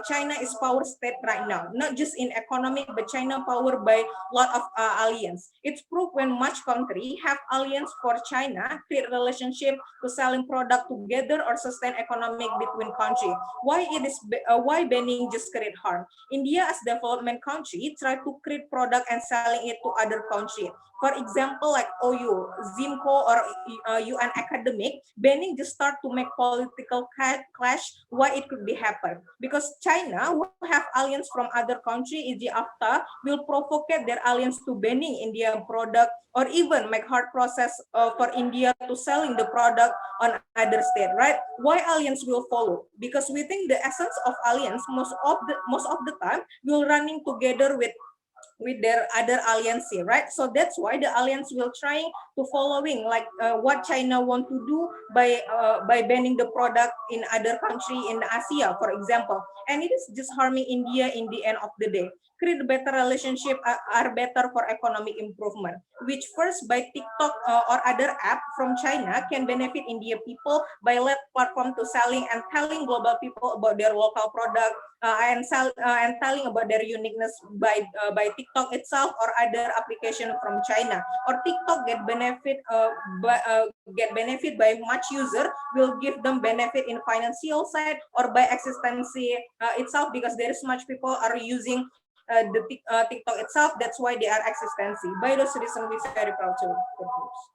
China is power state right now, not just in economic, but China powered by a lot of alliance. It's proof when much country have alliance for China, create relationship to selling product together or sustain economic between country. Why banning just create harm? India as development country try to create product and selling it to other country. For example, like OU, ZIMCO, or UN academic, banning just start to make political clash why it could be happen. Because China who have alliance from other country, e.g. AFTA, will provocate their alliance to banning Indian product, or even make hard process for India to selling the product on other state, right? Why alliance will follow? Because we think the essence of alliance most of the time will running together with their other alliance, right? So that's why the alliance will trying to following like what China want to do by banning the product in other country in Asia, for example. And it is just harming India in the end of the day. Create better relationship are better for economic improvement, which first by TikTok or other app from China can benefit India people by let platform to selling and telling global people about their local product, and telling about their uniqueness by TikTok itself or other application from China. Or TikTok get benefit by much user, will give them benefit in financial side or by existency itself, because there is much people are using TikTok itself. That's why they are existency. By those reasons, we very proud to propose.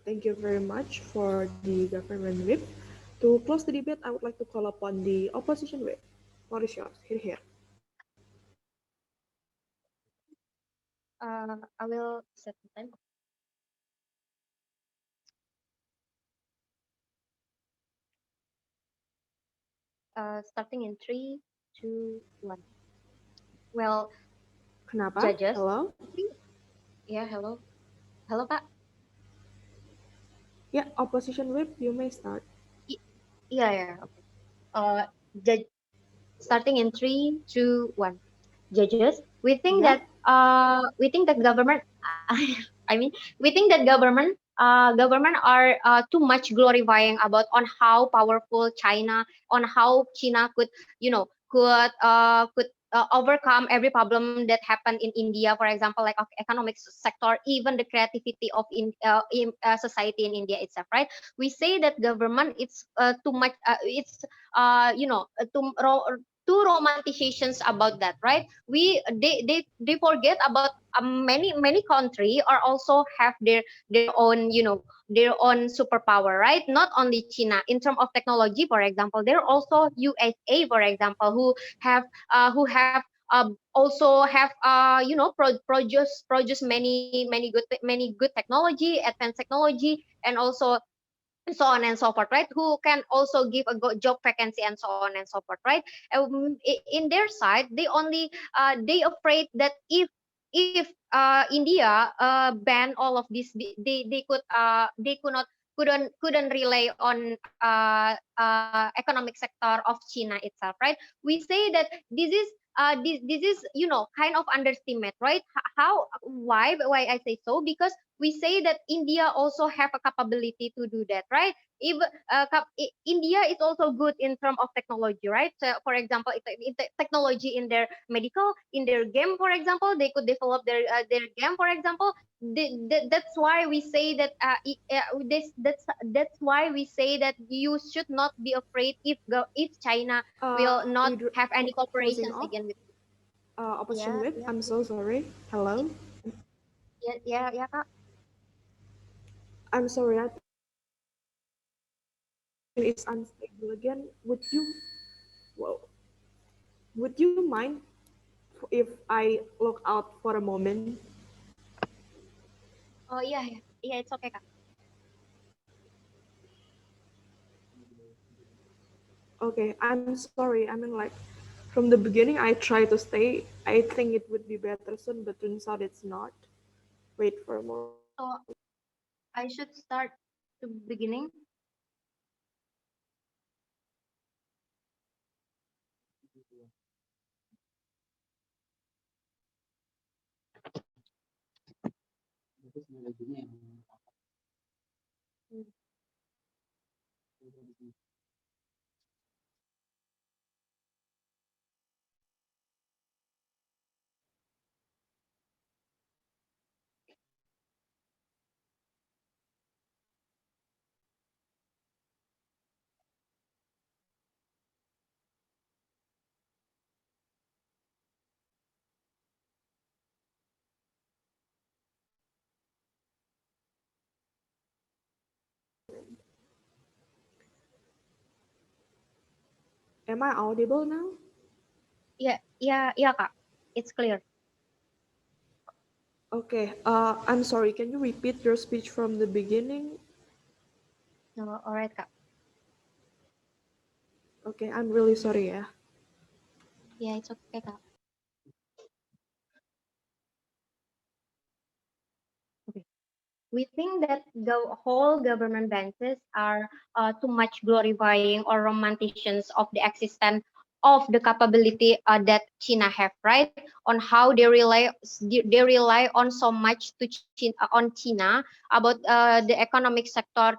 Thank you very much for the government whip. To close the debate, I would like to call upon the opposition whip. What is yours? Here. I will set the time. Starting in 3, 2, 1. Well, Kenapa? judges. Hello? Yeah, hello. Hello, Pak. Yeah, opposition whip, you may start. Yeah, yeah. Okay. Judge, Starting in 3, 2, 1. Judges, Yeah. we think that government I mean we think that government are too much glorifying about on how powerful China, on how China could, overcome every problem that happened in India, for example, like of economic sector, even the creativity of society in India itself, right? We say that government it's too much, it's too romanticizations about that, right? They forget about many country are also have their own, their own superpower, right? Not only China in terms of technology, for example, there are also USA, for example, who have also have produce many good technology, advanced technology, and also so on and so forth, right? Who can also give a job vacancy and so on and so forth, right? In their side, they afraid that if India ban all of this, they could not couldn't rely on economic sector of China itself, right? We say that this is, kind of underestimate, right? Why I say so, because we say that India also have a capability to do that, right? If India is also good in terms of technology, right? So, for example, technology in their medical, in their game, for example, they could develop their game, for example. That's why we say that that's why we say that you should not be afraid if China will not With have any closing cooperations up, again with. operation Yeah, with. yeah, I'm so sorry. Hello. yeah, Kak. I'm sorry. I think it's unstable again. Well, would you mind if I log out for a moment? Oh, yeah, it's okay, Kak. Okay, I'm sorry. I mean, like, from the beginning, I try to stay. I think it would be better soon, but turns out it's not. Wait for a moment. So I should start the beginning. Am I audible now? Yeah, Kak. It's clear. Okay. I'm sorry. Can you repeat your speech from the beginning? No, all right, Kak. Okay. I'm really sorry. Yeah. Yeah, it's okay, Kak. Okay. We think that the whole government benches are too much glorifying or romanticians of the existence of the capability that China have, right? On how they rely on so much to on China about the economic sector,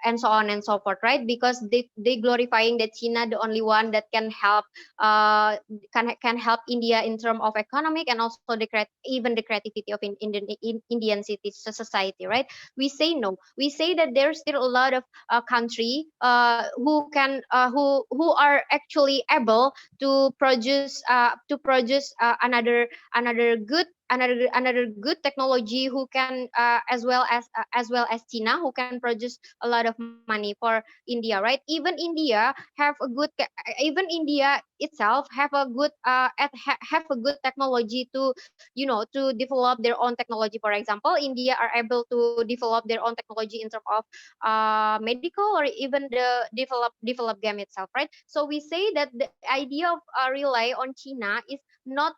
and so on and so forth, right? Because they glorifying that China the only one that can help India in terms of economic, and also even the creativity of Indian cities society, right? We say no. We say that there's still a lot of country who are actually able to produce another good technology, who can as well as China, who can produce a lot of money for India, right? Even India itself have a good have a good technology to, to develop their own technology. For example, India are able to develop their own technology in terms of medical, or even the develop game itself, right? So we say that the idea of rely on China is not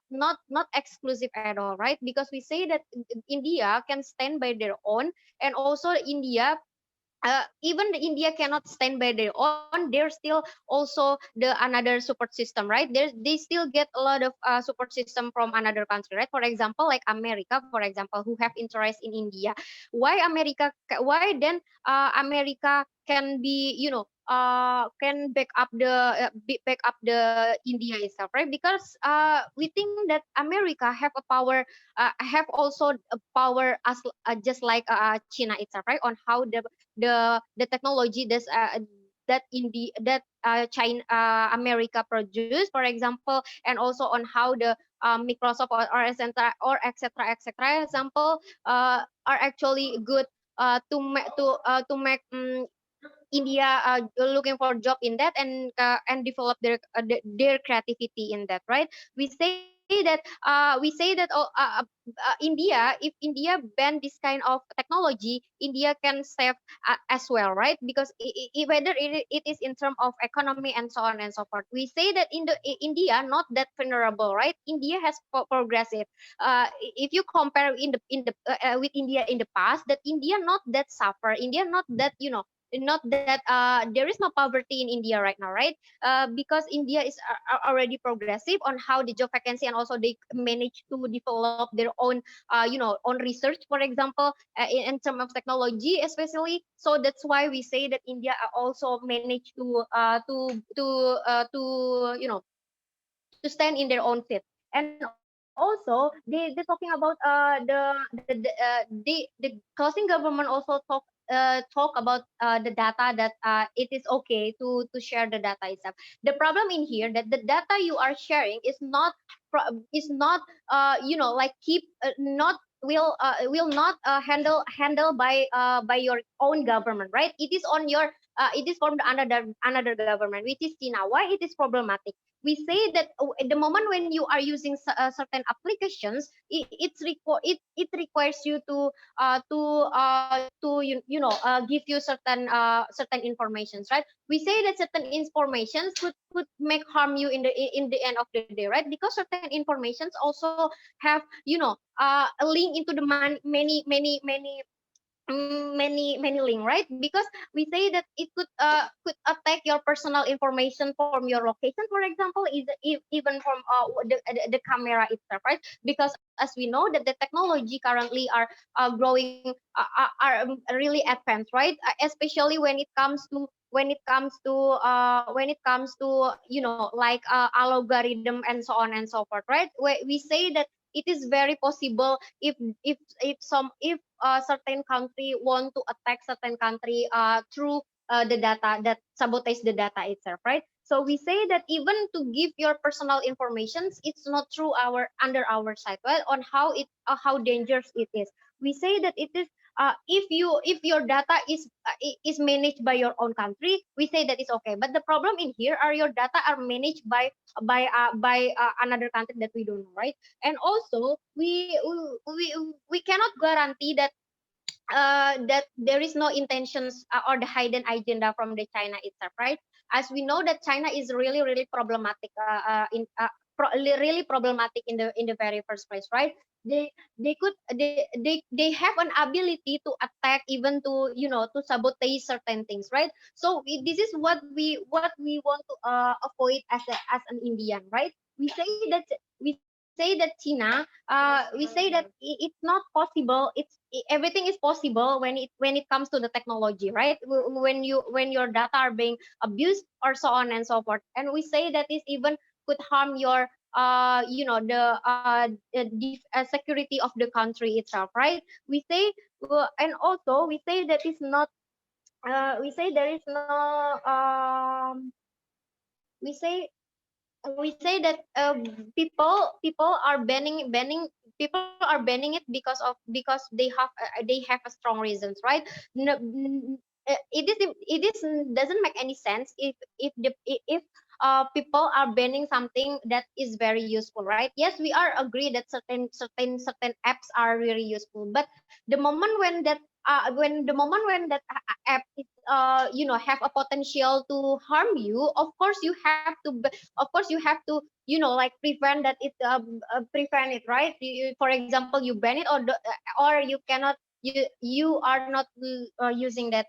exclusive at all, right? Because we say that India can stand by their own, and also India even the India cannot stand by their own. There's still also the another support system, right? They still get a lot of support system from another country, right? For example, like America, for example, who have interest in India. Why then America can be, can back up back up the India itself, right? Because we think that America have a power, have also a power as just like China itself, right? On how the technology that in the that China America produce, for example, and also on how the Microsoft or etc example are actually good to make India looking for job in that, and develop their creativity in that, right? We say that India, if India ban this kind of technology, India can save as well, right? Because whether it is in terms of economy and so on and so forth, we say that India not that vulnerable, right? India has progressive. If you compare with India in the past, that India not that suffer, India not that, not that there is no poverty in India right now, right? Because India is already progressive on how the job vacancy, and also they manage to develop their own own research, for example, in terms of technology especially. So that's why we say that India also managed to stand in their own feet. And also they're talking about the closing government also talk about the data, that it is okay to share the data itself. The problem in here that the data you are sharing is not like keep not will not handle by your own government, right? It is on your it is from the another government, which is China. Why it is problematic? We say that at the moment when you are using certain applications, it requires you to give you certain informations, right? We say that certain informations could make harm you in the end of the day, right? Because certain informations also have a link into the many link, right? Because we say that it could attack your personal information from your location, for example, is even from the camera itself, right? Because as we know that the technology currently are growing, are really advanced, right? Especially when it comes to like algorithm and so on and so forth, right? We say that it is very possible if certain country want to attack certain country through the data, that sabotage the data itself, right? So we say that even to give your personal informations, it's not through our under our side, well, on how dangerous it is. We say that it is if your data is managed by your own country, we say that is okay. But the problem in here are your data are managed by another country that we don't know, right? And also we cannot guarantee that there is no intentions or the hidden agenda from the China itself, right? As we know that China is really problematic really problematic in the very first place, right? They have an ability to attack, even to to sabotage certain things, right? So this is what we want to avoid as an Indian, right? We say that China, we say that it's not possible. Everything is possible when it comes to the technology, right? When your data are being abused or so on and so forth. And we say that this even could harm your the security of the country itself, right? We say and also we say that is not we say there is no we say we say that people are banning people are banning it because they have a strong reasons, right? It is doesn't make any sense if people are banning something that is very useful, right? Yes, we are agree that certain apps are really useful, but the moment when that app is have a potential to harm you, of course you have to like prevent that it prevent it, right? For example, you ban it, or you cannot you are not using that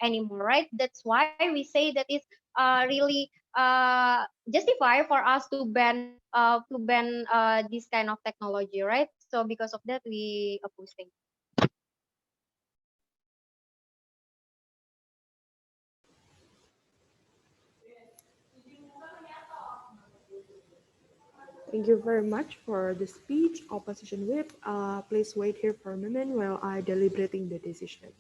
anymore, right? That's why we say that it's really justify for us to ban this kind of technology, right? So because of that we opposing. Thank you very much for the speech, opposition whip. Please wait here for a moment while I deliberating the decision.